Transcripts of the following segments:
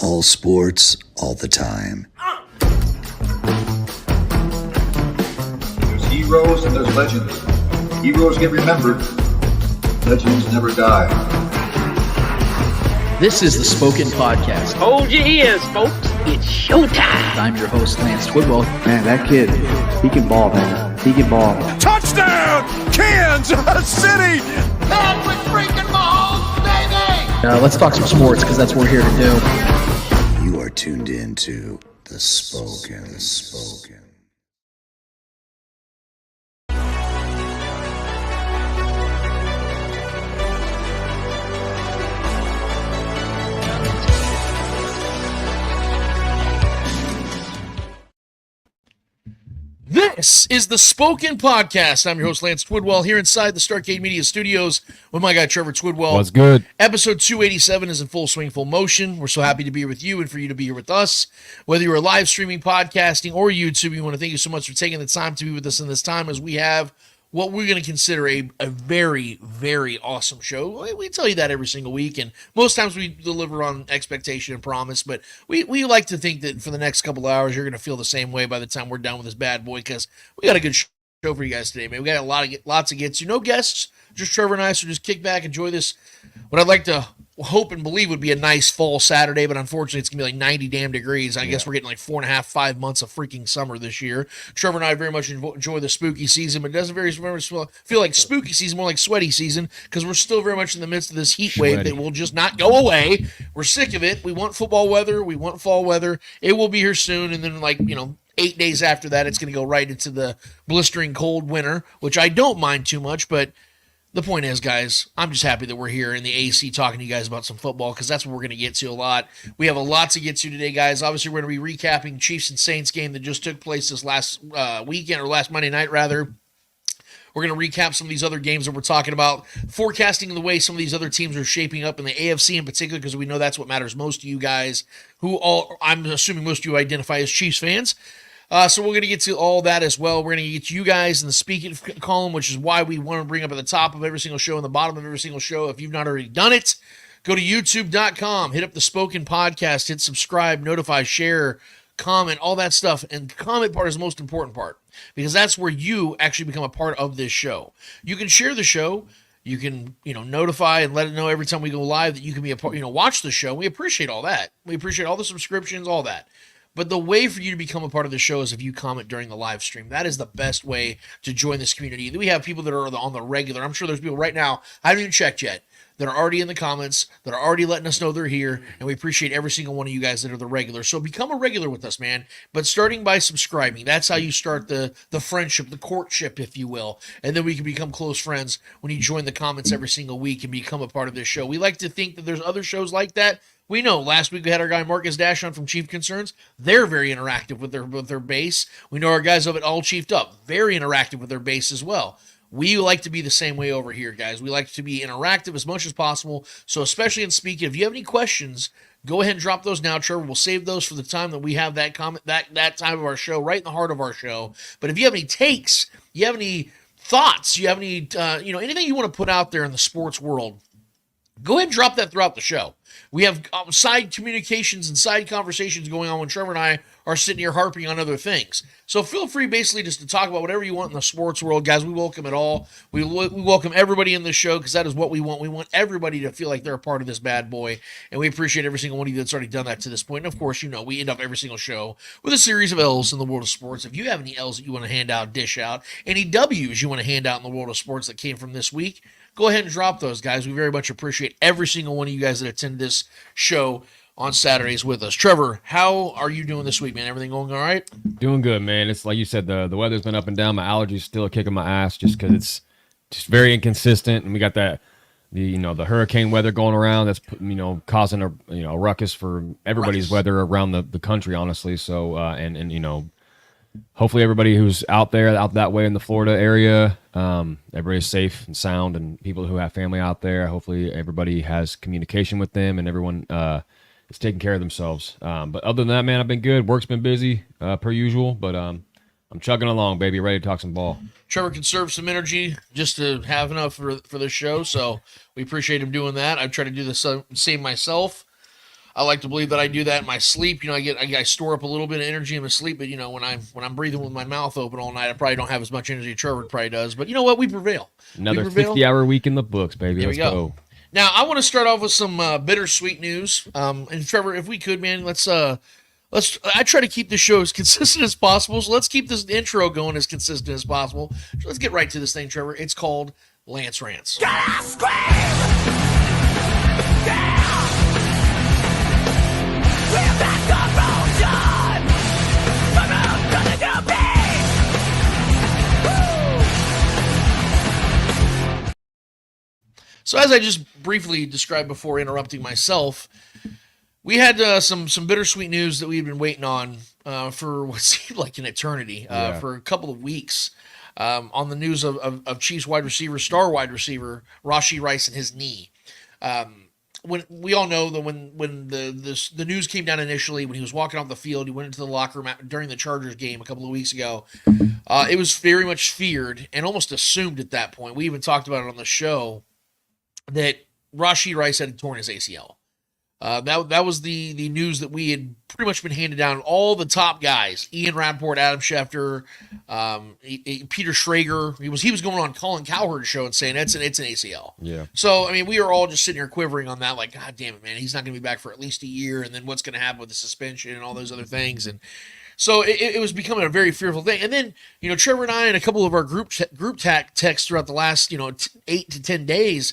All sports, all the time. There's heroes and there's legends. Heroes get remembered. Legends never die. This is the Spoken Podcast. Hold your ears, folks. It's showtime. I'm your host, Lance Twidwell. Man, that kid, he can ball, man. He can ball. Touchdown, Kansas City! Patrick freaking Mahomes, baby! Let's talk some sports, because that's what we're here to do. You are tuned in to the Spoken. This is the Spoken Podcast. I'm your host, Lance Twidwell, here inside the Starcade Media Studios with my guy, Trevor Twidwell. What's good? Episode 287 is in full swing, full motion. We're so happy to be here with you and for you to be here with us. Whether you're live streaming, podcasting, or YouTube, we want to thank you so much for taking the time to be with us in this time as we have what we're going to consider a very, very awesome show. We tell you that every single week, and most times we deliver on expectation and promise, but we like to think that for the next couple of hours, you're going to feel the same way by the time we're done with this bad boy, because we got a good show for you guys today, man. We got lots of gets. No guests, just Trevor and I, so just kick back, enjoy this. What I'd like to hope and believe would be a nice fall Saturday, but unfortunately it's going to be like 90 damn degrees. I guess we're getting like 4.5, 5 months of freaking summer this year. Trevor and I very much enjoy the spooky season, but it doesn't very much feel like spooky season, more like sweaty season, because we're still very much in the midst of this heat wave that will just not go away. We're sick of it. We want football weather. We want fall weather. It will be here soon, and then 8 days after that, it's going to go right into the blistering cold winter, which I don't mind too much, but the point is, guys, I'm just happy that we're here in the AC talking to you guys about some football, because that's what we're going to get to a lot. We have a lot to get to today, guys. Obviously, we're going to be recapping Chiefs and Saints game that just took place this last weekend, or last Monday night, rather. We're going to recap some of these other games that we're talking about, forecasting the way some of these other teams are shaping up in the AFC in particular, because we know that's what matters most to you guys, I'm assuming most of you identify as Chiefs fans. So we're going to get to all that as well. We're going to get to you guys in the speaking column, which is why we want to bring up at the top of every single show and the bottom of every single show. If you've not already done it, go to youtube.com, hit up the Spoken Podcast, hit subscribe, notify, share, comment, all that stuff. And the comment part is the most important part, because that's where you actually become a part of this show. You can share the show. You can, notify and let it know every time we go live that you can be a part, watch the show. We appreciate all that. We appreciate all the subscriptions, all that. But the way for you to become a part of the show is if you comment during the live stream. That is the best way to join this community. We have people that are on the regular. I'm sure there's people right now, I haven't even checked yet, that are already in the comments, that are already letting us know they're here, and we appreciate every single one of you guys that are the regular. So become a regular with us, man. But starting by subscribing, that's how you start the friendship, the courtship, if you will. And then we can become close friends when you join the comments every single week and become a part of this show. We like to think that there's other shows like that. We know last week we had our guy Marcus Dash on from Chief Concerns. They're very interactive with their base. We know our guys over at All Chiefed Up, very interactive with their base as well. We like to be the same way over here, guys. We like to be interactive as much as possible. So especially in speaking, if you have any questions, go ahead and drop those now, Trevor. We'll save those for the time that we have that comment, that time of our show, right in the heart of our show. But if you have any takes, you have any thoughts, you have any, anything you want to put out there in the sports world, go ahead and drop that throughout the show. We have side communications and side conversations going on when Trevor and I are sitting here harping on other things. So feel free basically just to talk about whatever you want in the sports world, guys. We welcome it all. We welcome everybody in this show, because that is what we want. We want everybody to feel like they're a part of this bad boy, and we appreciate every single one of you that's already done that to this point. And of course, we end up every single show with a series of L's in the world of sports. If you have any L's that you want to hand out, dish out, any W's you want to hand out in the world of sports that came from this week, go ahead and drop those, guys. We very much appreciate every single one of you guys that attend this show on Saturdays with us. Trevor, how are you doing this week, man? Everything going all right? Doing good, man. It's like you said, the weather's been up and down. My allergies still kicking my ass just because it's just very inconsistent, and we got the hurricane weather going around that's causing a ruckus for everybody's weather around the country, honestly. So hopefully everybody who's out that way in the Florida area, everybody's safe and sound, and people who have family out there, hopefully everybody has communication with them and everyone is taking care of themselves. But other than that, man, I've been good. Work's been busy per usual, but I'm chugging along, baby, ready to talk some ball. Trevor conserved some energy just to have enough for the show, so we appreciate him doing that. I try to do the same myself. I like to believe that I do that in my sleep. You know, I store up a little bit of energy in my sleep, but you know, when I'm breathing with my mouth open all night, I probably don't have as much energy as Trevor probably does. But you know what? We prevail. Another we prevail. 50-hour week in the books, baby. There Let's we go. Now, I want to start off with some bittersweet news. And Trevor, if we could, man, let's. I try to keep the show as consistent as possible, so let's keep this intro going as consistent as possible. So let's get right to this thing, Trevor. It's called Lance Rants. So as I just briefly described before interrupting myself, we had some bittersweet news that we had been waiting on for what seemed like an eternity, for a couple of weeks, on the news of Chiefs star wide receiver, Rashee Rice and his knee. When we all know that when the news came down initially, when he was walking off the field, he went into the locker room during the Chargers game a couple of weeks ago. It was very much feared and almost assumed at that point. We even talked about it on the show that Rashee Rice had torn his ACL. That was the news that we had pretty much been handed down. All the top guys, Ian Rappaport, Adam Schefter, Peter Schrager. He was going on Colin Cowherd's show and saying it's an ACL. Yeah. So I mean, we are all just sitting here quivering on that, like, God damn it, man, he's not going to be back for at least a year, and then what's going to happen with the suspension and all those other things, and so it was becoming a very fearful thing. And then, you know, Trevor and I and a couple of our group texts throughout the last 8 to 10 days.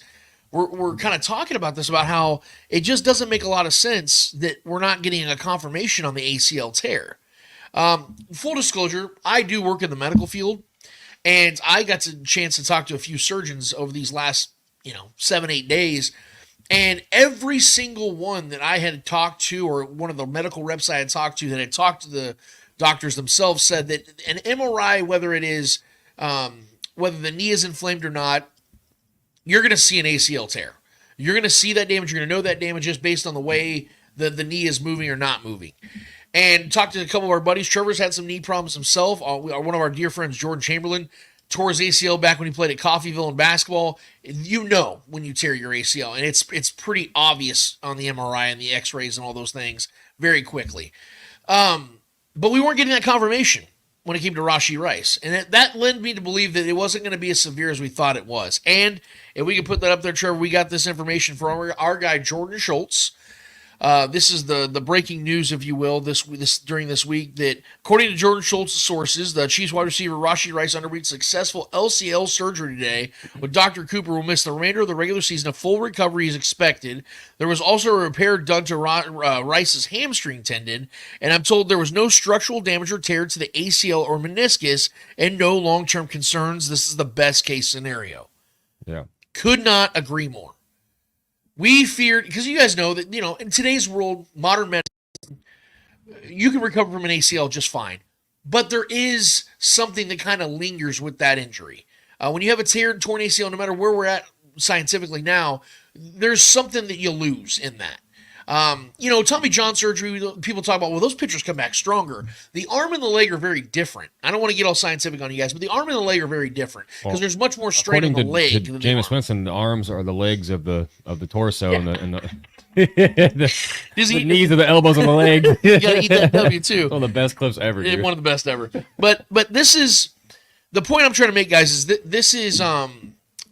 We're kind of talking about this, about how it just doesn't make a lot of sense that we're not getting a confirmation on the ACL tear. Full disclosure, I do work in the medical field, and I got a chance to talk to a few surgeons over these last 7-8 days, and every single one that I had talked to, or one of the medical reps I had talked to that had talked to the doctors themselves, said that an MRI, whether it is whether the knee is inflamed or not, you're going to see an ACL tear. You're going to see that damage. You're going to know that damage just based on the way the knee is moving or not moving. And talked to a couple of our buddies. Trevor's had some knee problems himself. One of our dear friends, Jordan Chamberlain, tore his ACL back when he played at Coffeyville in basketball. You know when you tear your ACL, and it's pretty obvious on the MRI and the X-rays and all those things very quickly. But we weren't getting that confirmation when it came to Rashee Rice. And that led me to believe that it wasn't going to be as severe as we thought it was. And if we could put that up there, Trevor, we got this information from our guy, Jordan Schultz. This is the breaking news, if you will, during this week, that according to Jordan Schultz's sources, the Chiefs wide receiver Rashee Rice underwent successful LCL surgery today, with Dr. Cooper will miss the remainder of the regular season. A full recovery is expected. There was also a repair done to Rice's hamstring tendon, and I'm told there was no structural damage or tear to the ACL or meniscus, and no long-term concerns. This is the best case scenario. Yeah. Could not agree more. We feared, because you guys know that, in today's world, modern medicine, you can recover from an ACL just fine. But there is something that kind of lingers with that injury. When you have a torn ACL, no matter where we're at scientifically now, there's something that you lose in that. Tommy John surgery, people talk about, well, those pitchers come back stronger. The arm and the leg are very different. I don't want to get all scientific on you guys, but the arm and the leg are very different because there's much more strain on the leg. To Jameis Winston, the arms are the legs of the torso, and the knees are the elbows on the legs. You gotta eat that W too. One of the best clips ever. Dude. One of the best ever. But this is the point I'm trying to make, guys. Is that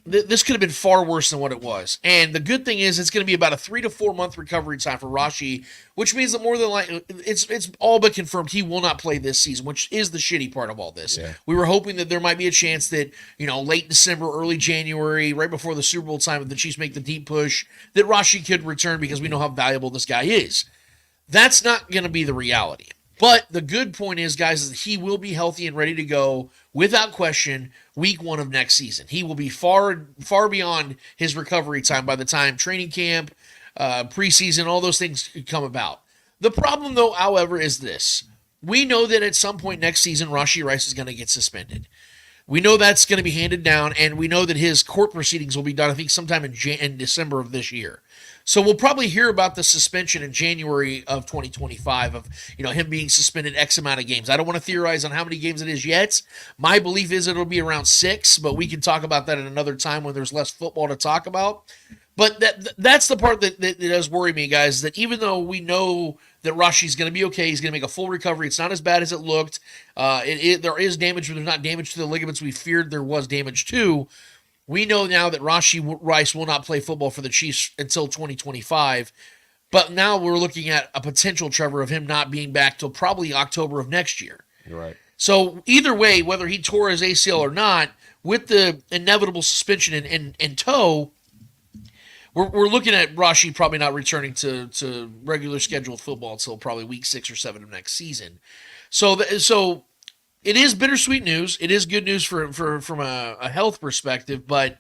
this could have been far worse than what it was. And the good thing is it's going to be about a 3 to 4 month recovery time for Rashee, which means that more than likely it's all but confirmed he will not play this season, which is the shitty part of all this. Yeah. We were hoping that there might be a chance that, late December, early January, right before the Super Bowl time, if the Chiefs make the deep push, that Rashee could return because we know how valuable this guy is. That's not going to be the reality. But the good point is, guys, is that he will be healthy and ready to go without question week 1 of next season. He will be far, far beyond his recovery time by the time training camp, preseason, all those things could come about. The problem, though, however, is this. We know that at some point next season, Rashee Rice is going to get suspended. We know that's going to be handed down, and we know that his court proceedings will be done, I think, sometime in December of this year. So we'll probably hear about the suspension in January of 2025 of, him being suspended X amount of games. I don't want to theorize on how many games it is yet. My belief is it'll be around 6, but we can talk about that at another time when there's less football to talk about. But that's the part that does worry me, guys, that even though we know that Rashi's going to be okay, he's going to make a full recovery, it's not as bad as it looked. There is damage, but there's not damage to the ligaments we feared there was damage to. We know now that Rashee Rice will not play football for the Chiefs until 2025. But now we're looking at a potential, Trevor, of him not being back till probably October of next year. You're right. So either way, whether he tore his ACL or not, with the inevitable suspension in tow, we're looking at Rashee probably not returning to regular scheduled football until probably week 6 or 7 of next season. So it is bittersweet news. It is good news from a health perspective, but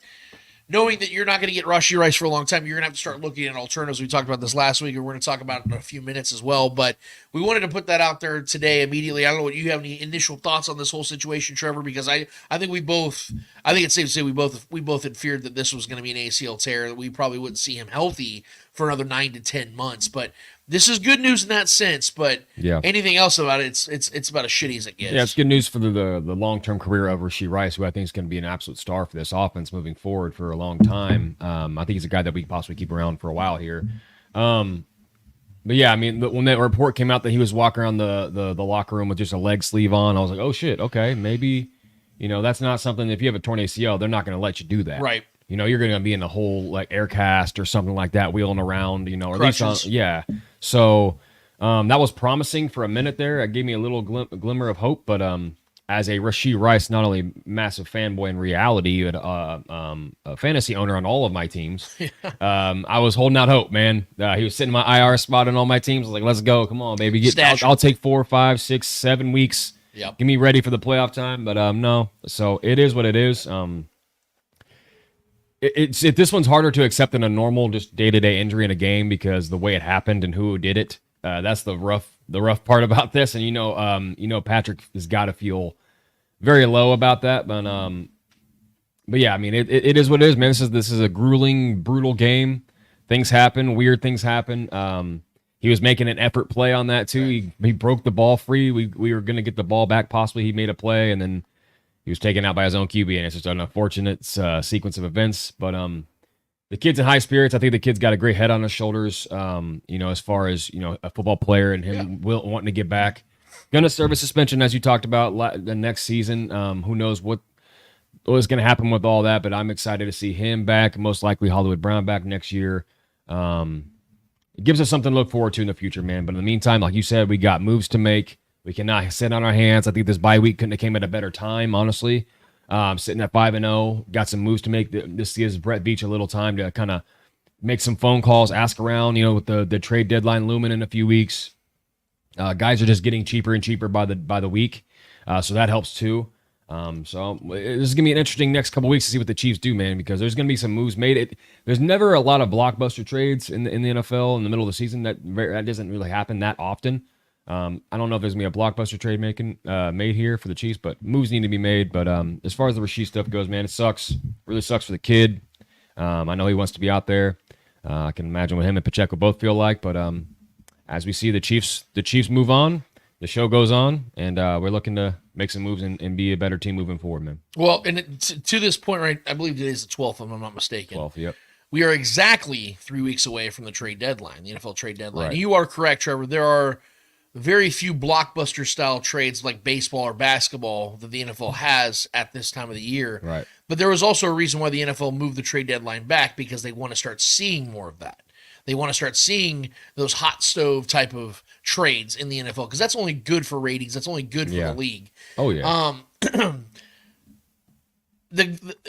knowing that you're not going to get Rashee Rice for a long time, you're going to have to start looking at alternatives. We talked about this last week, and we're going to talk about it in a few minutes as well. But we wanted to put that out there today immediately. I don't know what you have any initial thoughts on this whole situation, Trevor, because I think it's safe to say we both had feared that this was going to be an ACL tear, that we probably wouldn't see him healthy for another 9 to 10 months. But this is good news in that sense, but anything else about it, it's about as shitty as it gets. Yeah, it's good news for the long-term career of Rashee Rice, who I think is going to be an absolute star for this offense moving forward for a long time. I think he's a guy that we can possibly keep around for a while here. But yeah, I mean, when that report came out that he was walking around the locker room with just a leg sleeve on, I was like, oh shit, okay, maybe, that's not something. If you have a torn ACL, they're not going to let you do that, right? You're going to be in a whole like air cast or something like that, wheeling around, or at least So that was promising for a minute there. It gave me a little glimmer of hope. But as a Rashee Rice, not only massive fanboy in reality, but a fantasy owner on all of my teams, I was holding out hope, man. He was sitting in my IR spot on all my teams. I was like, let's go. Come on, baby. I'll take 4, 5, 6, 7 weeks. Yep. Get me ready for the playoff time. But no. So it is what it is. This one's harder to accept than a normal just day-to-day injury in a game because the way it happened and who did it. That's the rough part about this. And Patrick has got to feel very low about that. But yeah, I mean it is what it is, man. This is a grueling, brutal game. Things happen, weird things happen. He was making an effort play on that too. He broke the ball free. We were gonna get the ball back possibly. He made a play and then he was taken out by his own QB, and it's just an unfortunate sequence of events. But the kid's in high spirits. I think the kid's got a great head on his shoulders, as far as, a football player and him wanting to get back. Going to serve a suspension, as you talked about, the next season. Who knows what is going to happen with all that, but I'm excited to see him back, most likely Hollywood Brown back next year. It gives us something to look forward to in the future, man. But in the meantime, like you said, we got moves to make. We cannot sit on our hands. I think this bye week couldn't have came at a better time, honestly. Sitting at 5-0, got some moves to make. This gives Brett Veach a little time to kind of make some phone calls, ask around, with the trade deadline looming in a few weeks. Guys are just getting cheaper and cheaper by the week, so that helps too. So this is going to be an interesting next couple weeks to see what the Chiefs do, man, because there's going to be some moves made. There's never a lot of blockbuster trades in the NFL in the middle of the season. That doesn't really happen that often. I don't know if there's going to be a blockbuster trade made here for the Chiefs, but moves need to be made. But as far as the Rashee stuff goes, man, it sucks. Really sucks for the kid. I know he wants to be out there. I can imagine what him and Pacheco both feel like. But as we see the Chiefs move on, the show goes on, and we're looking to make some moves and be a better team moving forward, man. Well, and to this point, right, I believe today's the 12th, if I'm not mistaken. 12th, yep. We are exactly 3 weeks away from the trade deadline, the NFL trade deadline. Right. You are correct, Trevor. There are very few blockbuster-style trades like baseball or basketball that the NFL has at this time of the year. Right. But there was also a reason why the NFL moved the trade deadline back, because they want to start seeing more of that. They want to start seeing those hot stove type of trades in the NFL, because that's only good for ratings. That's only good for the league. Oh, yeah.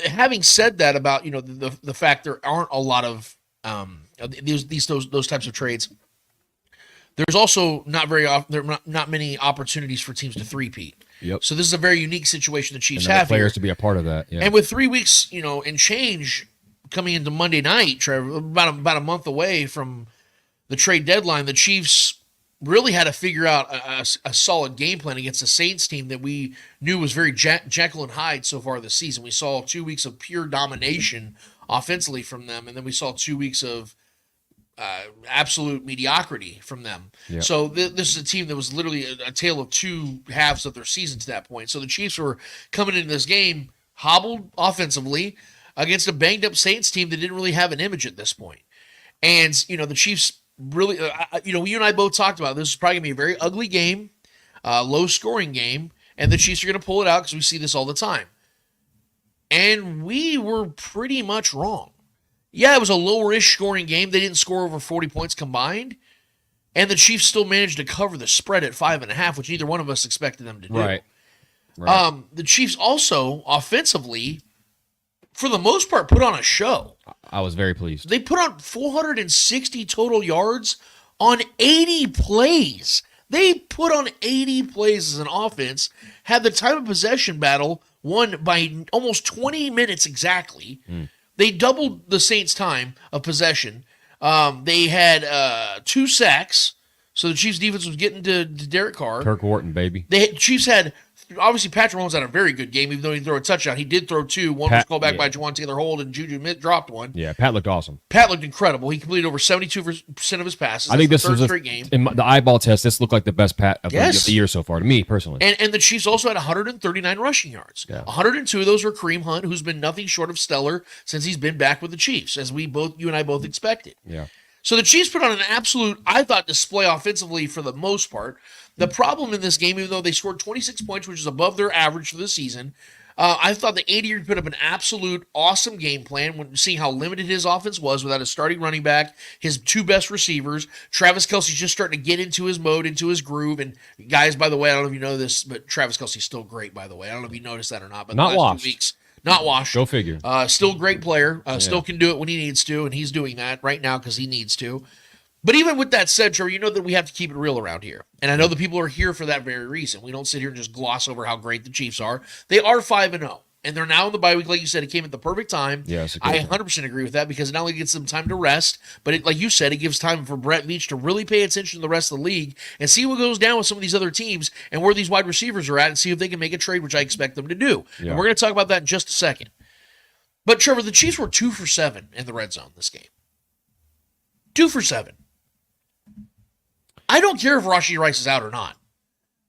Having said that about, the fact there aren't a lot of those types of trades, there's also not many opportunities for teams to three-peat. Yep. So this is a very unique situation the Chiefs and have players here. to be a part of that. Yeah. And with 3 weeks, and change coming into Monday night, Trevor, about a month away from the trade deadline, the Chiefs really had to figure out a solid game plan against a Saints team that we knew was very Jekyll and Hyde so far this season. We saw 2 weeks of pure domination offensively from them, and then we saw 2 weeks of absolute mediocrity from them. Yep. So this is a team that was literally a tale of two halves of their season to that point. So the Chiefs were coming into this game hobbled offensively, against a banged-up Saints team that didn't really have an image at this point. And, the Chiefs really, you and I both talked about this is probably going to be a very ugly game, low-scoring game, and the Chiefs are going to pull it out because we see this all the time. And we were pretty much wrong. Yeah, it was a lower-ish scoring game. They didn't score over 40 points combined. And the Chiefs still managed to cover the spread at 5.5, which neither one of us expected them to do. Right. The Chiefs also, offensively, for the most part, put on a show. I was very pleased. They put on 460 total yards on 80 plays. They put on 80 plays as an offense, had the time of possession battle won by almost 20 minutes exactly. They doubled the Saints' time of possession. They had 2 sacks, so the Chiefs' defense was getting to Derek Carr. Kirk Wharton, baby. Chiefs had, obviously, Patrick Mahomes had a very good game, even though he didn't throw a touchdown. He did throw 2. One was called back by Juwan Taylor-Holt, and Juju dropped one. Yeah, Pat looked awesome. Pat looked incredible. He completed over 72% of his passes. I think That's this was straight game. in the eyeball test. This looked like the best Pat of the year so far to me personally. And the Chiefs also had 139 rushing yards. Yeah. 102 of those were Kareem Hunt, who's been nothing short of stellar since he's been back with the Chiefs, as you and I both expected. Yeah. So the Chiefs put on an absolute, I thought, display offensively for the most part. The problem in this game, even though they scored 26 points, which is above their average for the season, I thought the Andy Reid put up an absolute awesome game plan when seeing how limited his offense was without a starting running back, his 2 best receivers. Travis Kelce's just starting to get into his mode, into his groove. And guys, by the way, I don't know if you know this, but Travis Kelce's still great, by the way. I don't know if you noticed that or not. But not the last washed. 2 weeks, not washed. Go figure. Still a great player. Still can do it when he needs to, and he's doing that right now because he needs to. But even with that said, Trevor, you know that we have to keep it real around here. And I know the people are here for that very reason. We don't sit here and just gloss over how great the Chiefs are. They are 5-0. And they're now in the bye week. Like you said, it came at the perfect time. Yes, I 100% agree with that because it not only gets them time to rest, but like you said, it gives time for Brett Veach to really pay attention to the rest of the league and see what goes down with some of these other teams and where these wide receivers are at and see if they can make a trade, which I expect them to do. Yeah. And we're going to talk about that in just a second. But, Trevor, the Chiefs were 2 for 7 in the red zone this game. 2 for 7. I don't care if Rashee Rice is out or not.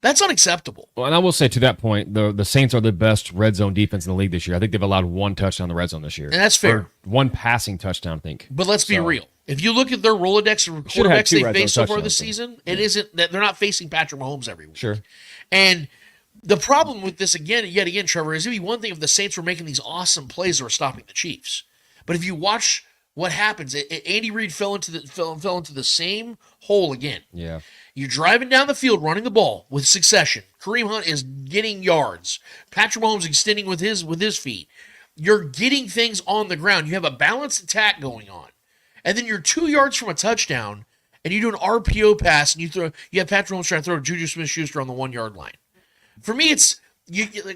That's unacceptable. Well, and I will say to that point, the Saints are the best red zone defense in the league this year. I think they've allowed 1 touchdown in the red zone this year. And that's fair. Or 1 passing touchdown, I think. But let's be real. If you look at their Rolodex of quarterbacks they faced so far this season, it isn't that they're not facing Patrick Mahomes every week. Sure. And the problem with this yet again, Trevor, is it'd be one thing if the Saints were making these awesome plays that were stopping the Chiefs. But if you watch what happens, Andy Reid fell into the same hole again. Yeah. You're driving down the field, running the ball with succession. Kareem Hunt is getting yards. Patrick Mahomes extending with his feet. You're getting things on the ground. You have a balanced attack going on. And then you're 2 yards from a touchdown, and you do an RPO pass, and you have Patrick Mahomes trying to throw Juju Smith-Schuster on the 1-yard line. For me, it's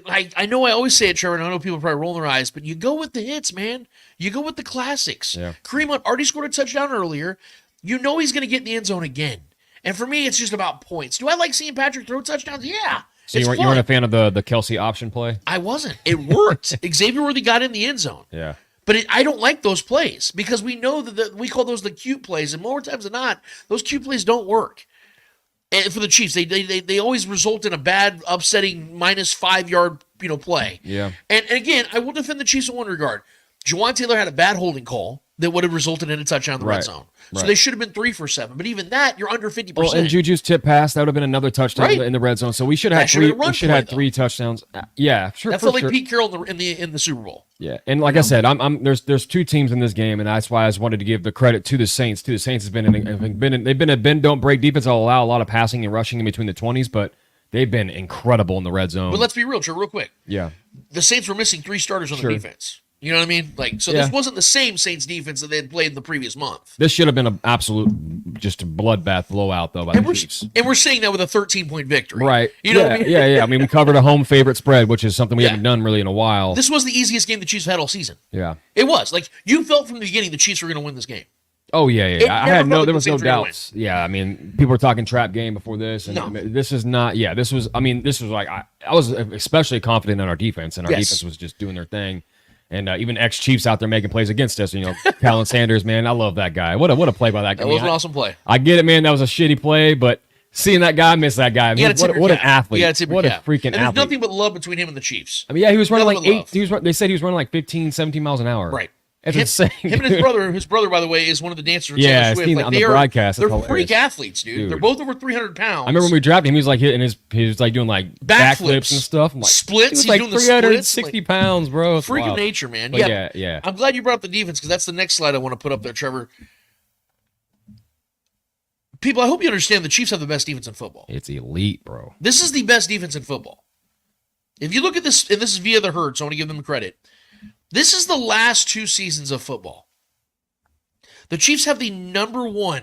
I know I always say it, Trevor, and I know people are probably rolling their eyes, but you go with the hits, man. You go with the classics. Yeah. Kareem Hunt already scored a touchdown earlier. You know he's going to get in the end zone again. And for me, it's just about points. Do I like seeing Patrick throw touchdowns? Yeah. So you weren't a fan of the Kelce option play? I wasn't. It worked. Xavier Worthy got in the end zone. Yeah. But I don't like those plays because we know that we call those the cute plays, and more times than not, those cute plays don't work. And for the Chiefs, they always result in a bad, upsetting -5 yard play. Yeah. And again, I will defend the Chiefs in one regard. Juwan Taylor had a bad holding call that would have resulted in a touchdown in the red zone. So they should have been 3 for 7. But even that, you're under 50%. Well, and Juju's tip pass, that would have been another touchdown in the red zone. So we should have three touchdowns. Yeah, sure. That felt like Pete Carroll in the Super Bowl. Yeah, and like I said, there's 2 teams in this game, and that's why I just wanted to give the credit to the Saints. The Saints they've been a bend don't break defense. I'll allow a lot of passing and rushing in between the 20s, but they've been incredible in the red zone. But let's be real, real quick. Yeah, the Saints were missing 3 starters on the defense. You know what I mean? This wasn't the same Saints defense that they had played in the previous month. This should have been an absolute, just a bloodbath blowout, though, by the Chiefs. And we're saying that with a 13-point victory. Right. You know what I mean? Yeah. I mean, we covered a home favorite spread, which is something we haven't done really in a while. This was the easiest game the Chiefs have had all season. Yeah. It was. You felt from the beginning the Chiefs were going to win this game. Oh, yeah. There was no doubts. Yeah, I mean, people were talking trap game before this, and this is not, this was like, I was especially confident in our defense, and our defense was just doing their thing. And even ex-Chiefs out there making plays against us. Kalen Sanders, man, I love that guy. What a play by that guy. That was an awesome play. I get it, man. That was a shitty play, but seeing that guy, I miss that guy. I mean, what an athlete. Yeah, what a freaking and athlete. there's nothing but love between him and the Chiefs. I mean, yeah, he was running like Nothing but they said he was running like 15, 17 miles an hour. Right. It's insane. Him and his brother, by the way, is one of the dancers. Yeah, Taylor Swift. Like, on the broadcast. They're hilarious. freak athletes, dude. They're both over 300 pounds. I remember when we drafted him, he was like hitting he was like doing like backflips and stuff. I'm like, splits. He's like doing 360 pounds, bro. Freak of nature, man. But yeah. I'm glad you brought up the defense because that's the next slide I want to put up there, Trevor. People, I hope you understand the Chiefs have the best defense in football. It's elite, bro. This is the best defense in football. If you look at this, and this is via the herd, so I want to give them credit. This is the last 2 seasons of football. The Chiefs have the number 1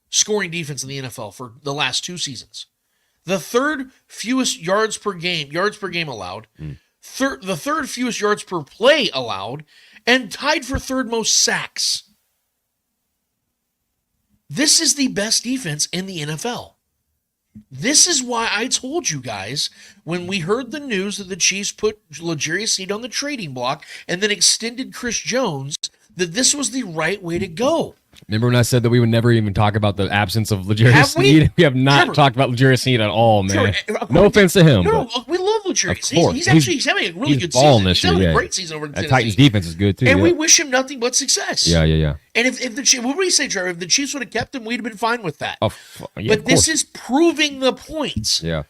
scoring defense in the NFL for the last 2 seasons. The third fewest yards per game allowed. The third fewest yards per play allowed, and tied for third most sacks. This is the best defense in the NFL. This is why I told you guys when we heard the news that the Chiefs put L'Jarius Sneed on the trading block and then extended Chris Jones, that this was the right way to go. Remember when I said that we would never even talk about the absence of L'Jarius Sneed? We have not talked about L'Jarius Sneed at all, man. No offense to him. No, we love L'Jarius. He's having a really good season. This He's year, having a great season over in Tennessee. Titans defense is good too. And we wish him nothing but success. Yeah. And if the Chiefs, what do we say, Trevor? If the Chiefs would have kept him, we'd have been fine with that. But this is proving the point. Yeah.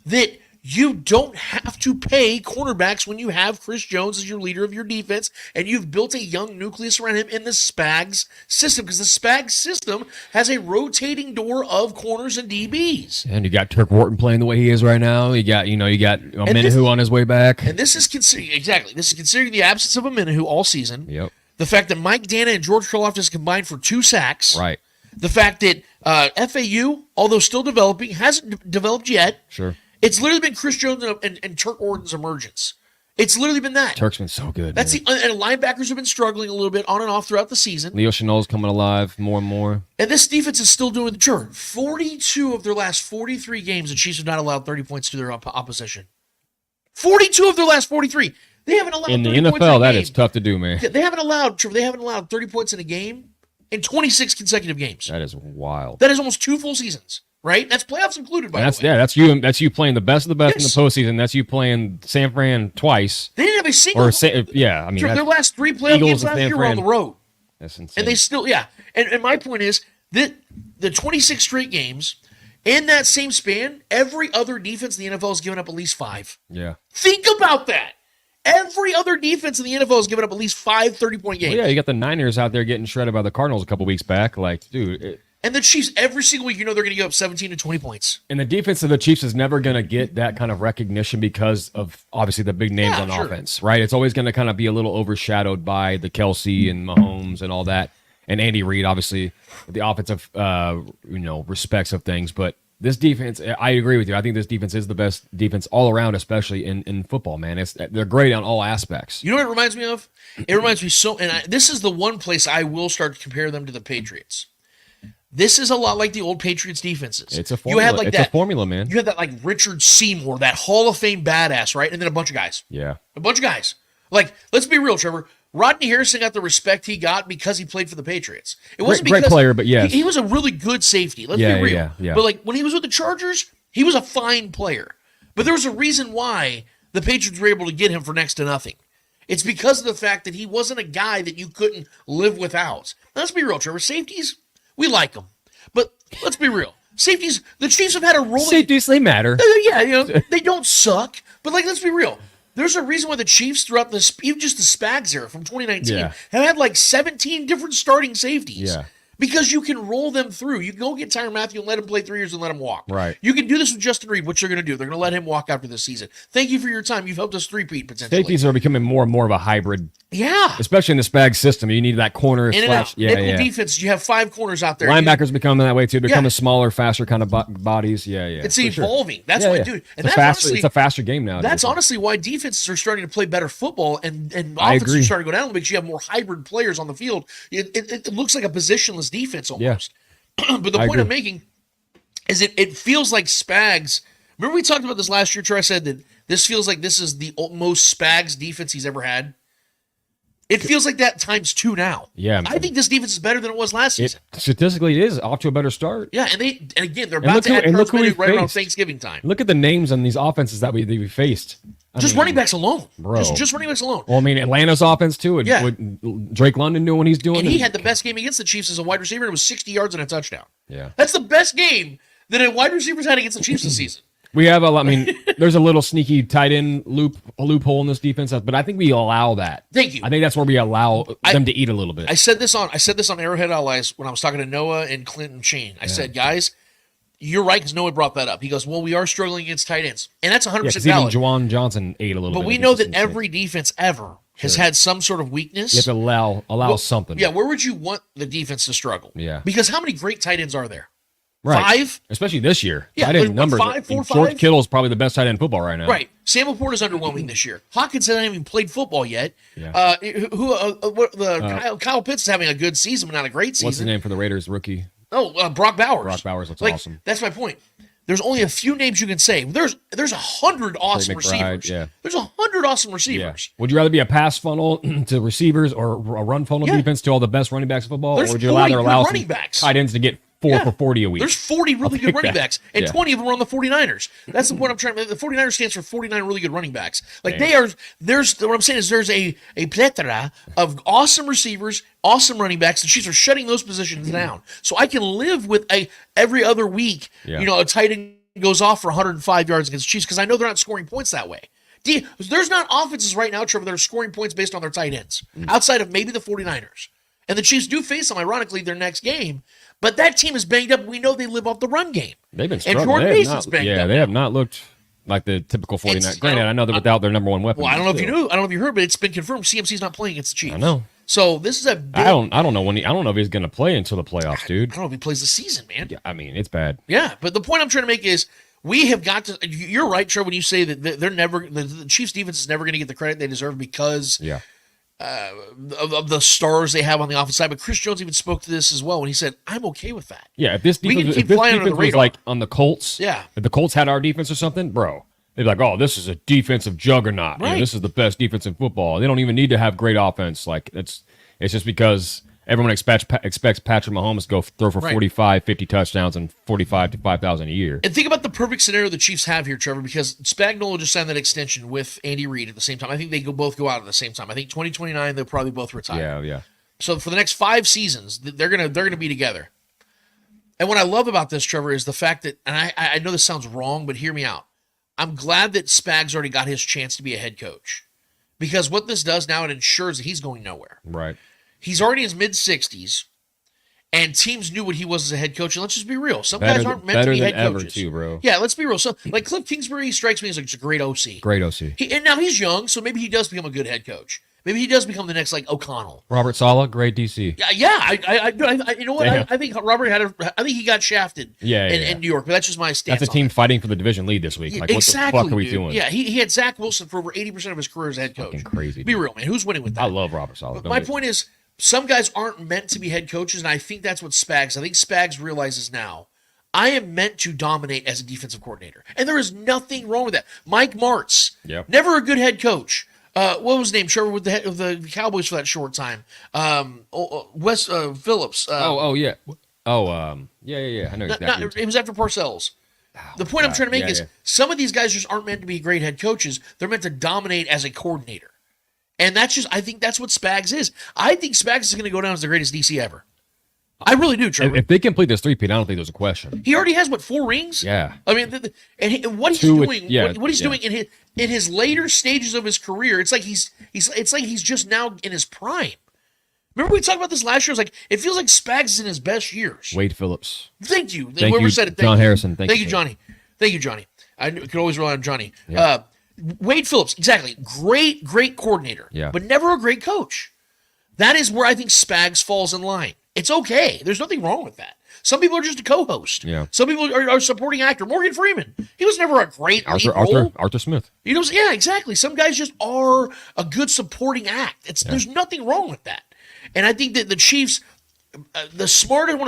That you don't have to pay cornerbacks when you have Chris Jones as your leader of your defense, and you've built a young nucleus around him in the Spags system, because the Spags system has a rotating door of corners and DBs. And you got Turk Wharton playing the way he is right now. You got Amenahu on his way back. And this is considering the absence of Amenahu all season. Yep. The fact that Mike Dana and George Karlaftis combined for 2 sacks. Right. The fact that FAU, although still developing, hasn't developed yet. Sure. It's literally been Chris Jones and Turk Wharton's emergence. It's literally been that. Turk's been so good. And linebackers have been struggling a little bit on and off throughout the season. Leo Chenal's coming alive more and more. And this defense is still doing the job. 42 of their last 43 games, the Chiefs have not allowed 30 points to their opposition. 42 of their last 43. They haven't allowed 30 in the points NFL. In that is tough to do, man. They haven't allowed 30 points in a game in 26 consecutive games. That is wild. That is almost 2 full seasons. Right? That's playoffs included, by the way. Yeah, that's you playing the best of the best in the postseason. That's you playing San Fran twice. They didn't have a single. Their last 3 playoff games last year were on the road. That's insane. And they still, And my point is that the 26 straight games, in that same span, every other defense in the NFL has given up at least 5. Yeah. Think about that. Every other defense in the NFL has given up at least 5 30-point games. Well, yeah, you got the Niners out there getting shredded by the Cardinals a couple weeks back. Like, dude. And the Chiefs, every single week, they're going to give up 17 to 20 points. And the defense of the Chiefs is never going to get that kind of recognition because of, obviously, the big names on offense, right? It's always going to kind of be a little overshadowed by the Kelsey and Mahomes and all that. And Andy Reid, obviously, the offensive, respects of things. But this defense, I agree with you. I think this defense is the best defense all around, especially in football, man. They're great on all aspects. You know what it reminds me of? It reminds me this is the one place I will start to compare them to the Patriots. This is a lot like the old Patriots defenses. It's a formula. A formula, man. You had that like Richard Seymour, that Hall of Fame badass, right? And then a bunch of guys. Yeah. A bunch of guys. Like, let's be real, Trevor. Rodney Harrison got the respect he got because he played for the Patriots. It wasn't great player, but yes. He was a really good safety. Let's be real. Yeah. But like when he was with the Chargers, he was a fine player. But there was a reason why the Patriots were able to get him for next to nothing. It's because of the fact that he wasn't a guy that you couldn't live without. Now, let's be real, Trevor. Safeties, we like them. But let's be real. Safeties, the Chiefs have had a rolling... Safeties, they matter. Yeah, they don't suck. But like, let's be real. There's a reason why the Chiefs throughout even just the Spags era from 2019 have had like 17 different starting safeties. Yeah. Because you can roll them through. You can go get Tyrann Mathieu and let him play 3 years and let him walk. Right. You can do this with Justin Reed, which they're going to do. They're going to let him walk after this season. Thank you for your time. You've helped us three-peat potentially. Safeties are becoming more and more of a hybrid. Yeah. Especially in the Spag system. You need that corner In and slash. out. Nickel defense, you have 5 corners out there. Linebackers becoming that way too. Becoming smaller, faster kind of bodies. Yeah. It's evolving. Sure. That's why, dude. And it's a faster game now. That's honestly why defenses are starting to play better football and offenses are starting to go down because you have more hybrid players on the field. It looks like a positionless defense almost. Yeah. But the point I'm making is it feels like Spags. Remember we talked about this last year, Troy? I said that this feels like this is the most Spags defense he's ever had. It feels like that times 2 now. Yeah, I think this defense is better than it was last season. Statistically, it is off to a better start. Yeah, and again, they're about to add Carson Wentz right around Thanksgiving time. Look at the names on these offenses that we faced. Running backs alone, bro. Just running backs alone. Well, I mean, Atlanta's offense too. And what Drake London doing what he's doing. And he had the best game against the Chiefs as a wide receiver. And it was 60 yards and a touchdown. Yeah, that's the best game that a wide receiver's had against the Chiefs this season. We have I mean, there's a little sneaky tight end loophole in this defense, but I think we allow that. Thank you. I think that's where we allow them to eat a little bit. I said this on Arrowhead Allies when I was talking to Noah and Clint and Shane. I said, guys, you're right, because Noah brought that up. He goes, well, we are struggling against tight ends, and that's 100% valid. Even Juwan Johnson ate a little bit. But we know that every defense ever has had some sort of weakness. You have to allow something. Yeah, where would you want the defense to struggle? Yeah, because how many great tight ends are there? Right. 5? Especially this year. Yeah, I didn't number 5, 4, 5? George Kittle is probably the best tight end in football right now. Right. Sam Laporte is underwhelming this year. Hawkins hasn't even played football yet. Yeah. Kyle Pitts is having a good season, but not a great season. What's the name for the Raiders rookie? Oh, Brock Bowers. Brock Bowers looks awesome. That's my point. There's only a few names you can say. There's 100 awesome receivers. Yeah. There's 100 awesome receivers. Yeah. Would you rather be a pass funnel to receivers or a run funnel defense to all the best running backs in football? There's or would you rather allow running backs. tight ends to get 4 for 40 a week? There's 40 really good running backs, and 20 of them are on the 49ers. That's the point I'm trying to make. The 49ers stands for 49 really good running backs. Like what I'm saying is there's a plethora of awesome receivers, awesome running backs. The Chiefs are shutting those positions down. So I can live with every other week, a tight end goes off for 105 yards against the Chiefs, because I know they're not scoring points that way. There's not offenses right now, Trevor, that are scoring points based on their tight ends, outside of maybe the 49ers. And the Chiefs do face them, ironically, their next game. But that team is banged up. We know they live off the run game. They've been struggling. And Jordan Mason's banged up. Yeah, they have not looked like the typical 49ers. Granted, I know they're without their number one weapon. Well, I don't know if you knew. I don't know if you heard, but it's been confirmed CMC's not playing against the Chiefs. I know. So this is a big... I don't know I don't know if he's going to play until the playoffs, dude. I don't know if he plays the season, man. Yeah, I mean, it's bad. Yeah, but the point I'm trying to make is we have got to... You're right, Trevor, when you say that the Chiefs defense is never going to get the credit they deserve because... Yeah. Of the stars they have on the offensive side, but Chris Jones even spoke to this as well when he said, "I'm okay with that." Yeah, if this defense was like on the Colts, if the Colts had our defense or something, bro, they'd be like, "Oh, this is a defensive juggernaut. Right. This is the best defense in football." They don't even need to have great offense. Like it's just because everyone expects Patrick Mahomes to go throw for 45, 50 touchdowns and 45 to 5,000 a year. And think about the perfect scenario the Chiefs have here, Trevor, because Spagnuolo just signed that extension with Andy Reid at the same time. I think they both go out at the same time. I think 2029 they'll probably both retire. Yeah. So for the next 5 seasons, they're gonna be together. And what I love about this, Trevor, is the fact that, and I know this sounds wrong, but hear me out. I'm glad that Spags already got his chance to be a head coach, because what this does now, it ensures that he's going nowhere. Right. He's already in his mid-60s, and teams knew what he was as a head coach. And let's just be real. Some guys aren't meant to be head coaches. Too, bro. Yeah, let's be real. So, like Cliff Kingsbury strikes me as a great OC. Great OC. And now he's young, so maybe he does become a good head coach. Maybe he does become the next like O'Connell. Robert Saleh, great DC. Yeah. I you know what? I think Robert I think he got shafted. In New York, but that's just my stance. That's a team fighting for the division lead this week. Like, exactly, what the fuck are we doing? Yeah, he had Zach Wilson for over 80% of his career as head coach. Fucking crazy. Be real, man. Who's winning with that? I love Robert Saleh. But my point is, some guys aren't meant to be head coaches, and I think that's what Spags. I think Spags realizes now, I am meant to dominate as a defensive coordinator, and there is nothing wrong with that. Mike Martz, never a good head coach. What was his name? Trevor with the Cowboys for that short time. Wes Phillips. Yeah. I know exactly. It was after Parcells. The point I'm trying to make is some of these guys just aren't meant to be great head coaches. They're meant to dominate as a coordinator. And I think that's what Spags is. I think Spags is going to go down as the greatest DC ever. I really do, Trevor. If they complete this three-peat, I don't think there's a question. He already has, 4 rings? Yeah. I mean, and what he's doing, what he's doing in his later stages of his career, it's like he's just now in his prime. Remember we talked about this last year? It feels like Spags is in his best years. Wade Phillips. Thank you. Thank Whoever you, said it. John Harrison. Thank you, Johnny. Thank you, Johnny. I could always rely on Johnny. Yeah. Wade Phillips, exactly. Great coordinator, but never a great coach. That is where I think Spags falls in line. It's okay. There's nothing wrong with that. Some people are just a co-host. Yeah. Some people are a supporting actor. Morgan Freeman. He was never a great Arthur Smith. You know, yeah, exactly. Some guys just are a good supporting act. There's nothing wrong with that. And I think that the Chiefs, one of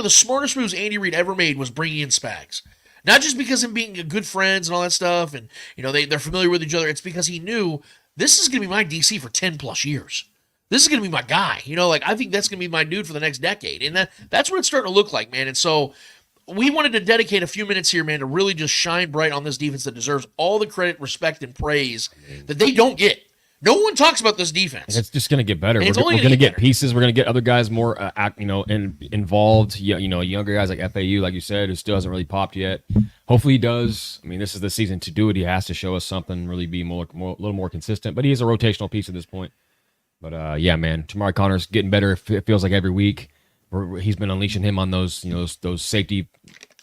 the smartest moves Andy Reid ever made was bringing in Spags. Not just because of him being good friends and all that stuff, and they're familiar with each other. It's because he knew this is going to be my DC for 10 plus years. This is going to be my guy. I think that's going to be my dude for the next decade. And that's what it's starting to look like, man. And so we wanted to dedicate a few minutes here, man, to really just shine bright on this defense that deserves all the credit, respect, and praise that they don't get. No one talks about this defense. It's just going to get better. We're going to get pieces. We're going to get other guys more, involved. Younger guys like FAU, like you said, who still hasn't really popped yet. Hopefully he does. I mean, this is the season to do it. He has to show us something, really be a little more consistent. But he is a rotational piece at this point. But yeah, man, Tamari Connor's getting better. It feels like every week. He's been unleashing him on those safety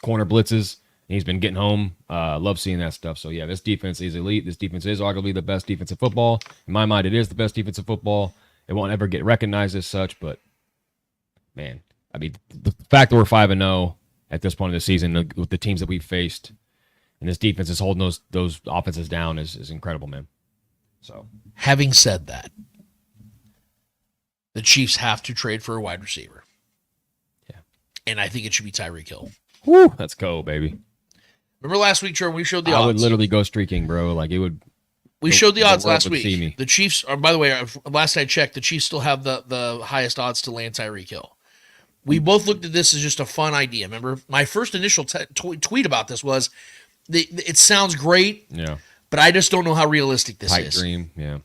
corner blitzes. He's been getting home. Love seeing that stuff. So, yeah, this defense is elite. This defense is arguably the best defensive football. In my mind, it is the best defensive football. It won't ever get recognized as such, but, man, I mean, the fact that we're 5-0 at this point of the season with the teams that we've faced, and this defense is holding those offenses down is incredible, man. So, having said that, the Chiefs have to trade for a wide receiver. Yeah. And I think it should be Tyreek Hill. Woo, let's go, baby. Remember last week, Trevor, we showed the odds. I would literally go streaking, bro. Like, it would. We showed the odds last week. See me. The Chiefs, by the way, last I checked, the Chiefs still have the highest odds to land Tyreek Hill. We both looked at this as just a fun idea. Remember, my first initial tweet about this was, it sounds great, yeah, but I just don't know how realistic this Pipe is. dream, yeah.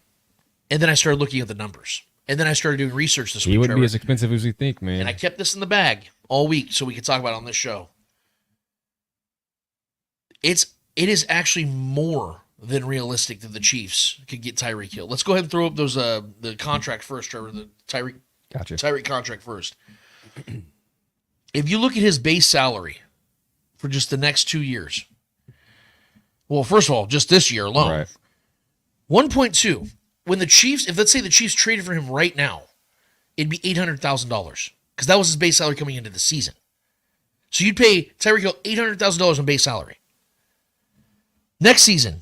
And then I started looking at the numbers. And then I started doing research this week. He wouldn't Trevor. be as expensive as we think, man. And I kept this in the bag all week so we could talk about it on this show. It is actually more than realistic that the Chiefs could get Tyreek Hill. Let's go ahead and throw up those the contract first, Trevor. The Tyreek contract first. If you look at his base salary for just the next 2 years, well, first of all, just this year alone, right. 1.2. When the Chiefs, if let's say the Chiefs traded for him right now, it'd be $800,000 because that was his base salary coming into the season. So you'd pay Tyreek Hill $800,000 in base salary. Next season,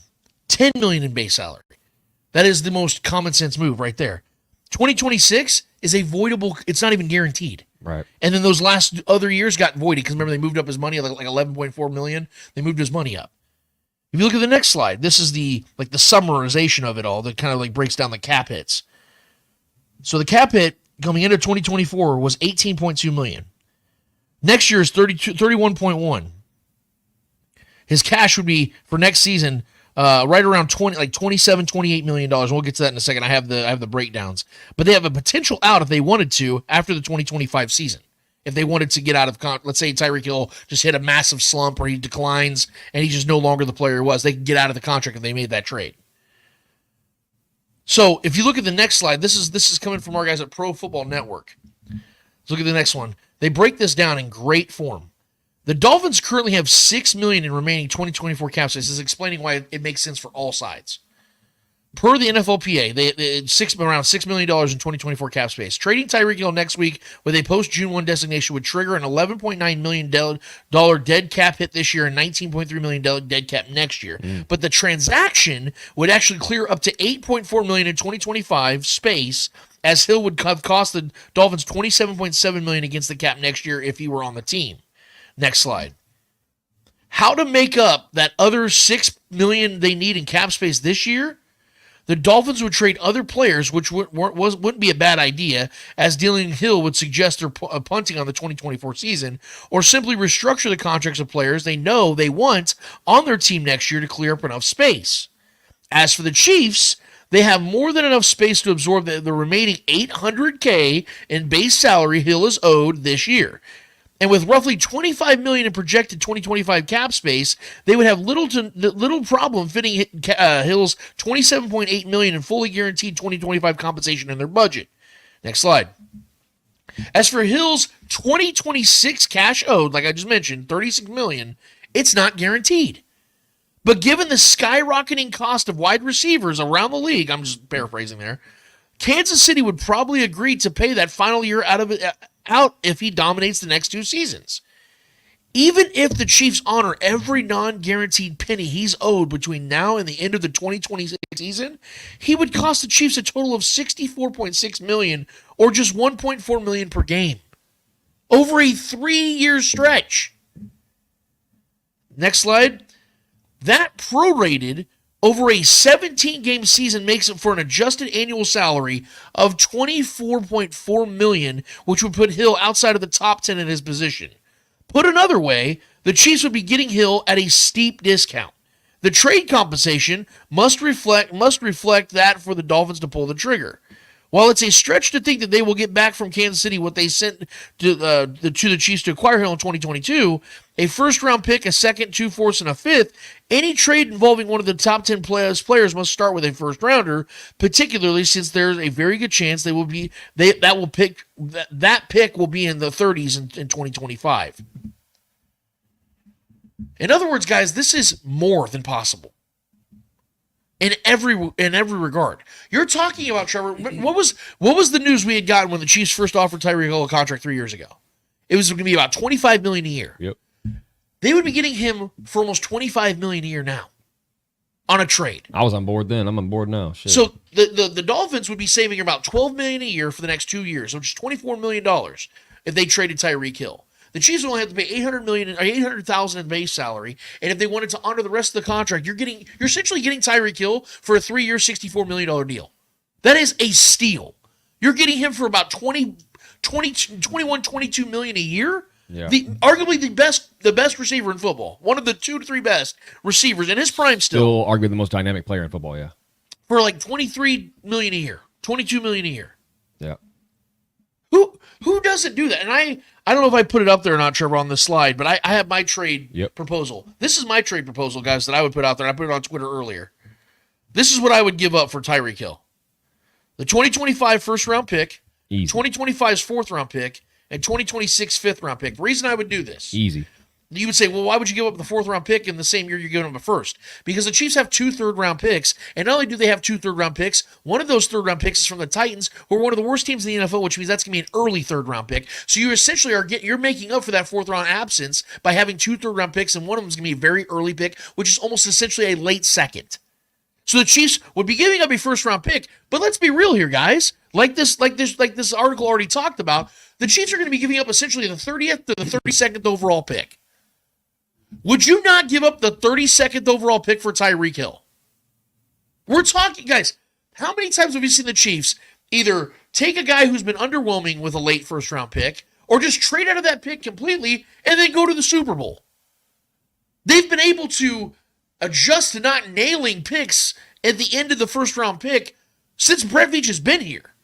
$10 million in base salary. That is the most common sense move right there. 2026 is a voidable. It's not even guaranteed. Right. And then those last other years got voided because remember they moved up his money like $11.4 million. They moved his money up. If you look at the next slide, this is the summarization of it all that kind of like breaks down the cap hits. So the cap hit coming into 2024 was $18.2 million. Next year is 31.1. His cash would be for next season right around $28 million. We'll get to that in a second. I have the breakdowns. But they have a potential out if they wanted to after the 2025 season. If they wanted to get out of, let's say Tyreek Hill just hit a massive slump or he declines and he's just no longer the player he was, they can get out of the contract if they made that trade. So if you look at the next slide, this is coming from our guys at Pro Football Network. Let's look at the next one. They break this down in great form. The Dolphins currently have $6 million in remaining 2024 cap space. This is explaining why it makes sense for all sides. Per the NFLPA, they around $6 million in 2024 cap space. Trading Tyreek Hill next week with a post-June 1 designation would trigger an $11.9 million dead cap hit this year and $19.3 million dead cap next year. But the transaction would actually clear up to $8.4 million in 2025 space, as Hill would have cost the Dolphins $27.7 million against the cap next year if he were on the team. Next slide. How to make up that other $6 million they need in cap space this year? The Dolphins would trade other players, which wouldn't be a bad idea, as dealing Hill would suggest they're punting on the 2024 season, or simply restructure the contracts of players they know they want on their team next year to clear up enough space. As for the Chiefs, they have more than enough space to absorb the remaining $800K in base salary Hill is owed this year. And with roughly $25 million in projected 2025 cap space, they would have little problem fitting Hill's $27.8 million in fully guaranteed 2025 compensation in their budget. Next slide. As for Hill's 2026 cash owed, like I just mentioned, $36 million, it's not guaranteed. But given the skyrocketing cost of wide receivers around the league, I'm just paraphrasing there, Kansas City would probably agree to pay that final year out if he dominates the next two seasons. Even if the Chiefs honor every non-guaranteed penny he's owed between now and the end of the 2026 season, he would cost the Chiefs a total of $64.6 million or just $1.4 million per game over a 3-year stretch. Next slide. That prorated over a 17-game season makes it for an adjusted annual salary of $24.4 million, which would put Hill outside of the top 10 in his position. Put another way, the Chiefs would be getting Hill at a steep discount. The trade compensation must reflect that for the Dolphins to pull the trigger. While it's a stretch to think that they will get back from Kansas City what they sent to the Chiefs to acquire Hill in 2022, a first-round pick, a second, 2 fourths, and a fifth, any trade involving one of the top 10 players must start with a first-rounder, particularly since there's a very good chance that pick will be in the 30s in 2025. In other words, guys, this is more than possible. In every regard. You're talking about, Trevor, what was the news we had gotten when the Chiefs first offered Tyreek Hill a contract 3 years ago? It was going to be about $25 million a year. Yep. They would be getting him for almost $25 million a year now on a trade. I was on board then. I'm on board now. Shit. So the Dolphins would be saving about $12 million a year for the next 2 years, which is $24 million if they traded Tyreek Hill. The Chiefs only have to pay $800,000 in base salary, and if they wanted to honor the rest of the contract, you're essentially getting Tyreek Hill for a 3-year, $64 million deal. That is a steal. You're getting him for about $22 million a year. Yeah. Arguably the best receiver in football, one of the 2 to 3 best receivers in his prime. Still arguably the most dynamic player in football. Yeah. For like $23 million a year, $22 million a year. Yeah. Who doesn't do that? And I don't know if I put it up there or not, Trevor, on this slide, but I have my trade proposal. This is my trade proposal, guys, that I would put out there. I put it on Twitter earlier. This is what I would give up for Tyreek Hill. The 2025 first-round pick, Easy. 2025's fourth-round pick, and 2026 fifth-round pick. The reason I would do this. Easy. You would say, well, why would you give up the fourth-round pick in the same year you're giving them a first? Because the Chiefs have 2 third-round picks, and not only do they have 2 third-round picks, one of those third-round picks is from the Titans, who are one of the worst teams in the NFL, which means that's going to be an early third-round pick. So you essentially you're making up for that fourth-round absence by having 2 third-round picks, and one of them is going to be a very early pick, which is almost essentially a late second. So the Chiefs would be giving up a first-round pick, but let's be real here, guys. Like this article already talked about, the Chiefs are going to be giving up essentially the 30th to the 32nd overall pick. Would you not give up the 32nd overall pick for Tyreek Hill? We're talking, guys, how many times have you seen the Chiefs either take a guy who's been underwhelming with a late first-round pick or just trade out of that pick completely and then go to the Super Bowl? They've been able to adjust to not nailing picks at the end of the first-round pick since Brett Veach has been here.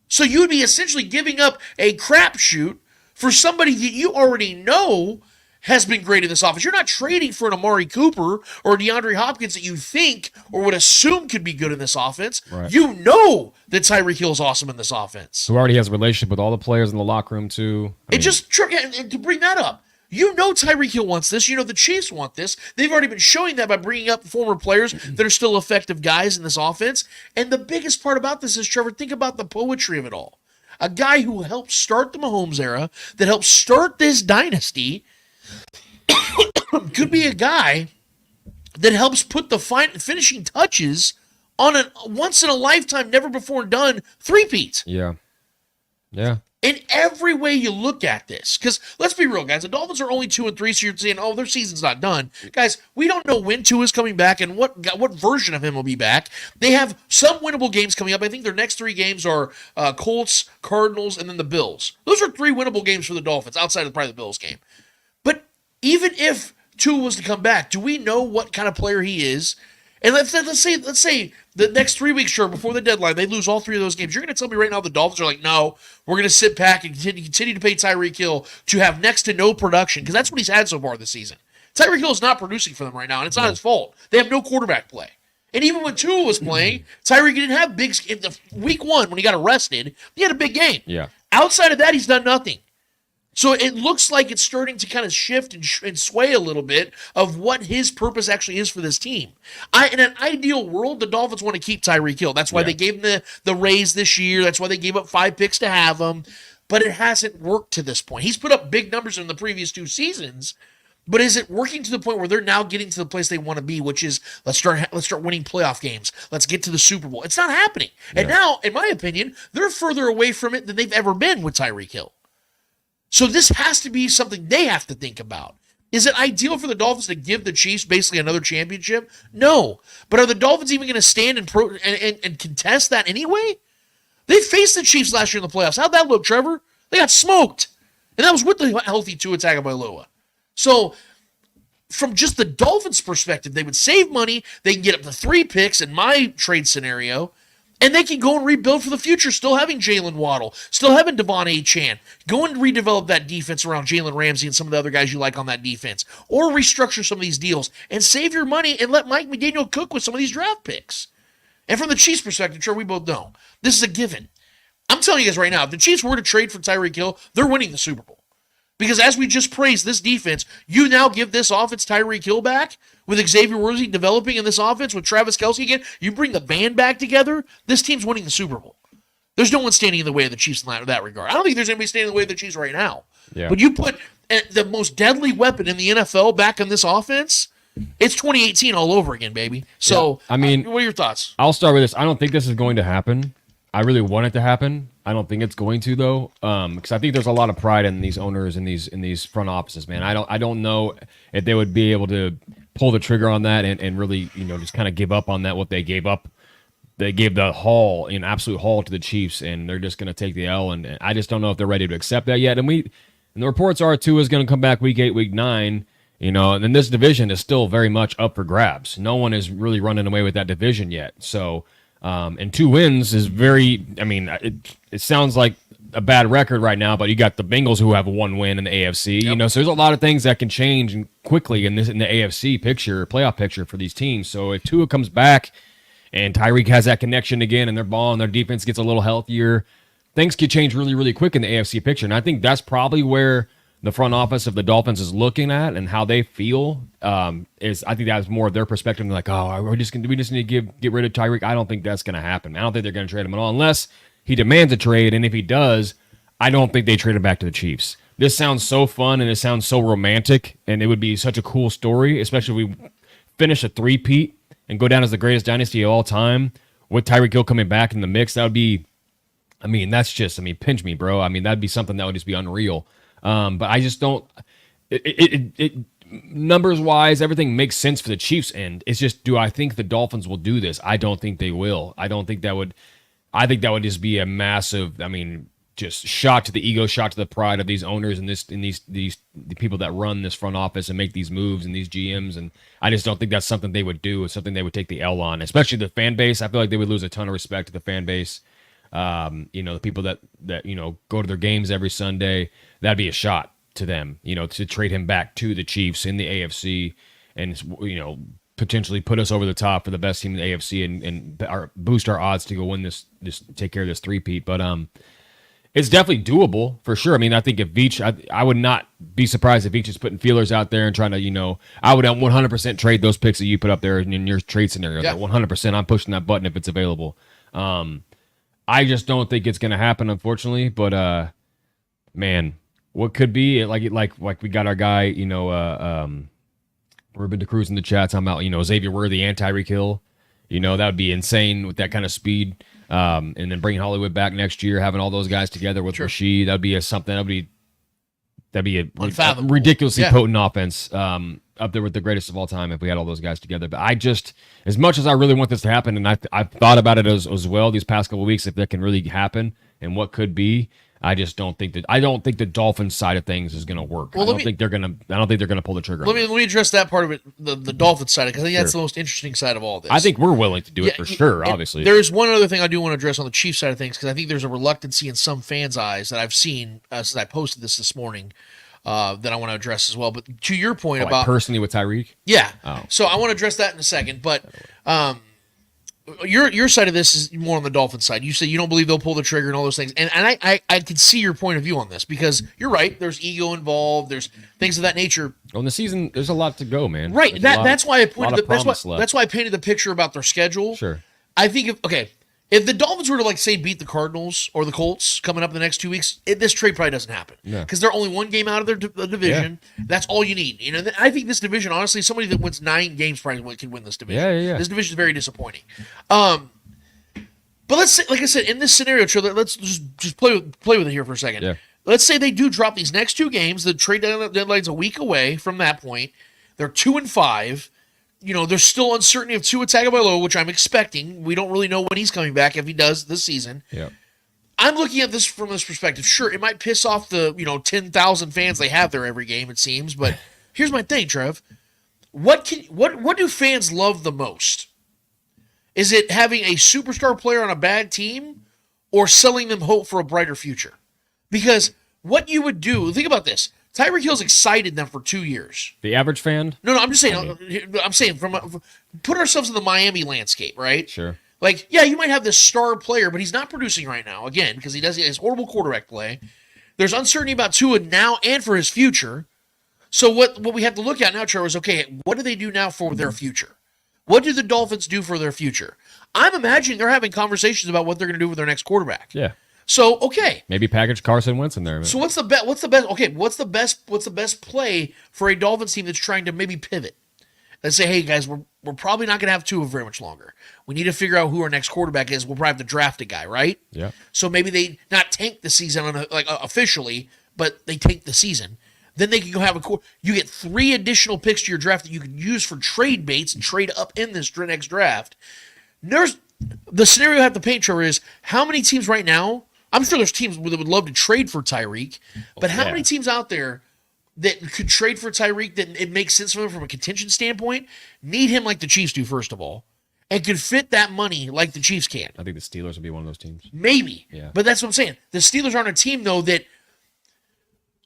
So you would be essentially giving up a crapshoot for somebody that you already know has been great in this offense. You're not trading for an Amari Cooper or DeAndre Hopkins that you think or would assume could be good in this offense. Right. You know that Tyreek Hill is awesome in this offense. Who already has a relationship with all the players in the locker room, too. And to bring that up, you know Tyreek Hill wants this. You know the Chiefs want this. They've already been showing that by bringing up former players that are still effective guys in this offense. And the biggest part about this is, Trevor, think about the poetry of it all. A guy who helped start the Mahomes era, that helped start this dynasty, could be a guy that helps put the finishing touches on a once-in-a-lifetime, never-before-done three-peat. Yeah. Yeah. In every way you look at this. Because let's be real, guys. The Dolphins are only 2-3, so you're saying, oh, their season's not done. Guys, we don't know when Tua is coming back and what version of him will be back. They have some winnable games coming up. I think their next 3 games are Colts, Cardinals, and then the Bills. Those are 3 winnable games for the Dolphins, outside of probably the Bills game. But even if Tua was to come back, do we know what kind of player he is? And let's say the next 3 weeks, sure, before the deadline, they lose all 3 of those games. You're going to tell me right now the Dolphins are like, no, we're going to sit back and continue to pay Tyreek Hill to have next to no production, because that's what he's had so far this season. Tyreek Hill is not producing for them right now, and it's not his fault. They have no quarterback play. And even when Tua was playing, Tyreek didn't have big – in the week 1, when he got arrested, he had a big game. Yeah. Outside of that, he's done nothing. So it looks like it's starting to kind of shift and sway a little bit of what his purpose actually is for this team. In an ideal world, the Dolphins want to keep Tyreek Hill. That's why they gave him the raise this year. That's why they gave up 5 picks to have him. But it hasn't worked to this point. He's put up big numbers in the previous 2 seasons. But is it working to the point where they're now getting to the place they want to be, which is let's start winning playoff games. Let's get to the Super Bowl. It's not happening. Yeah. And now, in my opinion, they're further away from it than they've ever been with Tyreek Hill. So this has to be something they have to think about. Is it ideal for the Dolphins to give the Chiefs basically another championship? No. But are the Dolphins even going to stand and contest that anyway? They faced the Chiefs last year in the playoffs. How'd that look, Trevor? They got smoked. And that was with the healthy Tua Tagovailoa. So, from just the Dolphins' perspective, they would save money. They can get up to 3 picks in my trade scenario, and they can go and rebuild for the future, still having Jalen Waddle, still having Devon Achane. Go and redevelop that defense around Jalen Ramsey and some of the other guys you like on that defense, or restructure some of these deals and save your money and let Mike McDaniel cook with some of these draft picks. And from the Chiefs' perspective, sure, we both know this is a given. I'm telling you guys right now, if the Chiefs were to trade for Tyreek Hill, they're winning the Super Bowl. Because as we just praised this defense, you now give this offense Tyreek Hill back with Xavier Worthy developing in this offense with Travis Kelce again. You bring the band back together, this team's winning the Super Bowl. There's no one standing in the way of the Chiefs in that regard. I don't think there's anybody standing in the way of the Chiefs right now. Yeah. But you put the most deadly weapon in the NFL back in this offense, it's 2018 all over again, baby. So, I mean, what are your thoughts? I'll start with this. I don't think this is going to happen. I really want it to happen. I don't think it's going to though, because I think there's a lot of pride in these owners and these front offices, man. I don't know if they would be able to pull the trigger on that and really, just kind of give up on that. What they gave up, they gave the an absolute haul to the Chiefs, and they're just going to take the L. And I just don't know if they're ready to accept that yet. And the reports are Tua is going to come back week 8, week 9. And then this division is still very much up for grabs. No one is really running away with that division yet. So. And 2 wins is very, it sounds like a bad record right now, but you got the Bengals who have 1 win in the AFC, so there's a lot of things that can change quickly in the AFC playoff picture for these teams. So if Tua comes back and Tyreek has that connection again and they're balling, their defense gets a little healthier, things could change really, really quick in the AFC picture. And I think that's probably where the front office of the Dolphins is looking at and how they feel. I think that's more of their perspective. They're like, we just need to get rid of Tyreek. I don't think that's going to happen. I don't think they're going to trade him at all unless he demands a trade. And if he does, I don't think they trade him back to the Chiefs. This sounds so fun and it sounds so romantic, and it would be such a cool story, especially if we finish a 3-peat and go down as the greatest dynasty of all time with Tyreek Hill coming back in the mix. That would be, that's just, pinch me, bro. That'd be something that would just be unreal. But I just don't. It numbers wise, everything makes sense for the Chiefs end. It's just, do I think the Dolphins will do this? I don't think they will. I think that would just be a massive. Just shot to the ego, shot to the pride of these owners and the people that run this front office and make these moves and these GMs. And I just don't think that's something they would do. It's something they would take the L on, especially the fan base. I feel like they would lose a ton of respect to the fan base. The people that go to their games every Sunday, that'd be a shot to them, to trade him back to the Chiefs in the AFC and, potentially put us over the top for the best team in the AFC and boost our odds to go win this take care of this 3-peat. But, it's definitely doable for sure. I think if Veach, I would not be surprised if Veach is putting feelers out there and trying to, I would 100% trade those picks that you put up there in your trade scenario. Yeah. 100%. I'm pushing that button if it's available. I just don't think it's going to happen, unfortunately. But man, what could be like we got our guy, Ruben DeCruz in the chat talking about Xavier Worthy and Tyreek Hill. That would be insane with that kind of speed. And then bringing Hollywood back next year, having all those guys together with Rashid, that'd be a ridiculously potent offense. Up there with the greatest of all time if we had all those guys together. But I just, as much as I really want this to happen, and I've thought about it as well these past couple of weeks, if that can really happen and what could be, I just don't think the Dolphins side of things is going to work. Well, I don't think they're going to pull the trigger. Let me address that part of it, the Dolphins side, because I think that's the most interesting side of all this. I think we're willing to do it for sure. Obviously, there's one other thing I do want to address on the Chiefs side of things, because I think there's a reluctancy in some fans' eyes that I've seen since I posted this morning. That I want to address as well. But to your point about personally with Tyreek, so I want to address that in a second. But your side of this is more on the Dolphins side. You say you don't believe they'll pull the trigger and all those things, and I can see your point of view on this, because you're right. There's ego involved. There's things of that nature. On the season, there's a lot to go, man. Right. That's why I pointed. That's why I painted the picture about their schedule. Sure. I think if the Dolphins were to say beat the Cardinals or the Colts coming up in the next 2 weeks, this trade probably doesn't happen, because they're only 1 game out of their division. Yeah. That's all you need. I think this division, honestly, somebody that wins 9 games probably can win this division. Yeah. This division is very disappointing. But let's say, like I said, in this scenario, let's just play with it here for a second. Yeah. let's say they do drop these next 2 games. The trade deadline's a week away from that point. They're 2-5. There's still uncertainty of Tua Tagovailoa, which I'm expecting. We don't really know when he's coming back, if he does this season. Yeah. I'm looking at this from this perspective. Sure, it might piss off the 10,000 fans they have there every game, it seems. But here's my thing, Trev. What do fans love the most? Is it having a superstar player on a bad team, or selling them hope for a brighter future? Because what you would do, think about this. Tyreek Hill's excited them for 2 years. The average fan? No, I'm just saying. I'm saying put ourselves in the Miami landscape, right? Sure. Like, yeah, you might have this star player, but he's not producing right now, again, because he has horrible quarterback play. There's uncertainty about Tua now and for his future. So what we have to look at now, Trevor, is, okay, what do they do now for their future? What do the Dolphins do for their future? I'm imagining they're having conversations about what they're going to do with their next quarterback. Yeah. So, okay. Maybe package Carson Wentz in there. So what's the best play for a Dolphins team that's trying to maybe pivot? Let's say, hey, guys, we're probably not going to have Tua very much longer. We need to figure out who our next quarterback is. We'll probably have to draft a guy, right? Yeah. So maybe they not tank the season officially, but they tank the season. Then they can go have you get 3 additional picks to your draft that you can use for trade baits and trade up in this next draft. The scenario I have to paint, Trevor, is how many teams right now, I'm sure there's teams that would love to trade for Tyreek, but how many teams out there that could trade for Tyreek that it makes sense for them from a contention standpoint, need him like the Chiefs do, first of all, and could fit that money like the Chiefs can? I think the Steelers would be one of those teams. Maybe. Yeah. But that's what I'm saying. The Steelers aren't a team, though, that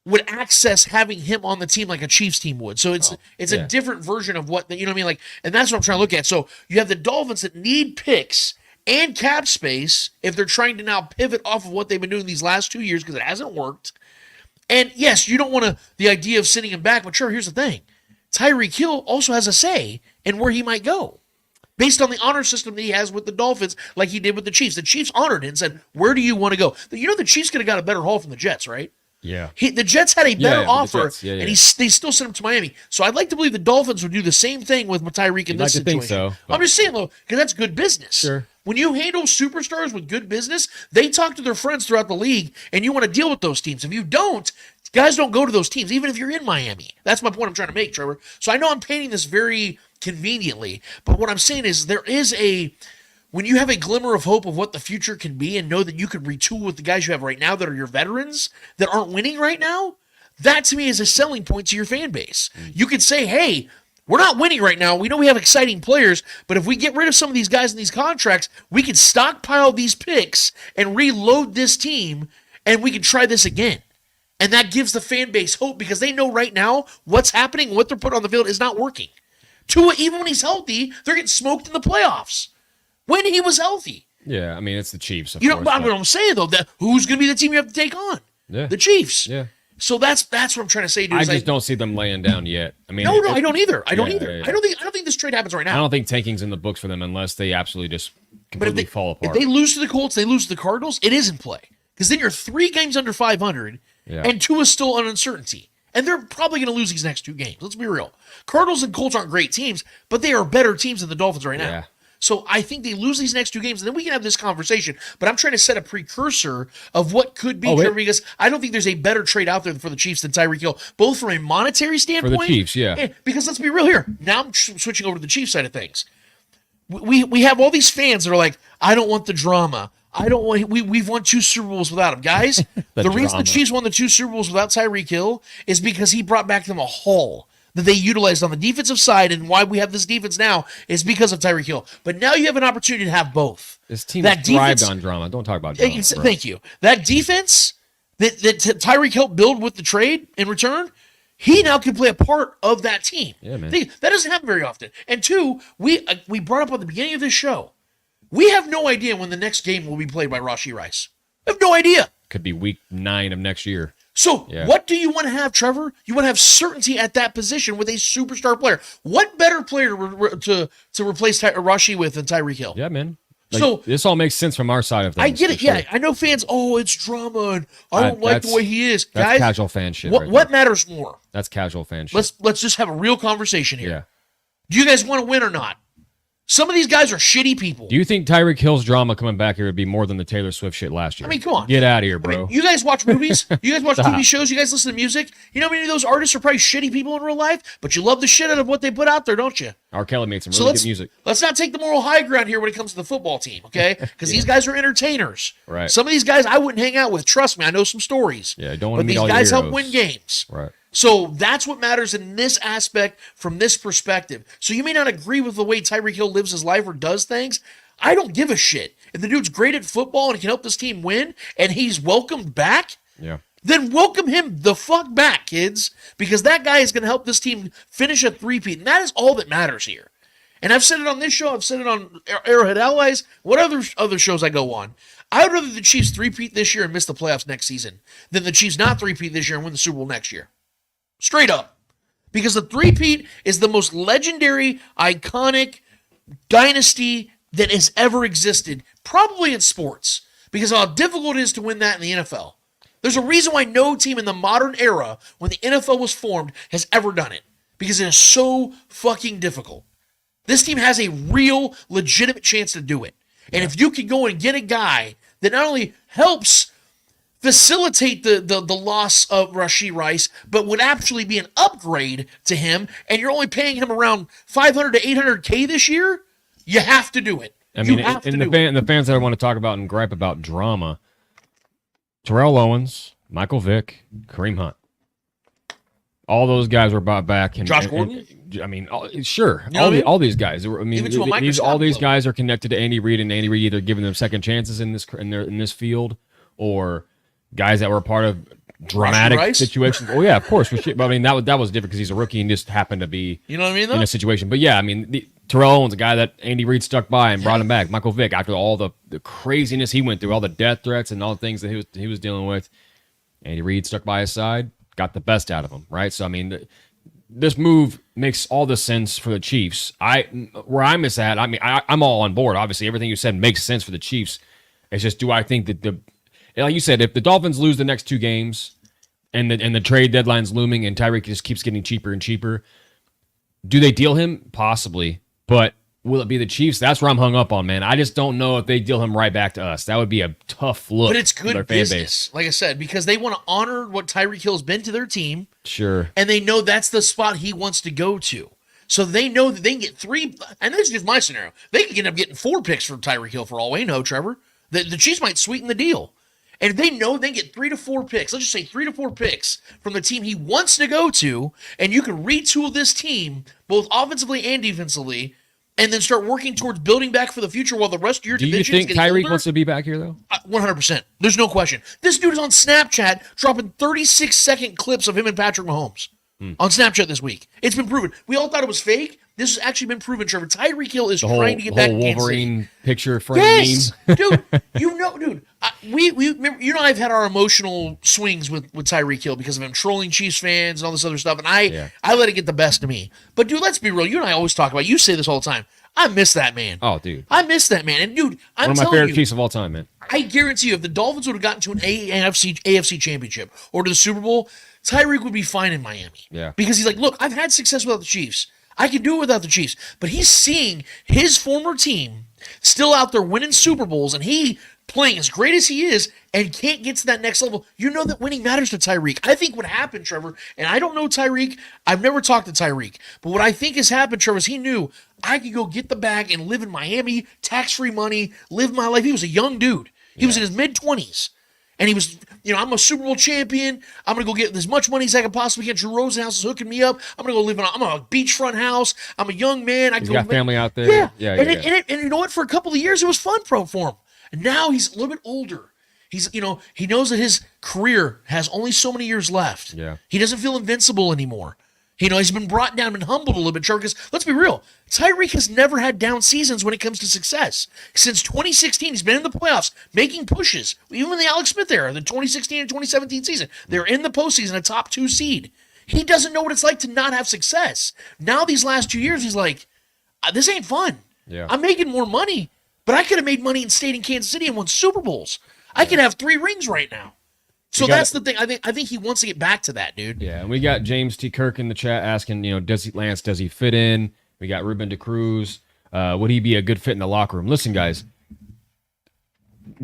would access having him on the team like a Chiefs team would. So it's a different version of what, you know what I mean? Like, and that's what I'm trying to look at. So you have the Dolphins that need picks and cap space if they're trying to now pivot off of what they've been doing these last 2 years because it hasn't worked. And yes, you don't want the idea of sending him back, but sure, here's the thing. Tyreek Hill also has a say in where he might go based on the honor system that he has with the Dolphins like he did with the Chiefs. The Chiefs honored it and said, where do you want to go? The Chiefs could have got a better haul from the Jets, right? Yeah. The Jets had a better offer, and they still sent him to Miami. So I'd like to believe the Dolphins would do the same thing with Tyreek in this situation. Think so, I'm just saying, though, because that's good business. Sure. When you handle superstars with good business, they talk to their friends throughout the league, and you want to deal with those teams. If you don't, guys don't go to those teams, even if you're in Miami. That's my point I'm trying to make, Trevor. So I know I'm painting this very conveniently, but what I'm saying is when you have a glimmer of hope of what the future can be and know that you can retool with the guys you have right now that are your veterans that aren't winning right now, that to me is a selling point to your fan base. You could say, hey, we're not winning right now. We know we have exciting players, but if we get rid of some of these guys in these contracts, we can stockpile these picks and reload this team, and we can try this again. And that gives the fan base hope because they know right now what's happening, what they're putting on the field is not working. Tua, even when he's healthy, they're getting smoked in the playoffs. When he was healthy. Yeah, I mean, it's the Chiefs. What I'm saying, though, that who's going to be the team you have to take on? Yeah. The Chiefs. Yeah. So that's what I'm trying to say, dude. I just don't see them laying down yet. I mean, no, I don't either. I don't either. Yeah. I don't think this trade happens right now. I don't think tanking's in the books for them unless they absolutely just completely fall apart. If they lose to the Colts, they lose to the Cardinals, it is in play. Because then you're 3 games under 500, and 2 is still an uncertainty. And they're probably going to lose these next 2 games. Let's be real. Cardinals and Colts aren't great teams, but they are better teams than the Dolphins right now. Yeah. So I think they lose these next 2 games, and then we can have this conversation. But I'm trying to set a precursor of what could be, because I don't think there's a better trade out there for the Chiefs than Tyreek Hill, both from a monetary standpoint. For the Chiefs, yeah. Because let's be real here. Now I'm switching over to the Chiefs side of things. We have all these fans that are like, I don't want the drama. I don't want. We've won 2 Super Bowls without him, guys. the reason the Chiefs won the 2 Super Bowls without Tyreek Hill is because he brought back them a haul that they utilized on the defensive side, and why we have this defense now is because of Tyreek Hill. But now you have an opportunity to have both. This team thrived on drama. Don't talk about drama. Thank you. That defense that Tyreek helped build with the trade in return, he now can play a part of that team. Yeah, man. That doesn't happen very often. And 2, we brought up at the beginning of this show, we have no idea when the next game will be played by Rashee Rice. We have no idea. Could be week 9 of next year. So what do you want to have, Trevor? You want to have certainty at that position with a superstar player. What better player to replace Rashee with than Tyreek Hill? Yeah, man. So this all makes sense from our side of things. I get it. Sure. Yeah, I know fans. Oh, it's drama, and I don't like the way he is. That's guys, casual fan shit. What matters more? That's casual fan shit. Let's just have a real conversation here. Yeah. Do you guys want to win or not? Some of these guys are shitty people. Do you think Tyreek Hill's drama coming back here would be more than the Taylor Swift shit last year? I mean, come on. Get out of here, bro. You guys watch movies? You guys watch TV shows? You guys listen to music? You know how many of those artists are probably shitty people in real life, but you love the shit out of what they put out there, don't you? R. Kelly made some really good music. Let's not take the moral high ground here when it comes to the football team, okay? Because these guys are entertainers. Right. Some of these guys I wouldn't hang out with. Trust me, I know some stories. Yeah, don't want to meet But all these your guys help heroes. win games. Right. So that's what matters in this aspect from this perspective. So you may not agree with the way Tyreek Hill lives his life or does things. I don't give a shit. If the dude's great at football and can help this team win and he's welcomed back, then welcome him the fuck back, kids. Because that guy is going to help this team finish a three-peat. And that is all that matters here. And I've said it on this show. I've said it on Arrowhead Allies. What other shows I go on? I would rather the Chiefs three-peat this year and miss the playoffs next season than the Chiefs not three-peat this year and win the Super Bowl next year. Straight up. Because the three-peat is the most legendary, iconic dynasty that has ever existed, probably in sports, because of how difficult it is to win that in the NFL. There's a reason why no team in the modern era, when the NFL was formed, has ever done it. Because it is so fucking difficult. This team has a real, legitimate chance to do it. And if you can go and get a guy that not only helps facilitate the loss of Rashee Rice, but would actually be an upgrade to him, and you're only paying him around $500 to $800K this year, you have to do it. I mean, the fans that I want to talk about and gripe about drama, Terrell Owens, Michael Vick, Kareem Hunt. All those guys were brought back. And Josh Gordon? I mean, sure. You know all these guys. I mean, Even to a all these microscopic guys are connected to Andy Reid, and Andy Reid either giving them second chances in this field, or guys that were part of dramatic situations. Oh yeah, of course. But I mean, that was different because he's a rookie and just happened to be, you know what I mean, though? in a situation. But yeah, I mean, Terrell Owens, a guy that Andy Reid stuck by and brought him back. Michael Vick, after all the craziness he went through, all the death threats and all the things that he was dealing with, Andy Reid stuck by his side, got the best out of him, right? So I mean, this move makes all the sense for the Chiefs. Where I'm at, I mean, I'm all on board. Obviously, everything you said makes sense for the Chiefs. It's just, do I think that like you said, if the Dolphins lose the next two games and the trade deadline's looming and Tyreek just keeps getting cheaper and cheaper, do they deal him? Possibly. But will it be the Chiefs? That's where I'm hung up on, man. I just don't know if they deal him right back to us. That would be a tough look. But it's for their good fan business, like I said, because they want to honor what Tyreek Hill's been to their team. Sure. And they know that's the spot he wants to go to. So they know that they can get three, and this is just my scenario. They could end up getting 4 picks from Tyreek Hill for all we know, Trevor. The Chiefs might sweeten the deal. And if they know they get 3 to 4 picks, let's just say 3 to 4 picks from the team he wants to go to, and you can retool this team, both offensively and defensively, and then start working towards building back for the future while the rest of your division is getting older. Do you think Tyreek wants to be back here, though? 100%. There's no question. This dude is on Snapchat dropping 36-second clips of him and Patrick Mahomes on Snapchat this week. It's been proven. We all thought it was fake. This has actually been proven, Trevor. Tyreek Hill is trying to get back in Kansas City. Wolverine picture frame. Yes, dude. We remember, I've had our emotional swings with Tyreek Hill because of him trolling Chiefs fans and all this other stuff, and I let it get the best of me. But dude, let's be real. You and I always talk about. You say this all the time. I miss that man. Oh, dude. I miss that man. And dude, I'm one of my telling favorite you, Chiefs of all time, man. I guarantee you, if the Dolphins would have gotten to an AFC championship or to the Super Bowl, Tyreek would be fine in Miami. Yeah. Because he's like, look, I've had success without the Chiefs. I can do it without the Chiefs. But he's seeing his former team still out there winning Super Bowls, and he playing as great as he is and can't get to that next level. You know that winning matters to Tyreek. I think what happened, Trevor, and I don't know Tyreek, I've never talked to Tyreek, but what I think has happened, Trevor, is he knew I could go get the bag and live in Miami, tax-free money, live my life. He was a young dude. He was in his mid-20s. And he was, I'm a Super Bowl champion. I'm going to go get as much money as I can possibly get. Drew Rosenhaus is hooking me up. I'm going to go live I'm a beachfront house. I'm a young man. He's got family out there. Yeah. And you know what? For a couple of years, it was fun for him. And now he's a little bit older. He's, he knows that his career has only so many years left. Yeah. He doesn't feel invincible anymore. He's been brought down and humbled a little bit, because let's be real, Tyreek has never had down seasons when it comes to success. Since 2016, he's been in the playoffs, making pushes. Even in the Alex Smith era, the 2016 and 2017 season, they're in the postseason, a top 2 seed. He doesn't know what it's like to not have success. Now these last 2 years, he's like, this ain't fun. Yeah. I'm making more money, but I could have made money and stayed in Kansas City and won Super Bowls. I could have 3 rings right now. So that's the thing. I think he wants to get back to that, dude. Yeah, and we got James T. Kirk in the chat asking, does he fit in? We got Ruben DeCruz. Would he be a good fit in the locker room? Listen, guys,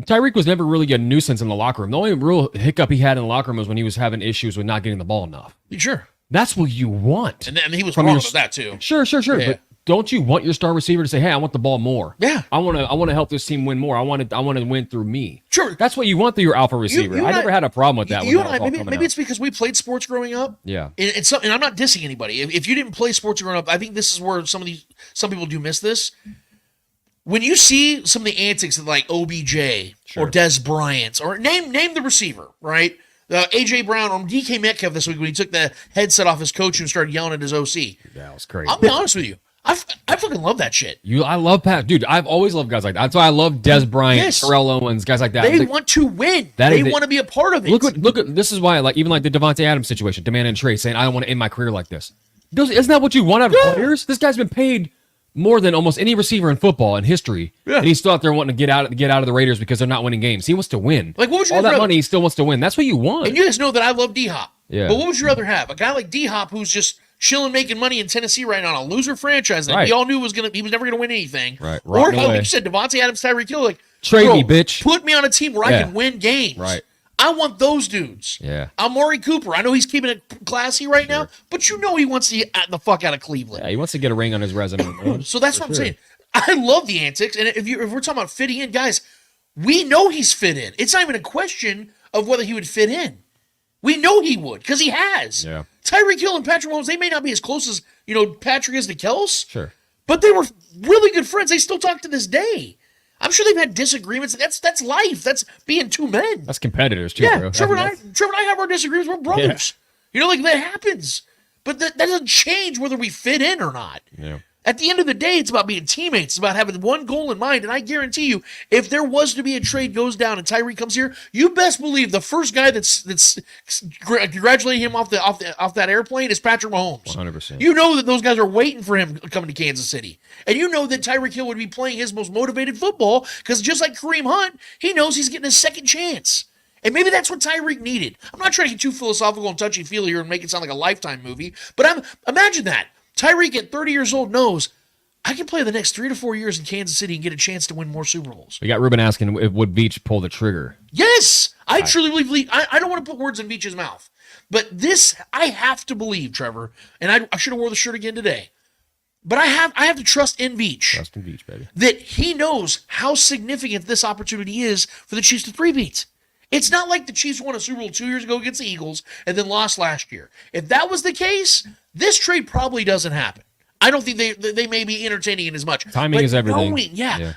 Tyreek was never really a nuisance in the locker room. The only real hiccup he had in the locker room was when he was having issues with not getting the ball enough. Sure. That's what you want. And he was wrong with that too. Sure. Yeah. But don't you want your star receiver to say, "Hey, I want the ball more. Yeah. I want to help this team win more. I want to win through me." Sure. That's what you want through your alpha receiver. I never had a problem with that. Maybe it's because we played sports growing up. Yeah. And I'm not dissing anybody. If you didn't play sports growing up, I think this is where some people do miss this. When you see some of the antics of like OBJ or Des Bryant or name the receiver, right? AJ Brown or DK Metcalf this week when he took the headset off his coach and started yelling at his OC. That was crazy. I'll be honest with you. I fucking love that shit. I love Pat. Dude, I've always loved guys like that. That's why I love Des Bryant, Terrell Owens, guys like that. They want to win. They want to be a part of it. Look at this is why even the Devontae Adams situation, Demanda and Trey saying, I don't want to end my career like this. Isn't that what you want out of players? This guy's been paid more than almost any receiver in football in history. Yeah. And he's still out there wanting to get out of the Raiders because they're not winning games. He wants to win. Like, what would you all that money, he still wants to win. That's what you want. And you guys know that I love D-Hop. Yeah. But what would you rather have? A guy like D-Hop who's just chilling, making money in Tennessee right now, on a loser franchise that we all knew he was never going to win anything. Right. Or like you said, Devontae Adams, Tyreek Hill, like, trade me, bitch. Put me on a team where I can win games. Right. I want those dudes. Yeah. Amari Cooper. I know he's keeping it classy right now, but you know he wants to get the fuck out of Cleveland. Yeah, he wants to get a ring on his resume. So that's what I'm saying. I love the antics, and if we're talking about fitting in, guys, we know he's fit in. It's not even a question of whether he would fit in. We know he would because he has. Yeah. Tyreek Hill and Patrick Mahomes, they may not be as close as Patrick is to Kels. Sure. But they were really good friends. They still talk to this day. I'm sure they've had disagreements. That's life. That's being two men. That's competitors too. Yeah, bro. Trevor and I have our disagreements. We're brothers. Yeah. That happens. But that doesn't change whether we fit in or not. Yeah. At the end of the day, it's about being teammates. It's about having one goal in mind. And I guarantee you, if there was to be a trade goes down and Tyreek comes here, you best believe the first guy that's congratulating him off that airplane is Patrick Mahomes. 100%. You know that those guys are waiting for him coming to Kansas City. And you know that Tyreek Hill would be playing his most motivated football because just like Kareem Hunt, he knows he's getting a second chance. And maybe that's what Tyreek needed. I'm not trying to get too philosophical and touchy-feely here and make it sound like a Lifetime movie, but imagine that. Tyreek at 30 years old knows I can play the next 3 to 4 years in Kansas City and get a chance to win more Super Bowls. We got Ruben asking, would Veach pull the trigger? Yes! I truly believe, I don't want to put words in Veach's mouth, but this, I have to believe, Trevor, and I should have wore the shirt again today, but I have to trust in Veach. Trust in Veach, baby. That he knows how significant this opportunity is for the Chiefs to three-peat. It's not like the Chiefs won a Super Bowl 2 years ago against the Eagles and then lost last year. If that was the case, this trade probably doesn't happen. I don't think they may be entertaining it as much. Timing is everything.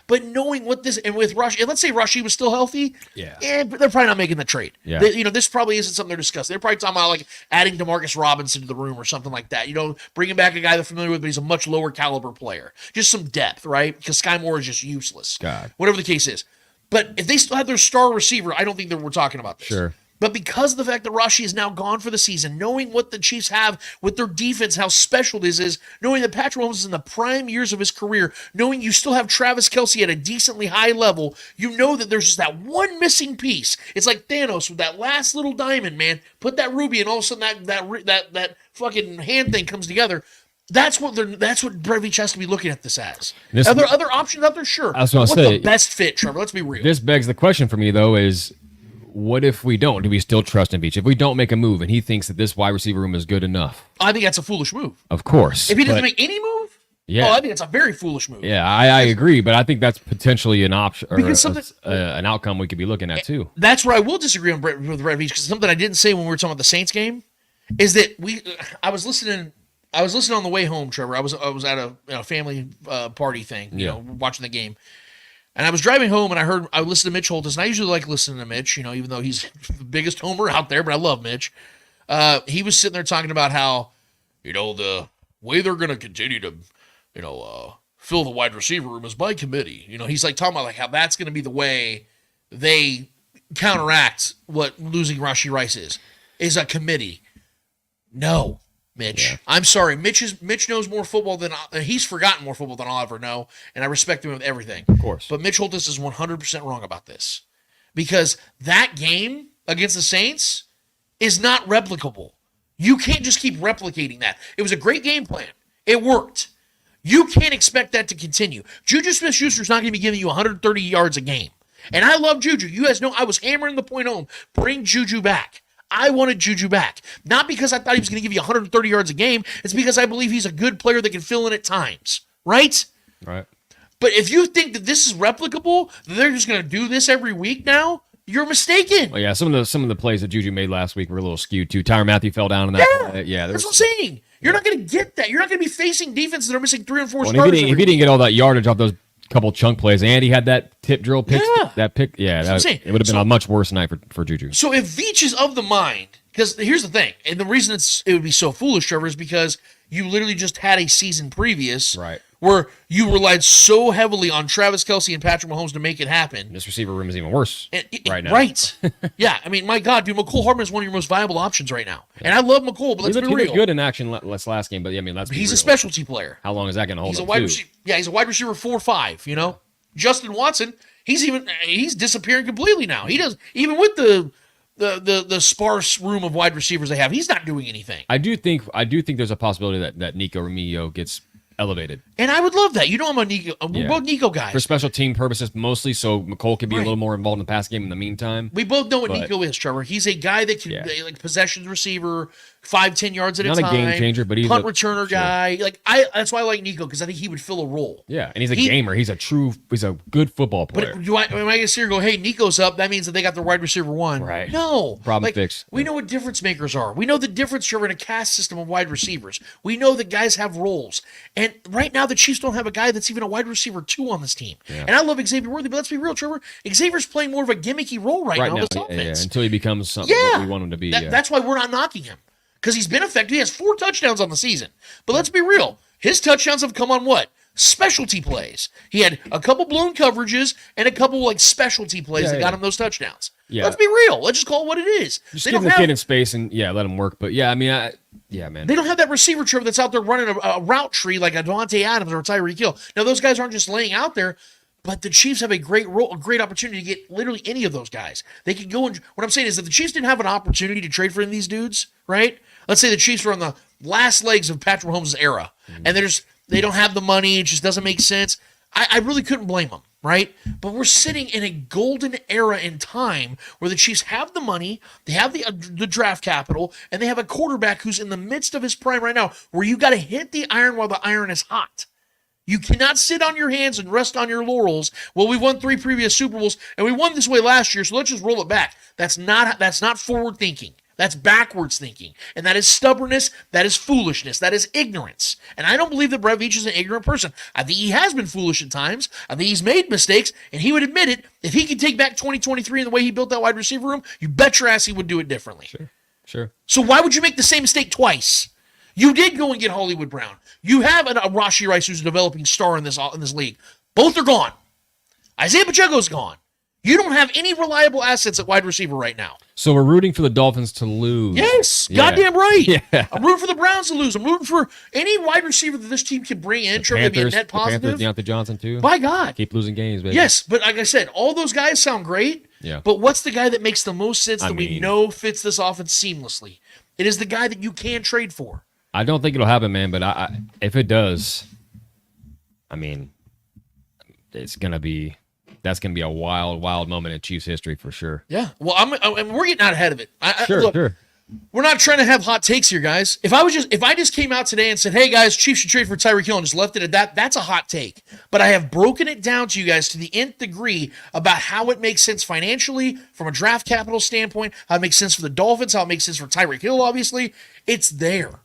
But knowing what this, and with Rush, and let's say Rushy was still healthy, but they're probably not making the trade. Yeah. This probably isn't something they're discussing. They're probably talking about like adding DeMarcus Robinson to the room or something like that. Bringing back a guy they're familiar with, but he's a much lower caliber player. Just some depth, right? Because Sky Moore is just useless. God. Whatever the case is. But if they still have their star receiver, I don't think that we're talking about this. Sure. But because of the fact that Rashi is now gone for the season, knowing what the Chiefs have with their defense, how special this is, knowing that Patrick Mahomes is in the prime years of his career, knowing you still have Travis Kelce at a decently high level, you know that there's just that one missing piece. It's like Thanos with that last little diamond, man. Put that ruby, and all of a sudden that fucking hand thing comes together. That's what Brett Veach has to be looking at this as. Are there other options out there? Sure. I was going to What's say, the best fit, Trevor? Let's be real. This begs the question for me, though, is what if we don't? Do we still trust in Veach? If we don't make a move and he thinks that this wide receiver room is good enough? I think that's a foolish move. Of course. If he doesn't make any move? Yeah. I think it's a very foolish move. Yeah, I agree, but I think that's potentially an option or an outcome we could be looking at, too. That's where I will disagree with Brett Veach, because something I didn't say when we were talking about the Saints game is that I was listening on the way home, Trevor. I was at a family party thing, watching the game. And I was driving home, and I listened to Mitch Holthus, and I usually like listening to Mitch, even though he's the biggest homer out there, but I love Mitch. He was sitting there talking about how, the way they're going to continue to, fill the wide receiver room is by committee. He's like talking about like how that's going to be the way they counteract what losing Rashee Rice is a committee. No. Mitch. Yeah. I'm sorry. Mitch knows more football than he's forgotten more football than I'll ever know, and I respect him with everything. Of course. But Mitch Holthus is 100% wrong about this, because that game against the Saints is not replicable. You can't just keep replicating that. It was a great game plan. It worked. You can't expect that to continue. Juju Smith-Schuster's not going to be giving you 130 yards a game. And I love Juju. You guys know I was hammering the point home. Bring Juju back. I wanted Juju back. Not because I thought he was going to give you 130 yards a game. It's because I believe he's a good player that can fill in at times. Right? Right. But if you think that this is replicable, that they're just going to do this every week now, you're mistaken. Well, yeah, some of the plays that Juju made last week were a little skewed too. Tyrann Mathieu fell down in that play. Yeah, that's what I'm saying. You're not going to get that. You're not going to be facing defenses that are missing 3 and 4 well, starters. If he didn't get all that yardage off those couple chunk plays, and he had that tip drill pick, that pick, it would have been a much worse night for Juju. So if Veach is of the mind, because here's the thing, and the reason it would be so foolish, Trevor, is because you literally just had a season previous, right, where you relied so heavily on Travis Kelce and Patrick Mahomes to make it happen. This receiver room is even worse right now. Right. Yeah, I mean, my God, dude, McCole Hardman is one of your most viable options right now. Yeah. And I love McCole, but let's be real. He looked good in action last game, but I mean, he's a specialty player. How long is that going to hold he's a wide receiver. Yeah, he's a wide receiver 4-5, you know? Justin Watson, he's disappearing completely now. He does, even with the sparse room of wide receivers they have, he's not doing anything. I do think there's a possibility that Nico Remigio gets elevated. And I would love that. You know, I'm a Nico. We're both Nico guys. For special team purposes mostly, so McCole could be a little more involved in the pass game in the meantime. We both know what Nico is, Trevor. He's a guy that can, like, possession recever, 5-10 yards at a time. Not a game changer, but he's punt returner guy. Like, that's why I like Nico, because I think he would fill a role. Yeah, and he's a gamer. He's a good football player. But when I get here go, hey, Nico's up, that means that they got their wide receiver 1. Right. No. Problem fixed. We know what difference makers are. We know the difference, Trevor, in a cast system of wide receivers. We know that guys have roles. And right now, the Chiefs don't have a guy that's even a wide receiver 2 on this team. Yeah. And I love Xavier Worthy, but let's be real, Trevor. Xavier's playing more of a gimmicky role right now in this offense. Until he becomes something that we want him to be. That's why we're not knocking him. Because he's been effective. He has 4 touchdowns on the season. But let's be real. His touchdowns have come on what? Specialty plays. He had a couple blown coverages and a couple specialty plays that got him those touchdowns. Yeah. Let's be real. Let's just call it what it is. Just give the kid in space and let him work. But man. They don't have that receiver, Trevor, that's out there running a route tree like a Devontae Adams or a Tyreek Hill. Now, those guys aren't just laying out there, but the Chiefs have a great opportunity to get literally any of those guys. They could go and what I'm saying is that the Chiefs didn't have an opportunity to trade for any of these dudes, right? Let's say the Chiefs were on the last legs of Patrick Mahomes' era, and they don't have the money. It just doesn't make sense. I really couldn't blame them, right? But we're sitting in a golden era in time where the Chiefs have the money, they have the draft capital, and they have a quarterback who's in the midst of his prime right now, where you got to hit the iron while the iron is hot. You cannot sit on your hands and rest on your laurels. Well, we won 3 previous Super Bowls, and we won this way last year, so let's just roll it back. That's not forward thinking. That's backwards thinking. And that is stubbornness. That is foolishness. That is ignorance. And I don't believe that Brett Veach is an ignorant person. I think he has been foolish at times. I think he's made mistakes, and he would admit it. If he could take back 2023 in the way he built that wide receiver room, you bet your ass he would do it differently. Sure. So why would you make the same mistake twice? You did go and get Hollywood Brown. You have a Rashee Rice who's a developing star in this league. Both are gone. Isaiah Pacheco's gone. You don't have any reliable assets at wide receiver right now. So we're rooting for the Dolphins to lose. Yes, goddamn right. Yeah. I'm rooting for the Browns to lose. I'm rooting for any wide receiver that this team can bring in. Try to be a net positive. Panthers, Deontay Johnson too. By God. Keep losing games, baby. Yes, but like I said, all those guys sound great. Yeah. But what's the guy that makes the most sense we know fits this offense seamlessly? It is the guy that you can trade for. I don't think it'll happen, man, but if it does, I mean, that's gonna be a wild moment in Chiefs history for sure. Yeah. Well, we're getting out ahead of it. Sure. We're not trying to have hot takes here, guys. If I just came out today and said, "Hey guys, Chiefs should trade for Tyreek Hill," and just left it at that, that's a hot take. But I have broken it down to you guys to the nth degree about how it makes sense financially from a draft capital standpoint, how it makes sense for the Dolphins, how it makes sense for Tyreek Hill. Obviously, it's there.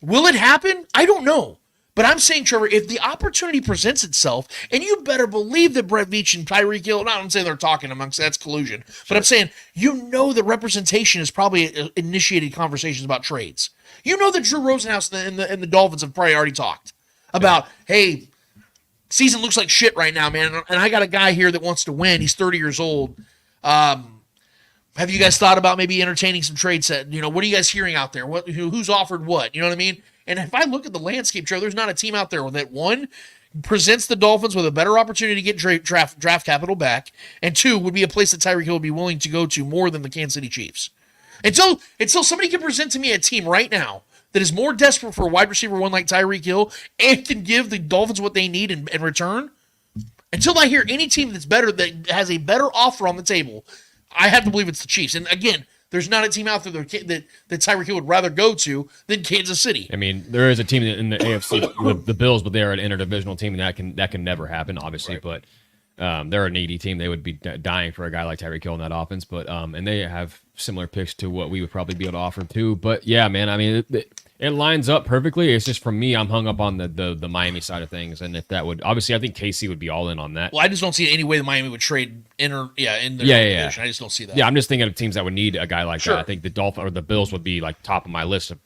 Will it happen? I don't know. But I'm saying, Trevor, if the opportunity presents itself, and you better believe that Brett Veach and Tyreek Hill, I'm saying they're talking amongst, that's collusion, but I'm saying, that representation has probably initiated conversations about trades. You know that Drew Rosenhaus and the Dolphins have probably already talked about, hey, season looks like shit right now, man, and I got a guy here that wants to win. He's 30 years old. Have you guys thought about maybe entertaining some trade set? What are you guys hearing out there? Who's offered what? You know what I mean? And if I look at the landscape, Joe, there's not a team out there that, one, presents the Dolphins with a better opportunity to get draft capital back, and 2, would be a place that Tyreek Hill would be willing to go to more than the Kansas City Chiefs. Until somebody can present to me a team right now that is more desperate for a wide receiver one like Tyreek Hill and can give the Dolphins what they need in return, until I hear any team that's better, that has a better offer on the table, I have to believe it's the Chiefs. And again, there's not a team out there that Tyreek Hill would rather go to than Kansas City. I mean, there is a team in the AFC, the Bills, but they are an interdivisional team, and that can never happen, obviously. Right. But they're a needy team. They would be dying for a guy like Tyreek Hill in that offense. But and they have similar picks to what we would probably be able to offer too. But yeah, man, I mean, it lines up perfectly. It's just, for me, I'm hung up on the Miami side of things, and if that would, obviously, I think KC would be all in on that. Well, I just don't see any way that Miami would trade in the division. I just don't see that. Yeah, I'm just thinking of teams that would need a guy like that. I think the Dolphins or the Bills would be like top of my list of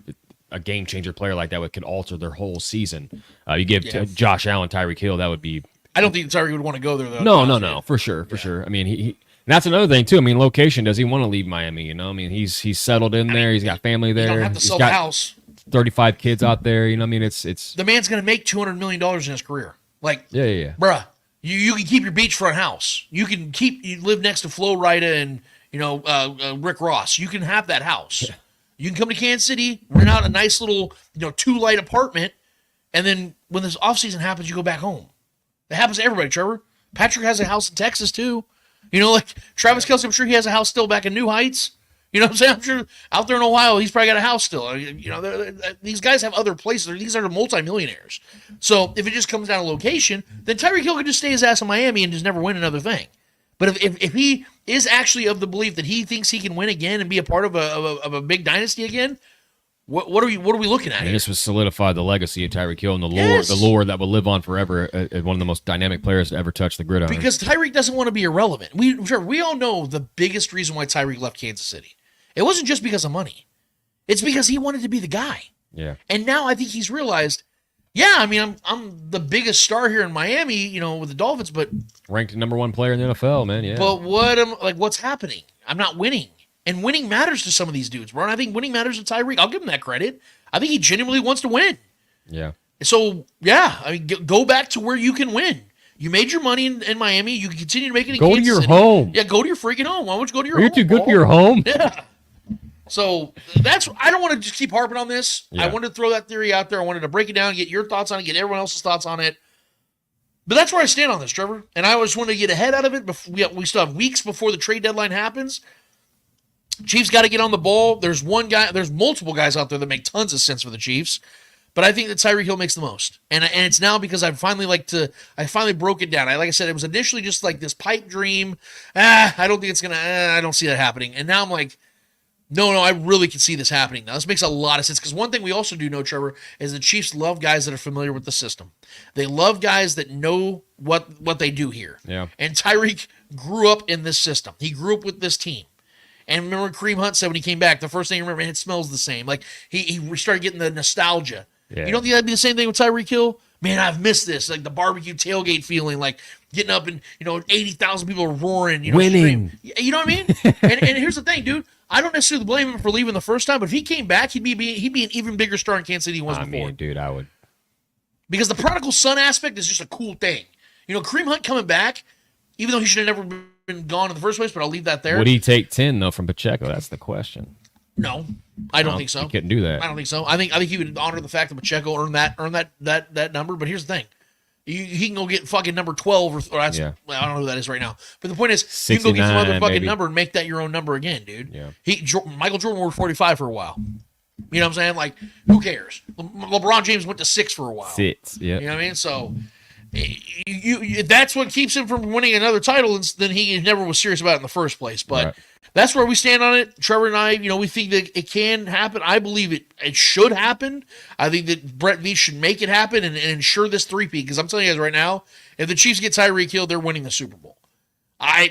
a game changer player like that could alter their whole season. You give Josh Allen, Tyreek Hill, that would be. I don't think Tyreek would want to go there though. No, for sure. I mean, he that's another thing too. I mean, location. Does he want to leave Miami? You know, I mean, he's settled in there. He's got family there. You don't have to sell the house. 35 kids out there. You know, I mean, it's the man's going to make $200 million in his career. Like, yeah. Bruh, you can keep your beachfront house. You live next to Flo Rida and Rick Ross. You can have that house. Yeah. You can come to Kansas City, rent out a nice little 2-light apartment, and then when this offseason happens, you go back home. That happens to everybody, Trevor. Patrick has a house in Texas too. Like Travis Kelce, I'm sure he has a house still back in New Heights. You know what I'm saying? I'm sure out there in Ohio, he's probably got a house still. These guys have other places. These are multimillionaires. So if it just comes down to location, then Tyreek Hill could just stay his ass in Miami and just never win another thing. But if he is actually of the belief that he thinks he can win again and be a part of a big dynasty again, what are we looking at? This would solidify the legacy of Tyreek Hill and the lore that will live on forever as one of the most dynamic players to ever touch the gridiron. Because Tyreek doesn't want to be irrelevant. We all know the biggest reason why Tyreek left Kansas City. It wasn't just because of money. It's because he wanted to be the guy. Yeah. And now I think he's realized, I mean, I'm the biggest star here in Miami, with the Dolphins, but ranked #1 player in the NFL, man. Yeah. But what's happening? I'm not winning. And winning matters to some of these dudes, bro. And I think winning matters to Tyreek. I'll give him that credit. I think he genuinely wants to win. Yeah. So, I mean, go back to where you can win. You made your money in Miami. You can continue to make it in Kansas City. Go to your home. Yeah, go to your freaking home. Why don't you go to your home? You're too good for your home. Yeah. So I don't want to just keep harping on this. Yeah. I wanted to throw that theory out there. I wanted to break it down, get your thoughts on it, get everyone else's thoughts on it. But that's where I stand on this, Trevor. And I just wanted to get ahead out of it. We still have weeks before the trade deadline happens. Chiefs got to get on the ball. There's multiple guys out there that make tons of sense for the Chiefs. But I think that Tyreek Hill makes the most. And it's now because I finally broke it down. Like I said, it was initially just like this pipe dream. I don't think it's going to, I don't see that happening. And now I'm like, no, I really can see this happening now. This makes a lot of sense because one thing we also do know, Trevor, is the Chiefs love guys that are familiar with the system. They love guys that know what they do here. Yeah. And Tyreek grew up in this system. He grew up with this team. And remember Kareem Hunt said when he came back, the first thing you remember, it smells the same. Like he started getting the nostalgia. Yeah. You don't think that'd be the same thing with Tyreek Hill? Man, I've missed this. Like the barbecue tailgate feeling, like getting up and 80,000 people are roaring, winning. You know what I mean? and here's the thing, dude. I don't necessarily blame him for leaving the first time, but if he came back, he'd be an even bigger star in Kansas City than he was before. Mean, dude, I would. Because the prodigal son aspect is just a cool thing. Kareem Hunt coming back, even though he should have never been gone in the first place, but I'll leave that there. Would he take 10 though from Pacheco? That's the question. No, I don't think so. He couldn't do that. I don't think so. I think he would honor the fact that Pacheco earned that number. But here's the thing. He can go get fucking number 12 or that's, well, I don't know who that is right now. But the point is, you can go get some other fucking number and make that your own number again, dude. Yeah. Michael Jordan wore 45 for a while. You know what I'm saying? Like, who cares? LeBron James went to 6 for a while. 6, yeah. You know what I mean? So that's what keeps him from winning another title, and then he never was serious about it in the first place. But that's where we stand on it. Trevor and I, we think that it can happen. I believe it should happen. I think that Brett Veach should make it happen and ensure this three-peat. Because I'm telling you guys right now, if the Chiefs get Tyreek Hill, they're winning the Super Bowl.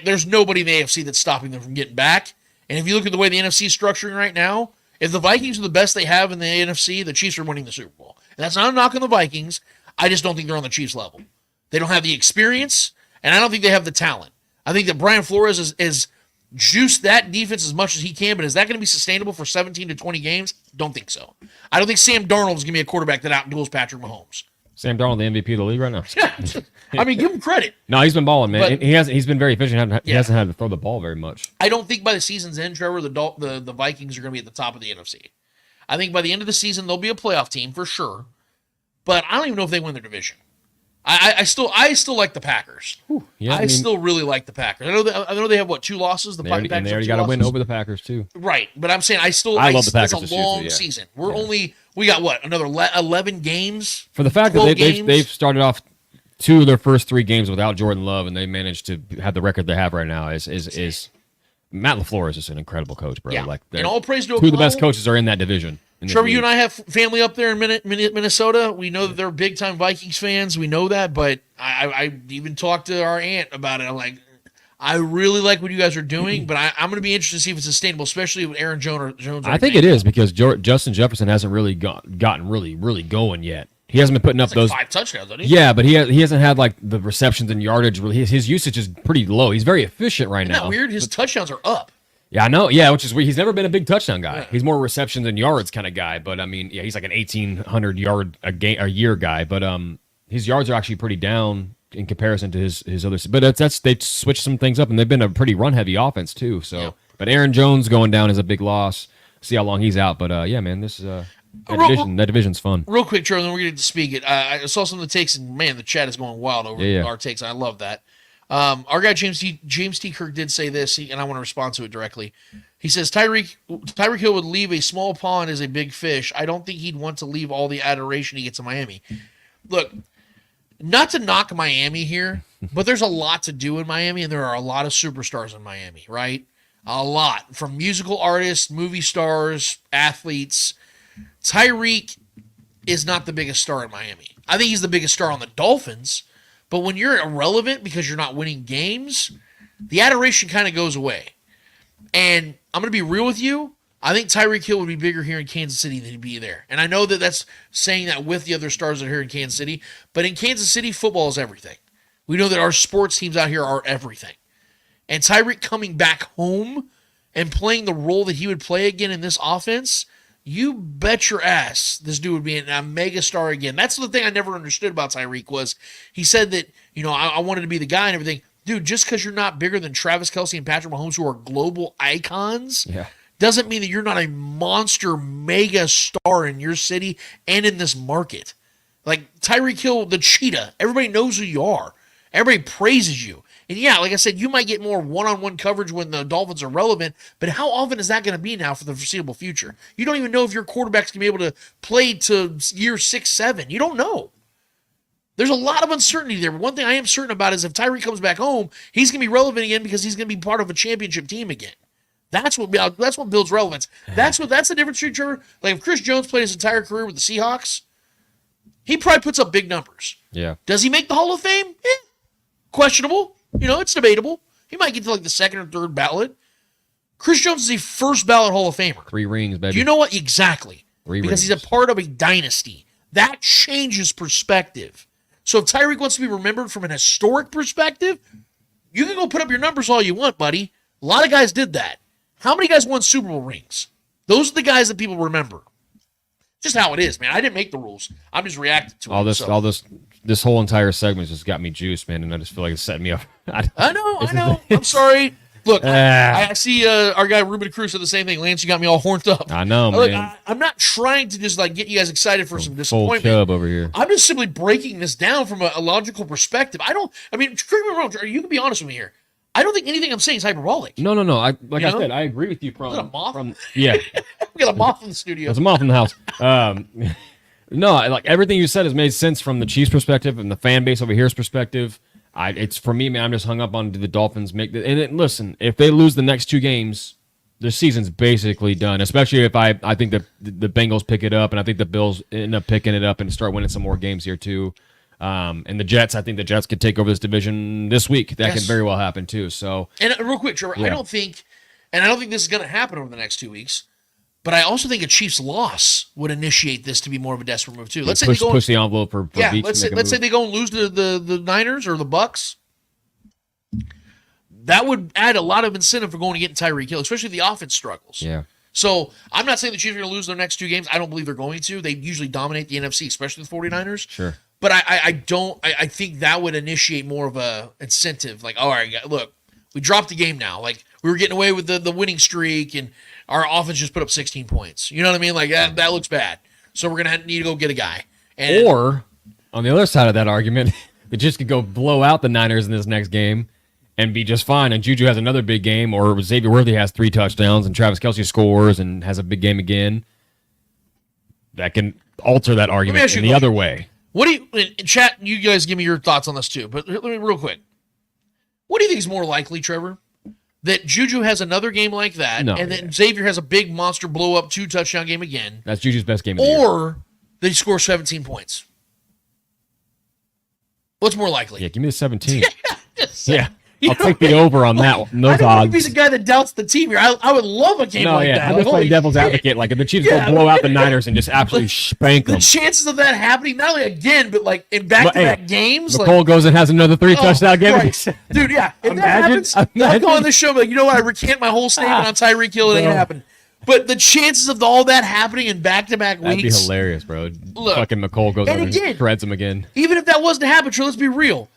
There's nobody in the AFC that's stopping them from getting back. And if you look at the way the NFC is structuring right now, if the Vikings are the best they have in the NFC, the Chiefs are winning the Super Bowl. And that's not a knock on the Vikings. I just don't think they're on the Chiefs level. They don't have the experience, and I don't think they have the talent. I think that Brian Flores is juiced that defense as much as he can, but is that going to be sustainable for 17 to 20 games? Don't think so. I don't think Sam Darnold is going to be a quarterback that outduels Patrick Mahomes. Sam Darnold, the MVP of the league right now. I mean, give him credit. No, he's been balling, man. He's been very efficient. He hasn't had to throw the ball very much. I don't think by the season's end, Trevor, the Vikings are going to be at the top of the NFC. I think by the end of the season, they'll be a playoff team for sure. But I don't even know if they win their division. I still like the Packers. Yeah, I still really like the Packers. I know they have 2 losses. They already got to win over the Packers too. Right, but I'm saying I love the Packers. It's a long season. We got another 11 games for the fact that they've started off 2 of their first 3 games without Jordan Love, and they managed to have the record they have right now. Is Matt LaFleur is just an incredible coach, bro. Yeah. Like, and all praise to 2 of the best coaches are in that division. Trevor, you and I have family up there in Minnesota. We know that they're big time Vikings fans. We know that, but I even talked to our aunt about it. I'm like, I really like what you guys are doing, but I'm going to be interested to see if it's sustainable, especially with Aaron Jones. I think it is because Justin Jefferson hasn't really gotten really going yet. He hasn't been putting up those 5 touchdowns, hasn't he? Yeah, but he hasn't had like the receptions and yardage. His usage is pretty low. He's very efficient right now. Isn't that weird? His touchdowns are up. Yeah, I know. Yeah, which is weird. He's never been a big touchdown guy. Yeah. He's more receptions and yards kind of guy. But I mean, yeah, he's like an 1,800 yard a year guy. But his yards are actually pretty down in comparison to his other. But that's they switched some things up, and they've been a pretty run heavy offense too. So, yeah. But Aaron Jones going down is a big loss. See how long he's out. But yeah, man, this is that division's fun. Real quick, Charlie, then we're going to speak it. I saw some of the takes, and man, the chat is going wild over our takes. And I love that. Our guy James T. Kirk did say this, and I want to respond to it directly. He says Tyreek Hill would leave a small pond as a big fish. I don't think he'd want to leave all the adoration he gets in Miami. Look, not to knock Miami here, but there's a lot to do in Miami, and there are a lot of superstars in Miami, right? A lot, from musical artists, movie stars, athletes. Tyreek is not the biggest star in Miami. I think he's the biggest star on the Dolphins. But when you're irrelevant because you're not winning games, the adoration kind of goes away. And I'm going to be real with you. I think Tyreek Hill would be bigger here in Kansas City than he'd be there. And I know that that's saying that with the other stars that are here in Kansas City. But in Kansas City, football is everything. We know that our sports teams out here are everything. And Tyreek coming back home and playing the role that he would play again in this offense, you bet your ass this dude would be a mega star again. That's the thing I never understood about Tyreek was he said that, I wanted to be the guy and everything. Dude, just because you're not bigger than Travis Kelce and Patrick Mahomes, who are global icons, doesn't mean that you're not a monster mega star in your city and in this market. Like Tyreek Hill, the cheetah, everybody knows who you are. Everybody praises you. And yeah, like I said, you might get more one-on-one coverage when the Dolphins are relevant, but how often is that going to be now for the foreseeable future? You don't even know if your quarterback's going to be able to play to year 6, 7. You don't know. There's a lot of uncertainty there. But one thing I am certain about is if Tyreek comes back home, he's going to be relevant again because he's going to be part of a championship team again. That's what builds relevance. That's the difference between Trevor. Like if Chris Jones played his entire career with the Seahawks, he probably puts up big numbers. Yeah. Does he make the Hall of Fame? Questionable. It's debatable. He might get to like the 2nd or 3rd ballot. Chris Jones is a first ballot Hall of Famer. 3 rings, baby. Do you know what? Exactly. 3 because rings. He's a part of a dynasty. That changes perspective. So if Tyreek wants to be remembered from an historic perspective, you can go put up your numbers all you want, buddy. A lot of guys did that. How many guys won Super Bowl rings? Those are the guys that people remember. Just how it is, man. I didn't make the rules. I'm just reacting to this whole entire segment just got me juiced, man, and I just feel like it's setting me up. I know. I'm sorry. Look, I see our guy Ruben Cruz said the same thing. Lance, you got me all horned up. I know, man. I'm not trying to just get you guys excited for some disappointment. Full chub over here. I'm just simply breaking this down from a logical perspective. Correct me wrong. You can be honest with me here. I don't think anything I'm saying is hyperbolic. No. I said, I agree with you from. Is that a moth? Yeah. We got a moth in the studio. There's a moth in the house. No, everything you said has made sense from the Chiefs' perspective and the fan base over here's perspective. It's for me, man. I'm just hung up on the Dolphins listen, if they lose the next 2 games, their season's basically done. Especially if I think that the Bengals pick it up, and I think the Bills end up picking it up and start winning some more games here too. And the Jets, I think the Jets could take over this division this week. That could very well happen too. So, and real quick, Trevor, I don't think this is going to happen over the next 2 weeks. But I also think a Chiefs loss would initiate this to be more of a desperate move too. Let's say push the envelope for Let's say they go and lose to the Niners or the Bucks. That would add a lot of incentive for going to get Tyreek Hill, especially if the offense struggles. Yeah. So I'm not saying the Chiefs are going to lose their next 2 games. I don't believe they're going to. They usually dominate the NFC, especially the 49ers. Sure. But I think that would initiate more of a incentive. Like, all right, look, We dropped the game now. Like, we were getting away with the winning streak, and our offense just put up 16 points. You know what I mean? Like, that looks bad. So we're going to need to go get a guy. And, or, on the other side of that argument, they just could go blow out the Niners in this next game and be just fine. And Juju has another big game, or Xavier Worthy has 3 touchdowns, and Travis Kelce scores and has a big game again. That can alter that argument in the other way. What do you, in chat, you guys give me your thoughts on this too, but let me real quick. What do you think is more likely, Trevor? That Juju has another game like that, and then Xavier has a big monster blow-up 2-touchdown game again. That's Juju's best game of the year. Or that he scores 17 points. What's more likely? Yeah, give me the 17. Yeah. I'll take the over on that one. Those I don't odds. want to be the guy that doubts the team here. I would love a game like that. I'm just playing devil's advocate. Like, if the Chiefs go blow out the Niners and just absolutely spank them. The chances of that happening, not only again, but like in back-to-back games. McCole goes and has another 3-touchdown game. Right. Dude, yeah. If that happens, I'll go on this show and be like, you know what? I recant my whole statement on Tyreek Hill. It ain't happened. But the chances of all that happening in back-to-back weeks. That'd be hilarious, bro. Fucking McCole goes and shreds him again. Even if that wasn't to happen, let's be real.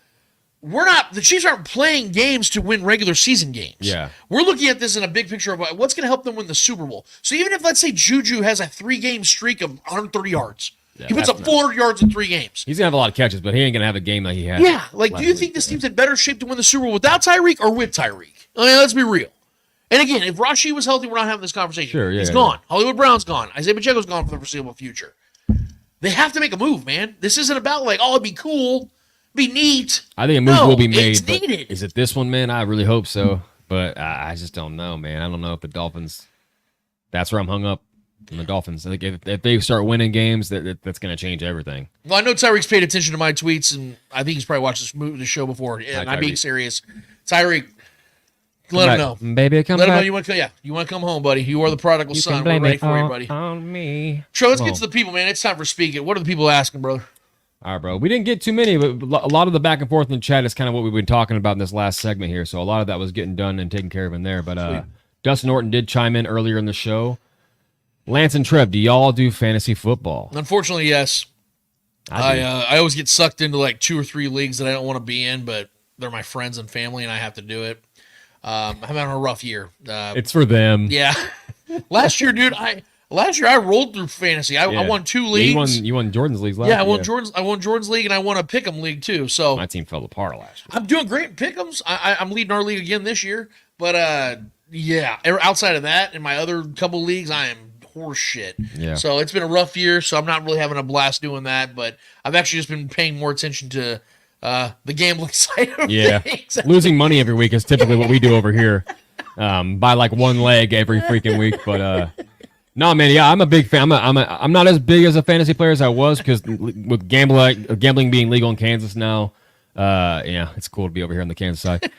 The Chiefs aren't playing games to win regular season games. Yeah. We're looking at this in a big picture of what's going to help them win the Super Bowl. So even if, let's say, Juju has a 3-game streak of 130 yards, he puts up 400 yards in 3 games. He's going to have a lot of catches, but he ain't going to have a game like he had. Yeah. Like, do you think this team's in better shape to win the Super Bowl without Tyreek or with Tyreek? I mean, let's be real. And again, if Rashee was healthy, we're not having this conversation. Sure, yeah. He's gone. Hollywood Brown's gone. Isaiah Pacheco's gone for the foreseeable future. They have to make a move, man. This isn't about like, oh, it'd be cool. Be neat. I think a move will be made. It's needed. Is it this one, man? I really hope so. But I just don't know, man. I don't know if the Dolphins. That's where I'm hung up on the Dolphins. I think if they start winning games, that's going to change everything. Well, I know Tyreek's paid attention to my tweets, and I think he's probably watched the show before. And I'm being serious. Tyreek, let him know. Baby, come let him back. know you want to come. Yeah, you want to come home, buddy. You are the prodigal son. We're ready for you, buddy. On me. Trey, let's get to the people, man. It's time for speaking. What are the people asking, brother? All right, bro. We didn't get too many, but a lot of the back and forth in the chat is kind of what we've been talking about in this last segment here. So a lot of that was getting done and taken care of in there. But Dustin Norton did chime in earlier in the show. Lance and Trev, do y'all do fantasy football? Unfortunately, yes. I always get sucked into like 2 or 3 leagues that I don't want to be in, but they're my friends and family, and I have to do it. I'm having a rough year. It's for them. Yeah. Last year, dude, I rolled through fantasy. I won 2 leagues. You won Jordan's leagues last year. year. I won Jordan's league, and I won a Pick'em league too. So my team fell apart last year. I'm doing great in Pick'ems. I'm leading our league again this year. But outside of that, in my other couple leagues, I am horse shit. Yeah. So it's been a rough year. So I'm not really having a blast doing that. But I've actually just been paying more attention to the gambling side of things. Losing money every week is typically what we do over here. By like 1 leg every freaking week, but. No, man, yeah, I'm a big fan. I'm not as big as a fantasy player as I was because with gambling being legal in Kansas now, it's cool to be over here on the Kansas side.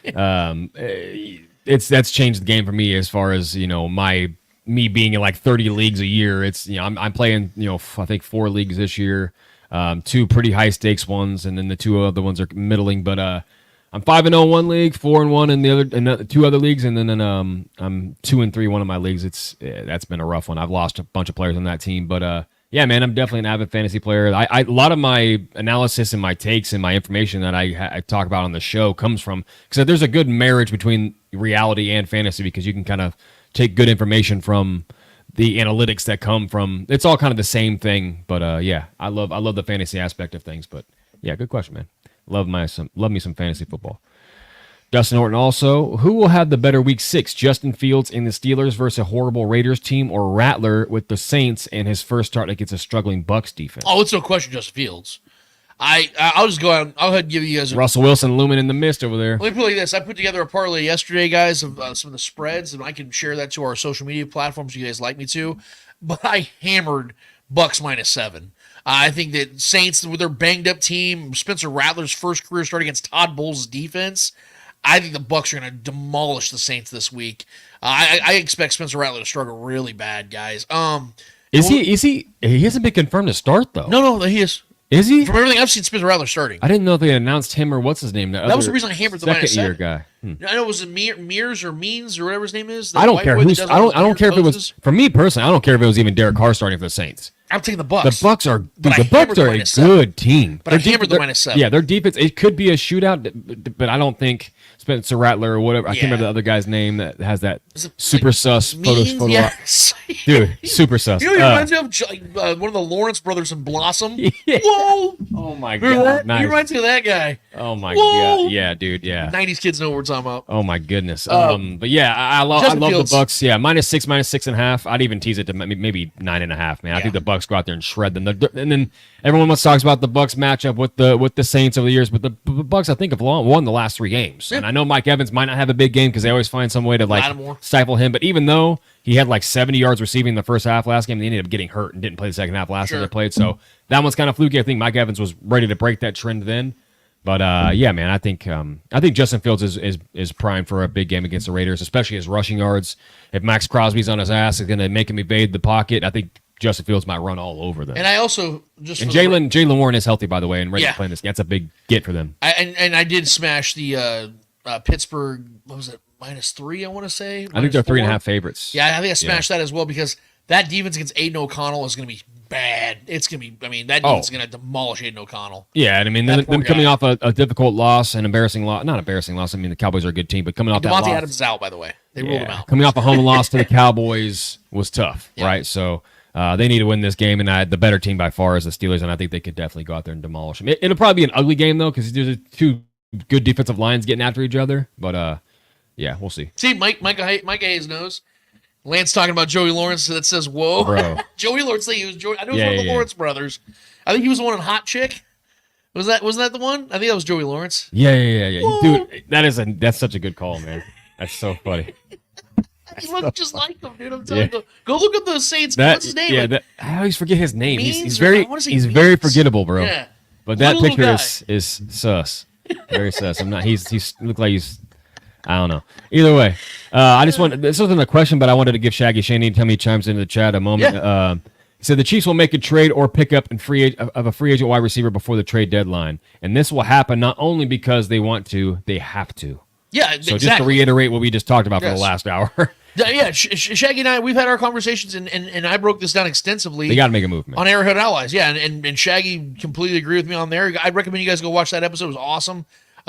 That's changed the game for me as far as me being in like 30 leagues a year. It's I'm playing I think 4 leagues this year, 2 pretty high stakes ones, and then the 2 other ones are middling. But I'm 5-0 one league, 4-1 in the 2 other leagues, and then I'm 2-3 one of my leagues. That's been a rough one. I've lost a bunch of players on that team, but yeah, man, I'm definitely an avid fantasy player. A lot of my analysis and my takes and my information that I talk about on the show comes from because there's a good marriage between reality and fantasy because you can kind of take good information from the analytics that come from. It's all kind of the same thing, but yeah, I love the fantasy aspect of things. But yeah, good question, man. Love me some fantasy football. Dustin Norton also, who will have the better week 6? Justin Fields in the Steelers versus a horrible Raiders team, or Rattler with the Saints and his first start against a struggling Bucs defense? Oh, it's no question Justin Fields. I'll just go out. I'll go ahead and give you guys Russell Wilson looming in the mist over there. Let me put it like this. I put together a parlay yesterday, guys, of some of the spreads, and I can share that to our social media platforms if you guys like me to. But I hammered Bucs -7. I think that Saints, with their banged-up team, Spencer Rattler's first career start against Todd Bowles' defense, I think the Bucs are going to demolish the Saints this week. I expect Spencer Rattler to struggle really bad, guys. Is he? He hasn't been confirmed to start though. No, he is. Is he? From everything I've seen, Spencer Rattler starting. I didn't know if they announced him or what's his name. That was the reason I hammered the -7. Second-year guy. I know it was Mears or Means or whatever his name is. I don't care who's. I don't care if it was. For me personally, I don't care if it was even Derek Carr starting for the Saints. I'm taking the Bucs. The Bucs are a good team. But I hammered the -7. Yeah, their defense. It could be a shootout, but I don't think Spencer Rattler or whatever. I can't remember the other guy's name that has that super sus photo. Yes. Dude, super sus. You know, he reminds me of one of the Lawrence brothers in Blossom. Yeah. Whoa! Oh my Remember god, that? nice. He reminds me of that guy. Oh my Whoa! god, yeah, dude, yeah. 90s kids know what we're talking about. Oh my goodness. But yeah, I love the Bucks. Yeah, -6, -6.5. I'd even tease it to maybe 9.5. Man, I think the Bucks go out there and shred them. And then everyone talks about the Bucks matchup with the Saints over the years, but the Bucks I think have won the last 3 games. And I know Mike Evans might not have a big game because they always find some way to stifle him. But even though he had 70 yards receiving the first half last game, he ended up getting hurt and didn't play the second half last time they played. So that one's kind of fluky. I think Mike Evans was ready to break that trend then. But yeah, man, I think Justin Fields is primed for a big game against the Raiders, especially his rushing yards. If Max Crosby's on his ass, it's going to make him evade the pocket. I think Justin Fields might run all over them. And I also Jaylen Warren is healthy, by the way, and ready to play this. That's a big get for them. I did smash the Pittsburgh. What was it? -3, I want to say. I think they're 3.5 favorites. Yeah, I think I smashed that as well because that defense against Aiden O'Connell is going to be bad. It's going to be. I mean, that defense is going to demolish Aiden O'Connell. Yeah, and I mean, them coming off a difficult loss, an embarrassing loss. Not embarrassing loss. I mean, the Cowboys are a good team, but coming off that loss. Devontae Adams is out, by the way. They ruled him out. Coming off a home loss to the Cowboys was tough, right? So they need to win this game, and the better team by far is the Steelers, and I think they could definitely go out there and demolish them. It'll probably be an ugly game though, because there's 2 good defensive lines getting after each other. But yeah, we'll see. See, Mike Hayes knows. Lance talking about Joey Lawrence that says, "Whoa, bro." Joey Lawrence. He was Joey. I know he was one of the Lawrence brothers. I think he was the one in Hot Chick. Wasn't that the one? I think that was Joey Lawrence. Yeah. Dude, that's such a good call, man. That's so funny. He looks just like him, dude. I'm telling you. Go look up those Saints. What's his name? Yeah, I always forget his name. He's very forgettable, bro. Yeah. But that picture is sus. Very sus. I'm not. He's looked like he's. I don't know. Either way, this wasn't a question, but I wanted to give Shaggy Shane anytime he chimes into the chat a moment. Yeah. He said the Chiefs will make a trade or pick up of a free agent wide receiver before the trade deadline, and this will happen not only because they want to, they have to. Yeah, so exactly. just to reiterate what we just talked about for the last hour. Yeah, Shaggy and I, we've had our conversations, and I broke this down extensively. They got to make a move, man. On Arrowhead Allies, yeah, and Shaggy completely agreed with me on there. I'd recommend you guys go watch that episode. It was awesome.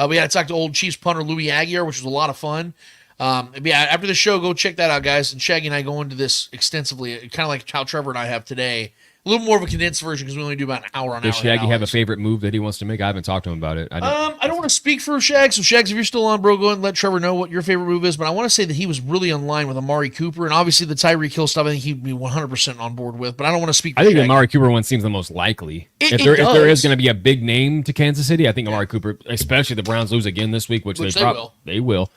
We had to talk to old Chiefs punter Louis Aguiar, which was a lot of fun. Yeah, after the show, go check that out, guys. And Shaggy and I go into this extensively, kind of like how Trevor and I have today. A little more of a condensed version because we only do about an hour on. Does Shaggy have a favorite move that he wants to make? I haven't talked to him about it. I don't want to speak for Shags. So Shags, if you're still on, bro, go ahead and let Trevor know what your favorite move is. But I want to say that he was really in line with Amari Cooper, and obviously the Tyreek Hill stuff. I think he'd be 100% on board with. But I don't want to speak. I think the Amari Cooper one seems the most likely. If there is going to be a big name to Kansas City, I think Amari Cooper, especially the Browns lose again this week, which they will.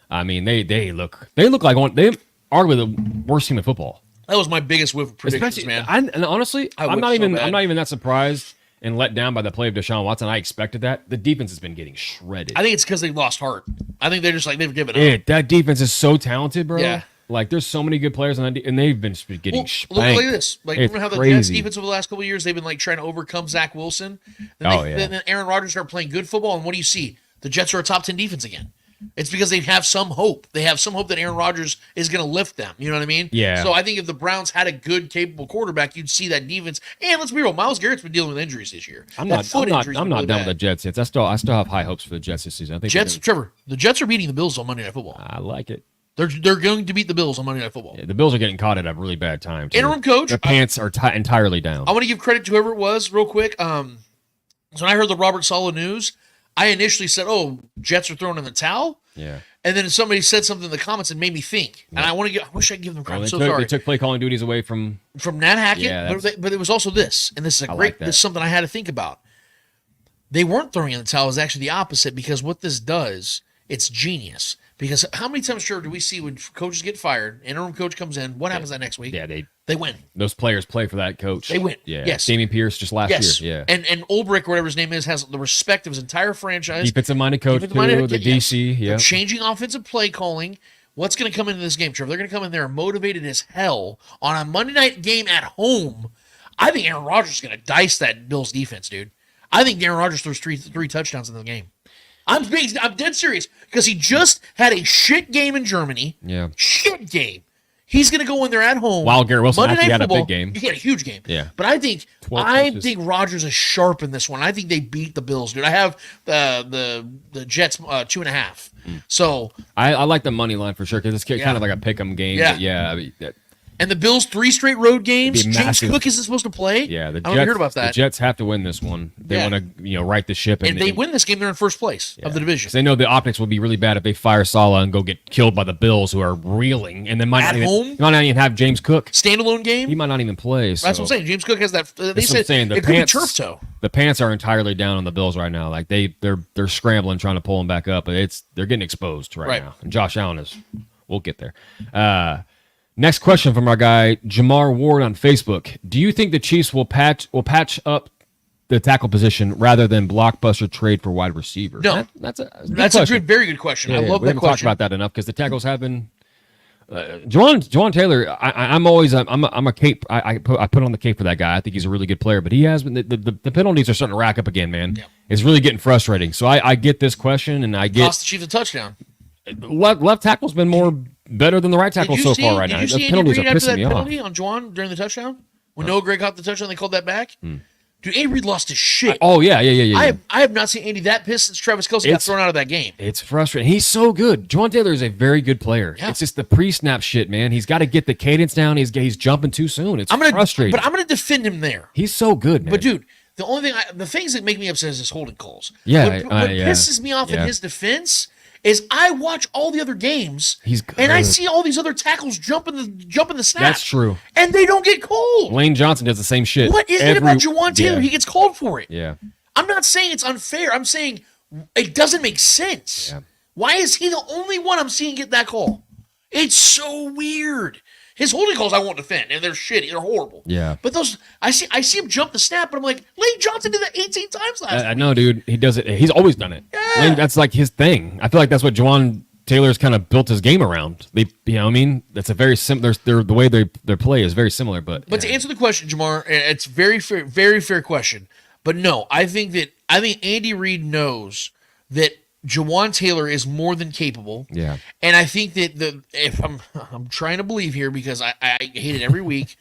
I mean, they look like they arguably the worst team in football. That was my biggest whiff of predictions, man. And honestly, I'm not even that surprised and let down by the play of Deshaun Watson. I expected that. The defense has been getting shredded. I think it's because they lost heart. I think they're just like they've given up. Yeah, that defense is so talented, bro. Yeah. Like there's so many good players on that, and they've been getting spanked. Look at this. Like remember how the Jets defense over the last couple of years they've been like trying to overcome Zach Wilson. Then Aaron Rodgers started playing good football, and what do you see? The Jets are a top 10 defense again. It's because they have some hope. They have some hope that Aaron Rodgers is going to lift them. You know what I mean? Yeah. So I think if the Browns had a good, capable quarterback, you'd see that defense. And let's be real, Myles Garrett's been dealing with injuries this year. I'm not done with the Jets yet. I still have high hopes for the Jets this season. I think Trevor, the Jets are beating the Bills on Monday Night Football. I like it. They're going to beat the Bills on Monday Night Football. Yeah, the Bills are getting caught at a really bad time. Interim coach. Their pants are entirely down. I want to give credit to whoever it was real quick. So when I heard the Robert Saleh news, I initially said, "Oh, Jets are throwing in the towel." Yeah. And then somebody said something in the comments and made me think. And I wish I could give them credit. I'm so sorry. They took play calling duties away from Nat Hackett, but it was also this, and this is this is something I had to think about. They weren't throwing in the towel. It was actually the opposite because what this does, it's genius. Because how many times, sure, do we see when coaches get fired, interim coach comes in, what happens that next week? Yeah, they win. Those players play for that coach. They win. Yeah. Yes. Damian Pierce just last year. Yeah. And Ulbrich, or whatever his name is, has the respect of his entire franchise. Defensive-minded coach, too, the DC. Yeah. Changing offensive play calling. What's going to come into this game, Trevor? They're going to come in there motivated as hell on a Monday night game at home. I think Aaron Rodgers is going to dice that Bills defense, dude. I think Aaron Rodgers throws three touchdowns in the game. I'm dead serious because he just had a shit game in Germany. Yeah. Shit game. He's going to go in there at home. While Garrett Wilson Monday actually Night had a Football, big game. He had a huge game. Yeah. But I think 12 touches. Rodgers is sharp in this one. I think they beat the Bills, dude. I have the Jets 2.5. So I like the money line for sure because it's kind of like a pick 'em game. Yeah. But I mean, and the Bills 3 straight road games. Be James massive. Cook isn't supposed to play. yeah, the I Jets, don't know if you heard about that. The Jets have to win this one. They Yeah. want to right the ship. And they win this game, they're in first place of the division. 'Cause they know the optics will be really bad if they fire Saleh and go get killed by the Bills, who are reeling, and then At home? might not even have James Cook. Standalone game. He might not even play. So. That's what I'm saying. James Cook has that. They That's what I'm said saying. it could be turf toe. The pants are entirely down on the Bills right now. Like they're scrambling trying to pull them back up, but they're getting exposed right now. And Josh Allen is. We'll get there. Next question from our guy Jamar Ward on Facebook. Do you think the Chiefs will patch up the tackle position rather than blockbuster trade for wide receiver? No, that's a very good question. I love we that haven't question. talked about that enough because the tackles have been. Jawan Taylor, I'm always I'm a cape. I put on the cape for that guy. I think he's a really good player, but he has been the penalties are starting to rack up again, man. Yeah. It's really getting frustrating. So I get this question, and I get Cost the Chiefs a touchdown. left tackle's been more better than the right tackle so far right now. Did you The see penalties Andy are Reid after pissing that me off. penalty on Juwan during the touchdown? When Noah Gray caught the touchdown, they called that back? Dude, Andy Reid lost his shit. Oh yeah. I have not seen Andy that pissed since Travis Kelce got thrown out of that game. It's frustrating. He's so good. Jawan Taylor is a very good player. Yeah. It's just the pre-snap shit, man. He's got to get the cadence down. He's jumping too soon. It's frustrating. But I'm going to defend him there. He's so good, man. But dude, the things that make me upset is his holding calls. Yeah, What pisses me off in his defense is I watch all the other games. He's good. And I see all these other tackles jumping the snap. That's true. And they don't get called. Lane Johnson does the same shit. What is it about Jawan Taylor? He gets called for it. Yeah. I'm not saying it's unfair. I'm saying it doesn't make sense. Yeah. Why is he the only one I'm seeing get that call? It's so weird. His holding calls I won't defend, and they're shitty. They're horrible. Yeah. But those, I see him jump the snap, but I'm like, Lane Johnson did that 18 times last I week. know, dude. He does it. He's always done it. Yeah. Lane, that's like his thing. I feel like that's what Jawan Taylor's kind of built his game around. What I mean? That's a very similar. The way their play is very similar. But to answer the question, Jamar, it's very fair question. But no, I think Andy Reid knows that Jawan Taylor is more than capable. Yeah. And I think that if I'm trying to believe here because I hate it every week,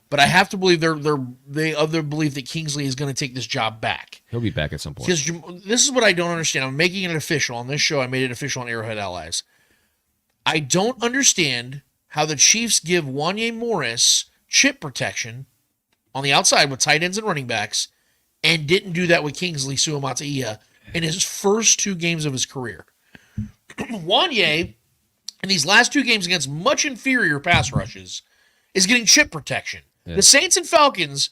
but I have to believe they of their belief that Kingsley is going to take this job back. He'll be back at some point. Because this is what I don't understand. I'm making it official on this show. I made it official on Arrowhead Allies. I don't understand how the Chiefs give Wanye Morris chip protection on the outside with tight ends and running backs and didn't do that with Kingsley 𝚂𝙾𝙳 in his first 2 games of his career. Wanye, in these last 2 games against much inferior pass rushes, is getting chip protection. Yeah. The Saints and Falcons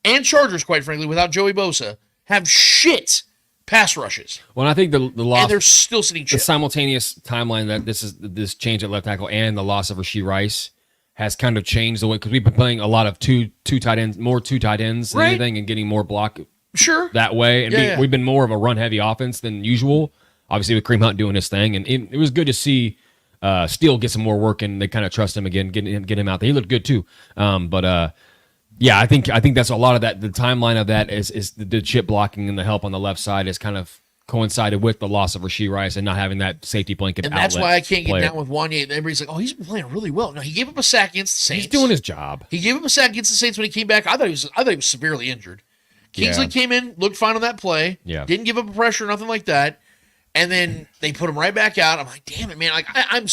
and Chargers, quite frankly, without Joey Bosa, have shit pass rushes. Well, I think the loss, and they're still sitting chip. The simultaneous timeline that this change at left tackle and the loss of Rashee Rice has kind of changed the way, because we've been playing a lot of two tight ends than anything, and getting more block that way. And we've been more of a run heavy offense than usual. Obviously with Kareem Hunt doing his thing, and it was good to see Steele get some more work, and they kind of trust him again, get him out there. He looked good too. Yeah, I think that's a lot of that. The timeline of that is the chip blocking and the help on the left side has kind of coincided with the loss of Rashee Rice and not having that safety blanket. And that's why I can't get down with Wanye. Everybody's like, "Oh, he's been playing really well." No, he gave up a sack against the Saints. He's doing his job. He gave up a sack against the Saints when he came back. I thought he was severely injured. Kingsley came in, looked fine on that play. Yeah. Didn't give up a pressure, nothing like that. And then they put him right back out. I'm like, damn it, man. Like I'm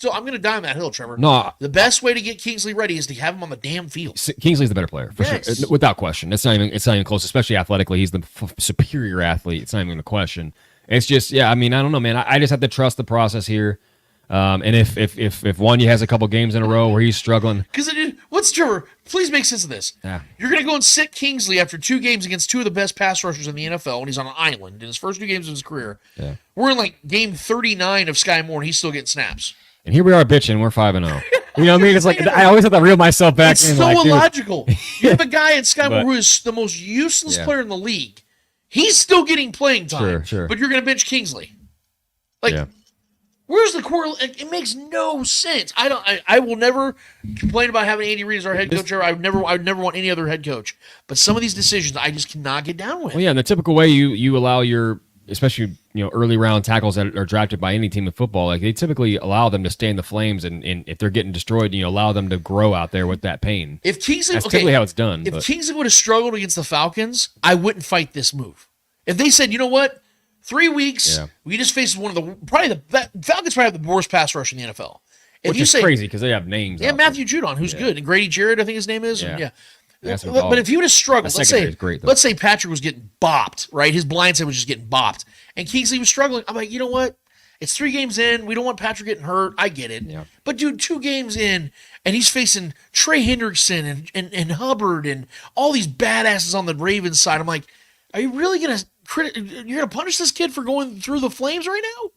going to die on that hill, Trevor. No, the best way to get Kingsley ready is to have him on the damn field. Kingsley's the better player for sure, without question. It's not even close. Especially athletically, he's the superior athlete. It's not even a question. It's just, I mean, I don't know, man. I just have to trust the process here. And if Wanye has a couple games in a row where he's struggling, because what's Trevor? Please make sense of this. Yeah. You're going to go and sit Kingsley after 2 games against 2 of the best pass rushers in the NFL, and he's on an island in his first 2 games of his career. Yeah. We're in like game 39 of Sky Moore, and he's still getting snaps. And here we are bitching. We're 5-0. You know what I mean? It's like I always have to reel myself back. It's in. so like, illogical. You have a guy in Sky Moore who is the most useless player in the league. He's still getting playing time. Sure. But you're going to bench Kingsley. Like, where's the correlation? It makes no sense. I will never complain about having Andy Reid as our head coach. I would never want any other head coach. But some of these decisions I just cannot get down with. Well, yeah, in the typical way you allow your especially early round tackles that are drafted by any team in football, like they typically allow them to stay in the flames, and if they're getting destroyed, allow them to grow out there with that pain. If Kingsley, that's typically how it's done. If Kingsley would have struggled against the Falcons, I wouldn't fight this move. If they said, you know what, 3 weeks, we just faced one of the Falcons probably have the worst pass rush in the NFL. If Which is crazy because they have names. Yeah, Matthew Judon, who's good, and Grady Jarrett, I think his name is. Yeah. But if he would have struggled, let's say Patrick was getting bopped, right? His blindside was just getting bopped, and Kingsley was struggling. I'm like, you know what? It's 3 games in. We don't want Patrick getting hurt. I get it. Yeah. But dude, 2 games in, and he's facing Trey Hendrickson and Hubbard and all these badasses on the Ravens side. I'm like, are you really gonna punish this kid for going through the flames right now?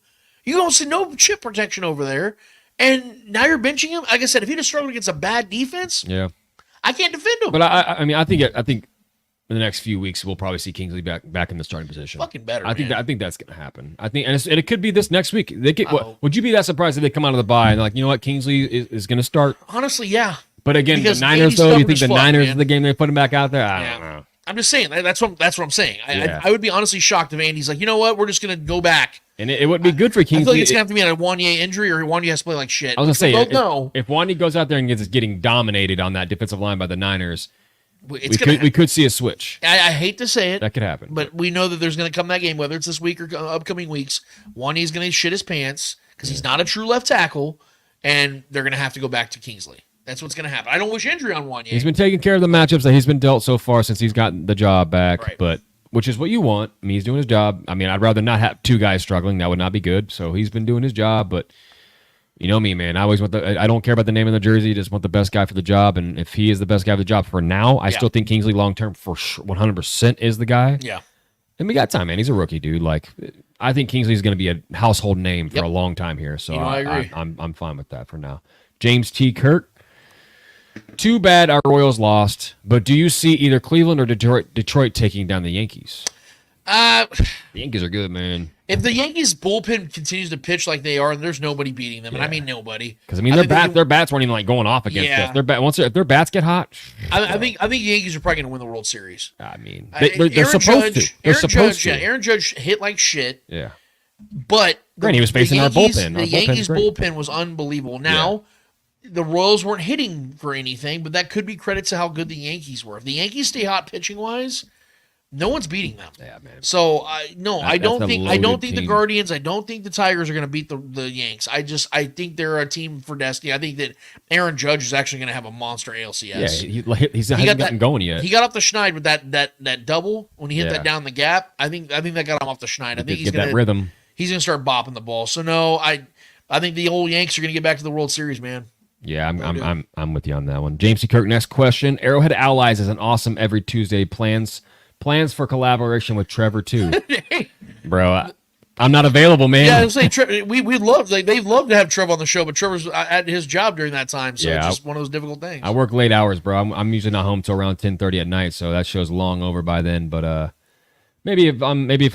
You don't see no chip protection over there, and now you're benching him. Like I said, if he'd have struggled against a bad defense, I can't defend him. But I mean, I think in the next few weeks we'll probably see Kingsley back in the starting position. Fucking better. I think that's going to happen. I think, and it could be this next week. Would you be that surprised if they come out of the bye and they're like, you know what, Kingsley is going to start? Honestly, yeah. But again, because the Niners, though, you think the Niners is the game they put him back out there? I don't know. I'm just saying that's what I'm saying. I would be honestly shocked if Andy's like, you know what, we're just going to go back. And it would be good for Kingsley. I feel like it's going to have to be on a Wanye injury, or Wanye has to play like shit. I was going to say, if Wanye goes out there and gets getting dominated on that defensive line by the Niners, we could see a switch. I hate to say it. That could happen. But we know that there's going to come that game, whether it's this week or upcoming weeks. Wanye's going to shit his pants because he's not a true left tackle, and they're going to have to go back to Kingsley. That's what's going to happen. I don't wish injury on Wanye. He's been taking care of the matchups that he's been dealt so far since he's gotten the job back, but which is what you want. I mean, he's doing his job. I mean, I'd rather not have 2 guys struggling. That would not be good. So he's been doing his job, but you know me, man. I always want I don't care about the name of the jersey. Just want the best guy for the job. And if he is the best guy for the job for now, I still think Kingsley long-term for 100% is the guy. Yeah. And we got time, man. He's a rookie, dude. Like, I think Kingsley's going to be a household name for a long time here. So I agree. I'm fine with that for now. James T. Kirk. Too bad our Royals lost, but do you see either Cleveland or Detroit taking down the Yankees? The Yankees are good, man. If the Yankees bullpen continues to pitch like they are, there's nobody beating them, and I mean nobody. Because I mean their bats weren't even like going off against us. If their bats get hot, I think the Yankees are probably going to win the World Series. I mean, they're supposed to. They're supposed to. Yeah, Aaron Judge hit like shit. Yeah, but he was facing our bullpen. The Yankees bullpen was unbelievable. Now. The Royals weren't hitting for anything, but that could be credit to how good the Yankees were. If the Yankees stay hot pitching-wise, no one's beating them. Yeah, man. So, I don't think the Guardians, I don't think the Tigers are going to beat the Yanks. I think they're a team for destiny. I think that Aaron Judge is actually going to have a monster ALCS. Yeah, he's not gotten going yet. He got off the schneid with that double when he hit that down the gap. I think that got him off the schneid. I think he's going to rhythm. He's going to start bopping the ball. So no, I think the old Yanks are going to get back to the World Series, man. Yeah, I'm with you on that one. James C. Kirk, next question. Arrowhead Allies is an awesome every Tuesday. Plans for collaboration with Trevor too. Bro, I'm not available, man. Yeah, I was saying we'd love they'd love to have Trevor on the show, but Trevor's at his job during that time, so it's just one of those difficult things. I work late hours, bro. I'm usually not home till around 10:30 at night, so that show's long over by then. But maybe if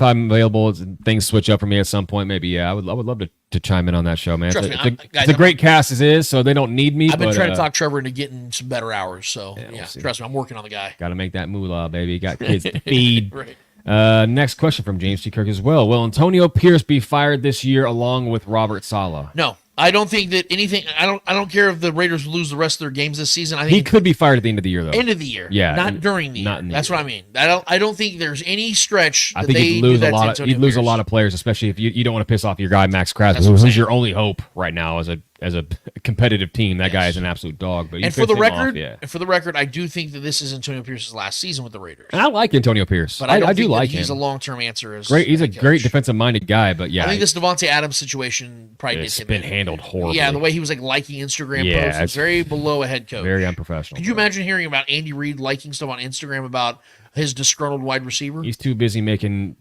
I'm available, things switch up for me at some point. Maybe I would love to chime in on that show, man. It's a great cast as is, so they don't need me. I've been trying to talk Trevor into getting some better hours. So trust me, I'm working on the guy. Got to make that moolah, baby. Got kids to feed. Right. Next question from James T. Kirk as well. Will Antonio Pierce be fired this year along with Robert Saleh? No. I don't think that anything. I don't care if the Raiders lose the rest of their games this season. I think he could be fired at the end of the year, though. End of the year, not during the year. That's what I mean. I don't think there's any stretch. I think he'd lose a lot. He'd lose a lot of players, especially if you don't want to piss off your guy Max Crosby, who's your only hope right now as a competitive team. That guy is an absolute dog. But for the record, I do think that this is Antonio Pierce's last season with the Raiders. And I like Antonio Pierce, but I do like him. He's a long-term answer. Great. He's a great defensive-minded guy, but I think this Devontae Adams situation probably it's been handled horribly. Yeah, the way he was liking Instagram posts, it's very below a head coach. Very unprofessional. Could you imagine hearing about Andy Reid liking stuff on Instagram about his disgruntled wide receiver? He's too busy making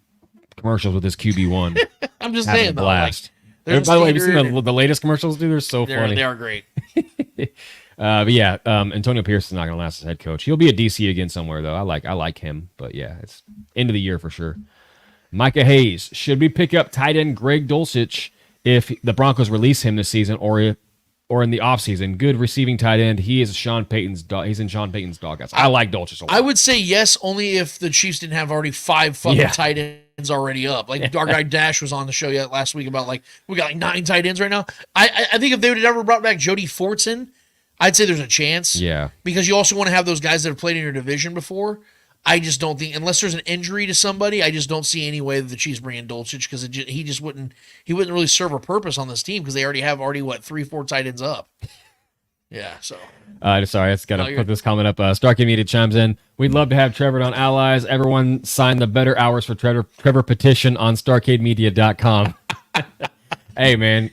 commercials with his QB1. I'm just saying, though. Blast. By the way, have you seen the latest commercials, dude? They're so funny. They are great. But yeah, Antonio Pierce is not going to last as head coach. He'll be a DC again somewhere, though. I like him. But yeah, it's end of the year for sure. Micah Hayes, should we pick up tight end Greg Dulcich if the Broncos release him this season or in the offseason? Good receiving tight end. He is Sean Payton's dog. He's in Sean Payton's doghouse. I like Dulcich a lot. I would say yes, only if the Chiefs didn't have already 5 fucking tight ends already up. Like our guy Dash was on the show last week about like we got like 9 tight ends right now. I think if they would have ever brought back Jody Fortson, I'd say there's a chance. Yeah. Because you also want to have those guys that have played in your division before. I just don't think, unless there's an injury to somebody, I just don't see any way that the Chiefs bring in Dulcich because he wouldn't really serve a purpose on this team because they already have 3-4 tight ends up. Yeah, so. Sorry, I just got to put this comment up. Starkey Media chimes in. We'd love to have Trevor on Allies. Everyone sign the better hours for Trevor petition on StarcadeMedia.com. Hey, man,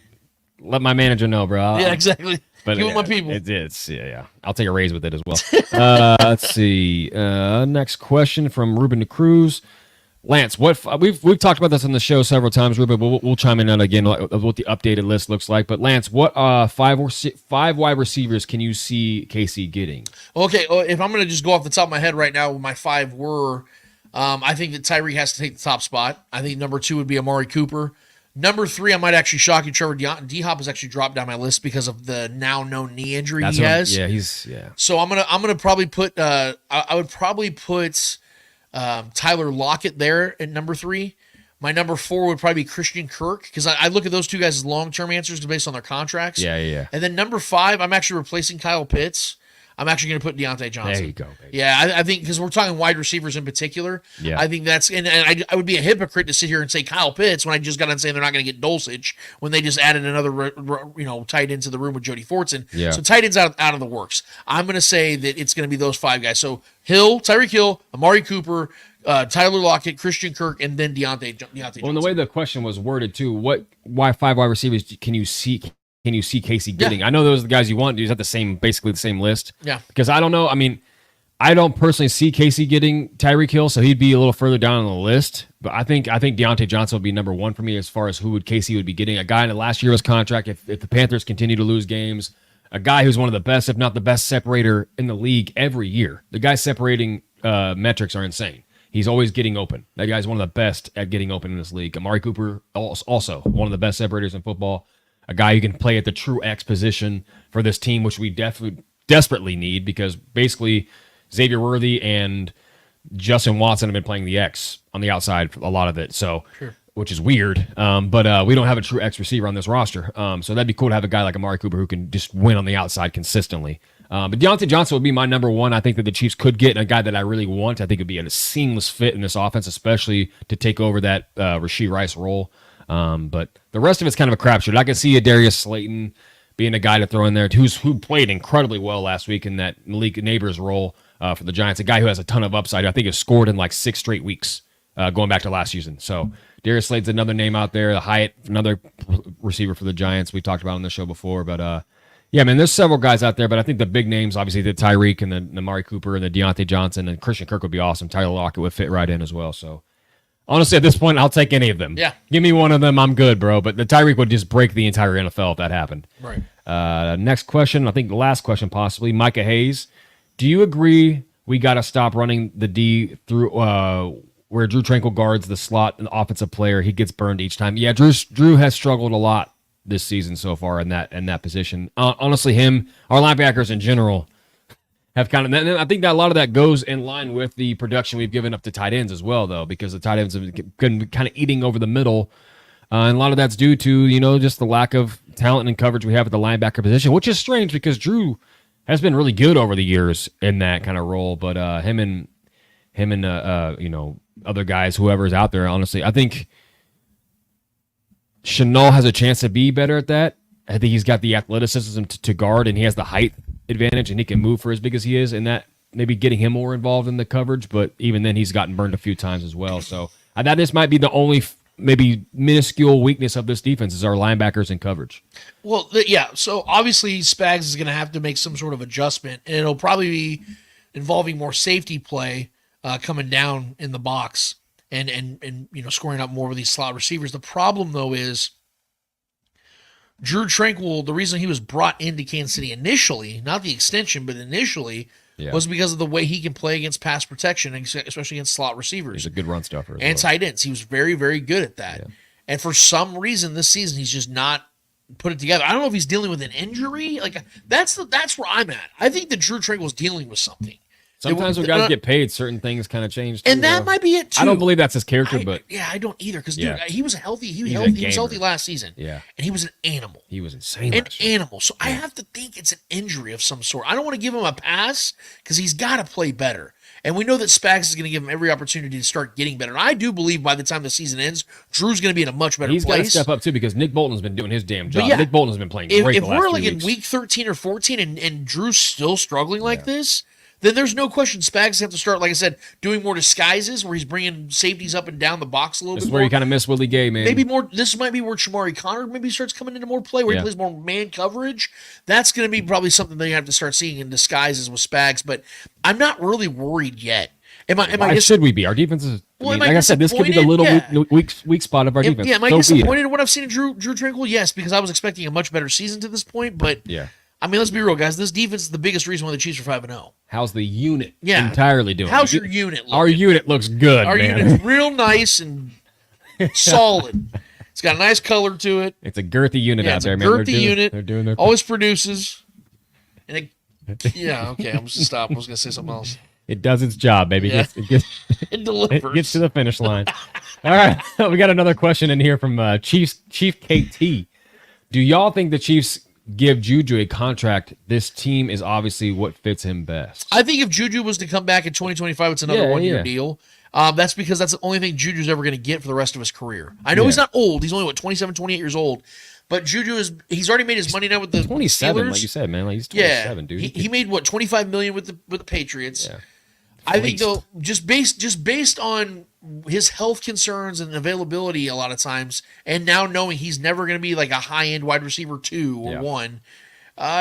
let my manager know, bro. Yeah, exactly. But you my people. It's yeah. I'll take a raise with it as well. Let's see. Next question from Ruben de Cruz. Lance, we've talked about this on the show several times, Ruben, but we'll chime in on again what the updated list looks like. But Lance, what five wide receivers can you see KC getting? Okay, if I'm going to just go off the top of my head right now, my 5 were, I think that Tyreek has to take the top spot. I think number 2 would be Amari Cooper. Number 3, I might actually shock you. Trevor D-Hop has actually dropped down my list because of the now known knee injury he has. So I'm gonna probably put I would probably put Tyler Lockett there at number 3. My number 4 would probably be Christian Kirk because I look at those two guys as long-term answers based on their contracts. Yeah. And then number 5, I'm actually replacing Kyle Pitts. I'm actually going to put Deontay Johnson. There you go, baby. Yeah, I think because we're talking wide receivers in particular. Yeah. I think that's and I would be a hypocrite to sit here and say Kyle Pitts when I just got on saying they're not going to get Dulcich when they just added another tight end to the room with Jody Fortson. Yeah. So tight ends out of the works. I'm going to say that it's going to be those 5 guys. So Tyreek Hill, Amari Cooper, Tyler Lockett, Christian Kirk, and then Deontay Johnson. Well, and the way the question was worded too, why 5 wide receivers can you see Casey getting? Yeah. I know those are the guys you want. He's at basically the same list. Yeah. Because I don't know. I mean, I don't personally see Casey getting Tyreek Hill, so he'd be a little further down on the list. But I think Deontay Johnson would be number 1 for me as far as Casey would be getting. A guy in the last year of his contract, if the Panthers continue to lose games, a guy who's one of the best, if not the best separator in the league every year. The guy's separating metrics are insane. He's always getting open. That guy's one of the best at getting open in this league. Amari Cooper, also one of the best separators in football. A guy who can play at the true X position for this team, which we desperately need because basically Xavier Worthy and Justin Watson have been playing the X on the outside for a lot of it, so which is weird. But we don't have a true X receiver on this roster, so that'd be cool to have a guy like Amari Cooper who can just win on the outside consistently. But Deontay Johnson would be my number 1. I think that the Chiefs could get a guy that I really want. I think it'd be a seamless fit in this offense, especially to take over that Rashee Rice role. But the rest of it's kind of a crapshoot. I can see a Darius Slayton being a guy to throw in there who played incredibly well last week in that Malik Neighbors role for the Giants. A guy who has a ton of upside. I think has scored in like 6 straight weeks going back to last season. So Darius Slayton's another name out there. Hyatt, another receiver for the Giants we talked about on the show before. But yeah, man, there's several guys out there. But I think the big names, obviously the Tyreek and the Amari Cooper and the Deontay Johnson and Christian Kirk would be awesome. Tyler Lockett would fit right in as well. So honestly, at this point, I'll take any of them. Yeah. Give me one of them. I'm good, bro. But the Tyreek would just break the entire NFL if that happened. Right. Next question, I think the last question possibly. Micah Hayes, do you agree we got to stop running the D through where Drew Tranquil guards the slot and the offensive player? He gets burned each time. Yeah, Drew has struggled a lot this season so far in that position. Honestly, our linebackers in general have kind of, and I think that a lot of that goes in line with the production we've given up to tight ends as well, though, because the tight ends have been kind of eating over the middle. And a lot of that's due to, just the lack of talent and coverage we have at the linebacker position, which is strange because Drew has been really good over the years in that kind of role. But him and other guys, whoever's out there, honestly, I think Shenault has a chance to be better at that. I think he's got the athleticism to guard, and he has the height advantage, and he can move for as big as he is, and that maybe getting him more involved in the coverage. But even then, he's gotten burned a few times as well. So that this might be the only maybe minuscule weakness of this defense is our linebackers in coverage. Well, yeah. So obviously, Spags is going to have to make some sort of adjustment, and it'll probably be involving more safety play coming down in the box and scoring up more with these slot receivers. The problem though is Drew Tranquil, the reason he was brought into Kansas City initially, not the extension, but initially, was because of the way he can play against pass protection, especially against slot receivers. He's a good run stuffer. And tight ends. He was very, very good at that. Yeah. And for some reason this season, he's just not put it together. I don't know if he's dealing with an injury. Like that's where I'm at. I think that Drew Tranquil is dealing with something. Sometimes when guys get paid, certain things kind of change. And that might be it too. I don't believe that's his character, but I don't either. Because he was healthy. He He's was healthy last season. Yeah, and he was an animal. He was insane. An animal. So I have to think it's an injury of some sort. I don't want to give him a pass because he's got to play better. And we know that Spags is going to give him every opportunity to start getting better. And I do believe by the time the season ends, Drew's going to be in a much better place. He's got to step up too because Nick Bolton's been doing his damn job. Nick Bolton's been playing great. If we're like in week 13 or 14 and Drew's still struggling like this, then there's no question Spags have to start, like I said, doing more disguises where he's bringing safeties up and down the box a little bit more. This is where you kind of miss Willie Gay, man. Maybe more. This might be where Shamari Connor maybe starts coming into more play, where he plays more man coverage. That's going to be probably something that you have to start seeing in disguises with Spags. But I'm not really worried yet. Why should we be? Our defense is. Like I said, this could be the little weak spot of our defense. Yeah, am I disappointed in what I've seen in Drew Tranquill? Yes, because I was expecting a much better season to this point. But I mean, let's be real, guys. This defense is the biggest reason why the Chiefs are 5-0. How's the unit entirely doing? How's your unit looking? Our unit looks good, Our man. unit's real nice and solid. It's got a nice color to it. It's a girthy unit out there, man. Girthy unit. They're doing their always produces. And I'm just gonna stop. I was gonna say something else. It does its job, baby. Yeah. It delivers. It gets to the finish line. All right, we got another question in here from Chief KT. Do y'all think the Chiefs give Juju a contract? This team is obviously what fits him best. I think if Juju was to come back in 2025, it's another one-year deal. That's because that's the only thing Juju's ever going to get for the rest of his career. I know he's not old. He's only, 27, 28 years old. But Juju he's already made his money now with the 27, Steelers. like you said, man. Like he's 27, dude. He made, $25 million with the Patriots. Yeah. I think, though, just based on his health concerns and availability a lot of times, and now knowing he's never going to be like a high-end wide receiver 2 or 1,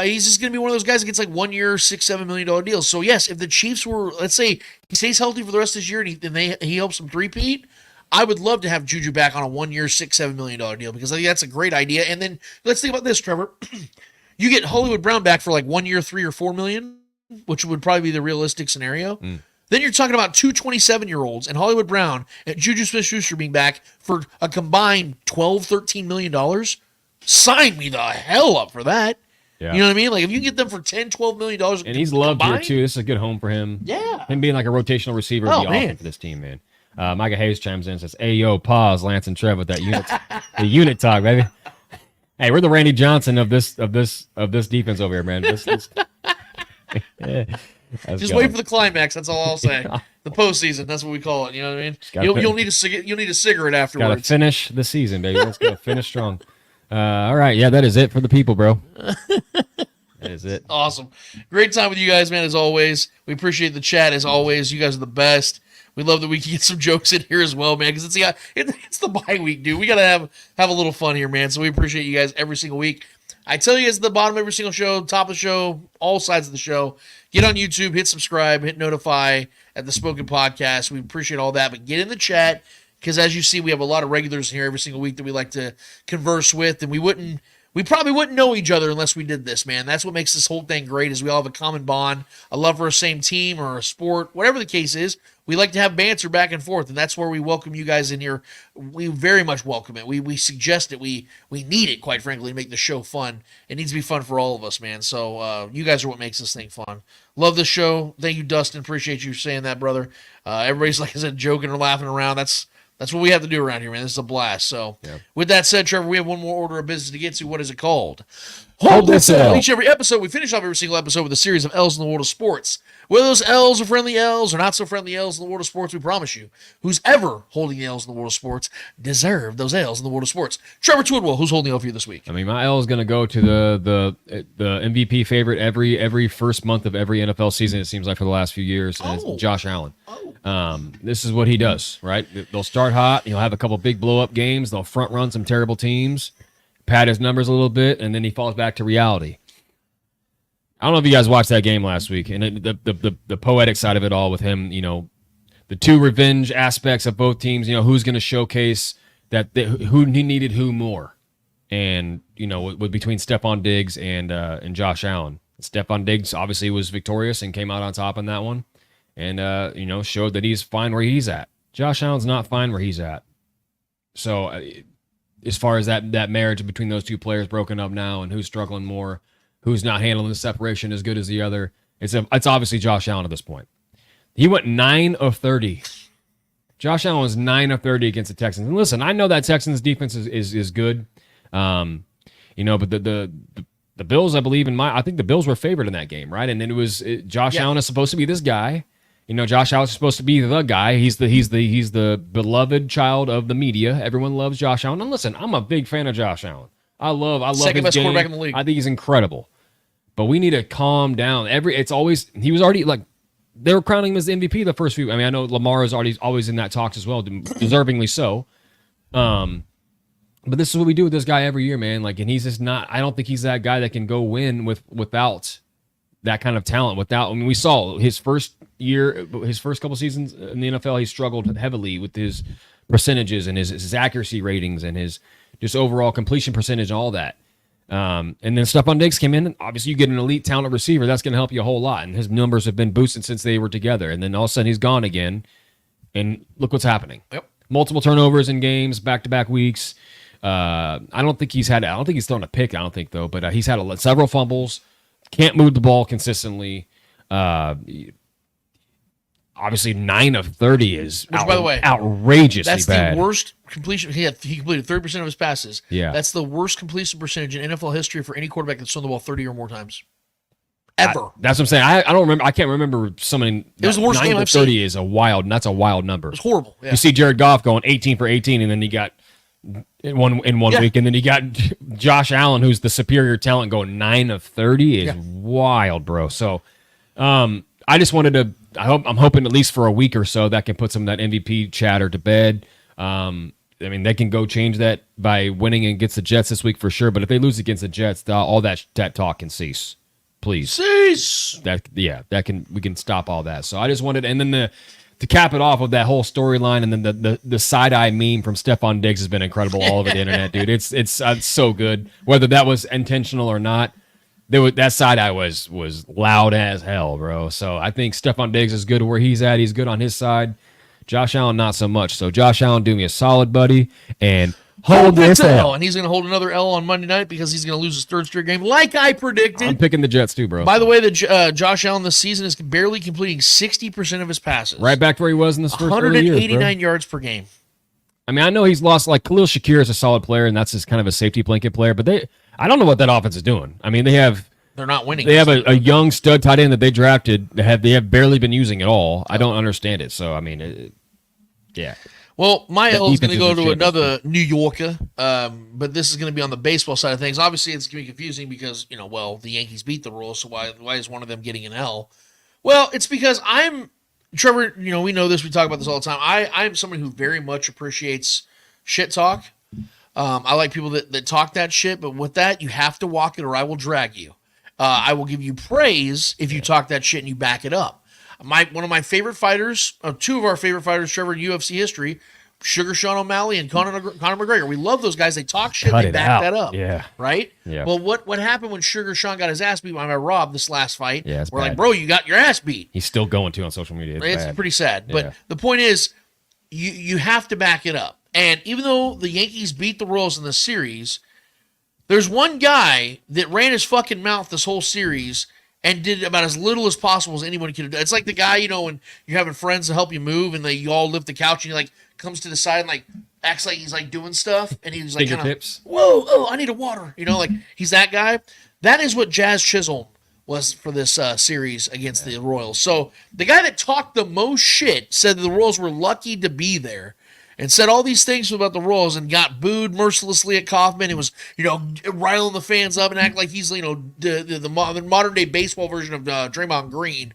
he's just going to be one of those guys that gets like 1 year, $6-7 million deals. So, yes, if the Chiefs were, let's say, he stays healthy for the rest of this year and he helps them three-peat, I would love to have Juju back on a 1 year, $6-7 million deal because I think that's a great idea. And then let's think about this, Trevor. You get Hollywood Brown back for like 1 year, $3 or $4 million, which would probably be the realistic scenario. Then you're talking about two 27-year-olds and Hollywood Brown and Juju Smith-Schuster being back for a combined $12-13 million. Sign me the hell up for that. Yeah. You know what I mean? Like if you get them for $10-12 million, and he's loved here too. This is a good home for him. Yeah, him being like a rotational receiver would be awesome for this team, man. Micah Hayes chimes in and says, "Hey yo, pause, Lance and Trev with that unit, the unit talk, baby. Hey, we're the Randy Johnson of this defense over here, man. Just wait for the climax. That's all I'll say. The postseason. That's what we call it. You know what I mean? You'll need a cigarette afterwards. Got to finish the season, baby. Let's go finish strong. All right, yeah, that is it for the people, bro. That is it. Awesome, great time with you guys, man. As always, we appreciate the chat. As always, you guys are the best. We love that we can get some jokes in here as well, man, because it's the bye week, dude. We got to have a little fun here, man. So we appreciate you guys every single week. I tell you guys at the bottom of every single show, top of the show, all sides of the show, get on YouTube, hit subscribe, hit notify at the Spoken Podcast. We appreciate all that, but get in the chat because as you see, we have a lot of regulars here every single week that we like to converse with, and we probably wouldn't know each other unless we did this, man. That's what makes this whole thing great is we all have a common bond, a love for a same team or a sport, whatever the case is. We like to have banter back and forth, and that's where we welcome you guys in here. We very much welcome it. We suggest it. We need it, quite frankly, to make the show fun. It needs to be fun for all of us, man. So you guys are what makes this thing fun. Love the show. Thank you, Dustin. Appreciate you saying that, brother. Everybody's, like I said, joking or laughing around. That's what we have to do around here, man. This is a blast. So with that said, Trevor, we have one more order of business to get to. What is it called? Hold this L. Each every episode, we finish off every single episode with a series of L's in the world of sports. Whether those L's are friendly L's or not so friendly L's in the world of sports, we promise you, who's ever holding the L's in the world of sports deserve those L's in the world of sports. Trevor Twidwell, who's holding the L for you this week? I mean, my L is going to go to the MVP favorite every first month of every NFL season, it seems like, for the last few years, and it's Josh Allen. This is what he does, right? They'll start hot. He'll have a couple big blow-up games. They'll front-run some terrible teams, pad his numbers a little bit, and then he falls back to reality. I don't know if you guys watched that game last week, and the poetic side of it all with him, the two revenge aspects of both teams, who's going to showcase who he needed who more. And, with between Stephon Diggs and Josh Allen. Stephon Diggs obviously was victorious and came out on top on that one and, showed that he's fine where he's at. Josh Allen's not fine where he's at. So as far as that marriage between those two players broken up now and who's struggling more, who's not handling the separation as good as the other, it's obviously Josh Allen at this point. He went 9 of 30. Josh Allen was 9 of 30 against the Texans. And listen, I know that Texans defense is good. But the Bills, I believe I think the Bills were favored in that game, right? And then Josh Allen is supposed to be this guy. Josh Allen is supposed to be the guy. He's the beloved child of the media. Everyone loves Josh Allen. And listen, I'm a big fan of Josh Allen. I love second his best game. quarterback in the league. I think he's incredible. But we need to calm down. He was already like, they were crowning him as the MVP the first few. I mean, I know Lamar is always in that talks as well, deservingly so. But this is what we do with this guy every year, man. Like, and he's just not. I don't think he's that guy that can go win without that kind of talent. We saw his first couple seasons in the NFL, he struggled heavily with his percentages and his accuracy ratings and his just overall completion percentage and all that. And then Stephon Diggs came in, and obviously you get an elite talent receiver, that's going to help you a whole lot. And his numbers have been boosted since they were together. And then all of a sudden he's gone again, and look what's happening. Yep. Multiple turnovers in games, back-to-back weeks. I don't think he's thrown a pick, though, but he's had several fumbles, can't move the ball consistently. Obviously 9 of 30 is by the way, outrageously that's bad. The worst completion. He completed 30% of his passes. Yeah. That's the worst completion percentage in NFL history for any quarterback that's thrown the ball 30 or more times. Ever. That's what I'm saying. I don't remember. I can't remember something. It was the worst 9 game to I've 30 seen. is a wild. That's a wild number. It's horrible. Yeah. You see Jared Goff going 18 for 18, and then you got in one week, and then you got Josh Allen, who's the superior talent, going 9 of 30 is wild, bro. So, I just wanted to. I'm hoping at least for a week or so that can put some of that MVP chatter to bed. They can go change that by winning against the Jets this week for sure. But if they lose against the Jets, all that talk can cease. Please cease. We can stop all that. So I just wanted, and then to cap it off with that whole storyline, and then the side eye meme from Stephon Diggs has been incredible all over the internet, dude. It's so good, whether that was intentional or not. That side eye was loud as hell, bro. So I think Stephon Diggs is good where he's at. He's good on his side. Josh Allen, not so much. So Josh Allen, do me a solid, buddy, and hold this L. And he's going to hold another L on Monday night because he's going to lose his third straight game, like I predicted. I'm picking the Jets too, bro. By the way, Josh Allen this season is barely completing 60% of his passes. Right back to where he was in the first 189 yards per game. I mean, I know he's lost. Like Khalil Shakir is a solid player, and that's just kind of a safety blanket player. But I don't know what that offense is doing. I mean, they're not winning. They have a young stud tight end that they drafted. They have barely been using at all. I don't understand it. So I mean, yeah. Well, my L is going to go to another New Yorker, but this is going to be on the baseball side of things. Obviously, it's going to be confusing because the Yankees beat the Royals, so why is one of them getting an L? Well, it's because Trevor. We know this. We talk about this all the time. I'm someone who very much appreciates shit talk. I like people that talk that shit, but with that, you have to walk it or I will drag you. I will give you praise if you talk that shit and you back it up. One of my favorite fighters, two of our favorite fighters, Trevor, in UFC history, Sugar Sean O'Malley and Conor McGregor. We love those guys. They talk shit, they back that up. Yeah. Right? Yeah. Well, what happened when Sugar Sean got his ass beat by Rob this last fight? Yeah, we're like, bro, you got your ass beat. He's still going to on social media. It's pretty sad. But the point is, you have to back it up. And even though the Yankees beat the Royals in the series, there's one guy that ran his fucking mouth this whole series and did about as little as possible as anyone could have done. It's like the guy, when you're having friends to help you move and you all lift the couch and he comes to the side and acts like he's doing stuff and he's like fingertips. Whoa, oh, I need a water. He's that guy. That is what Jazz Chisholm was for this series against the Royals. So the guy that talked the most shit said that the Royals were lucky to be there. And said all these things about the Royals and got booed mercilessly at Kaufman. It was, riling the fans up and act like he's, the modern day baseball version of Draymond Green.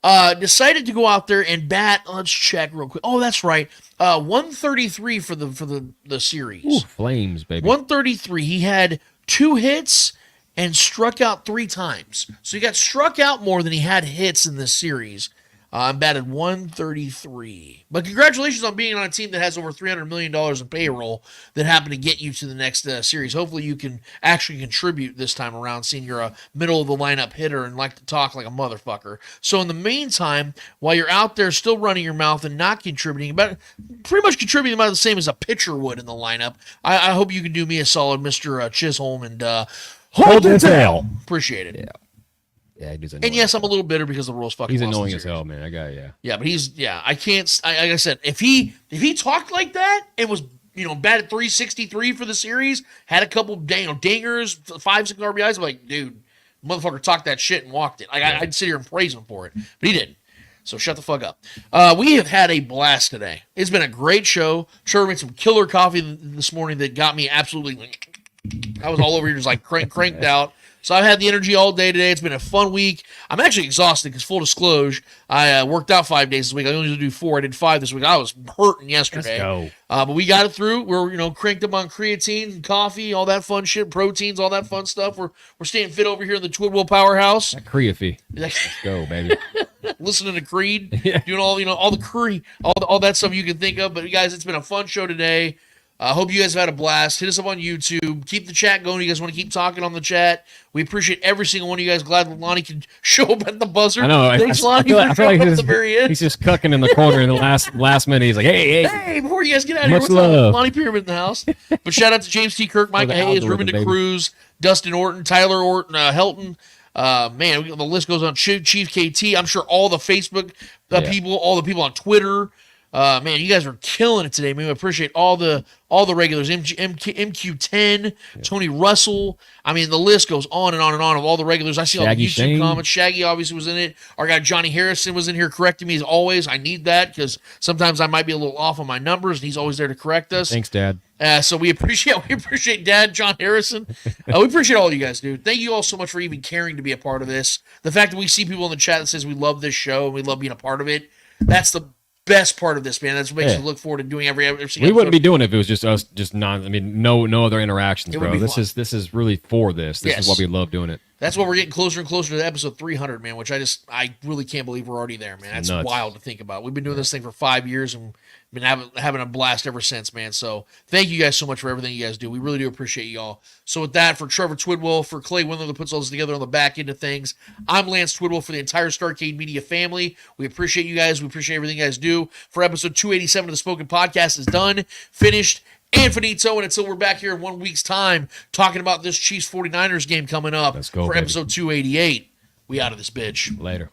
Decided to go out there and bat. Let's check real quick. Oh, that's right. 133 for the series. Ooh, Flames, baby. 133. He had 2 hits and struck out 3 times. So he got struck out more than he had hits in this series. Batted 133. But congratulations on being on a team that has over $300 million in payroll that happened to get you to the next series. Hopefully you can actually contribute this time around, seeing you're a middle-of-the-lineup hitter and like to talk like a motherfucker. So in the meantime, while you're out there still running your mouth and not contributing, but pretty much contributing about the same as a pitcher would in the lineup, I hope you can do me a solid, Mr. Chisholm, and hold it down. Appreciate it. Yeah. Yeah, he's annoying. And yes, I'm a little bitter because the Royals fucking He's lost annoying the as series. hell, man. That guy, yeah. Yeah, but I can't, like I said, if he talked like that and was, batted 363 for the series, had a couple dingers, 5-6 RBIs, I'm like, dude, motherfucker talked that shit and walked it. I'd sit here and praise him for it, but he didn't. So shut the fuck up. We have had a blast today. It's been a great show. Trevor made some killer coffee this morning that got me absolutely. I was all over here just like cranked out. So I've had the energy all day today. It's been a fun week. I'm actually exhausted because full disclosure, I worked out 5 days this week. I only do 4. I did 5 this week. I was hurting yesterday. Let's go. But we got it through. We're cranked up on creatine, and coffee, all that fun shit, proteins, all that fun stuff. We're staying fit over here in the Twidwell Powerhouse. That Creafy. Let's go, baby. Listening to Creed, doing all the Creed, all that stuff you can think of. But guys, it's been a fun show today. I hope you guys have had a blast. Hit us up on YouTube. Keep the chat going. You guys want to keep talking on the chat. We appreciate every single one of you guys. Glad that Lonnie can show up at the buzzer. I know. Thanks, Lonnie, for showing up at the very end. He's just cucking in the corner in the last minute. He's like, hey, before you guys get out of here, much what's love. up? Lonnie Pyramid in the house. But shout out to James T. Kirk, Micah the Hayes, algorithm, Ruben baby. DeCruz, Dustin Orton, Tyler Orton, Helton. Man, the list goes on. Chief KT. I'm sure all the Facebook people, all the people on Twitter. Man, you guys are killing it today, man. We appreciate all the regulars. MQ10, Tony Russell. I mean, the list goes on and on and on of all the regulars. I see all the Shaggy YouTube Shane. comments. Shaggy obviously was in it. Our guy Johnny Harrison was in here correcting me as always. I need that because sometimes I might be a little off on my numbers, and he's always there to correct us. Thanks, Dad. So we appreciate Dad, John Harrison. We appreciate all you guys, dude. Thank you all so much for even caring to be a part of this. The fact that we see people in the chat that says we love this show and we love being a part of it, that's the best part of this, man. That's what makes us look forward to doing every single We wouldn't episode. be doing it if it was just us, no other interactions, It would bro. be This fun. is really for this. This Yes. is why we love doing it. That's why we're getting closer and closer to episode 300, man, which I really can't believe we're already there, man. That's Nuts. wild to think about. We've been doing this thing for 5 years and been having a blast ever since, man. So thank you guys so much for everything you guys do. We really do appreciate y'all. So with that, for Trevor Twidwell, for Clay Windler that puts all this together on the back end of things, I'm Lance Twidwell for the entire Starcade Media family. We appreciate you guys. We appreciate everything you guys do. For episode 287 of the Spoken Podcast is done, finished, and finito. And until we're back here in 1 week's time talking about this Chiefs 49ers game coming up Let's go, for baby. episode 288, we out of this bitch. Later.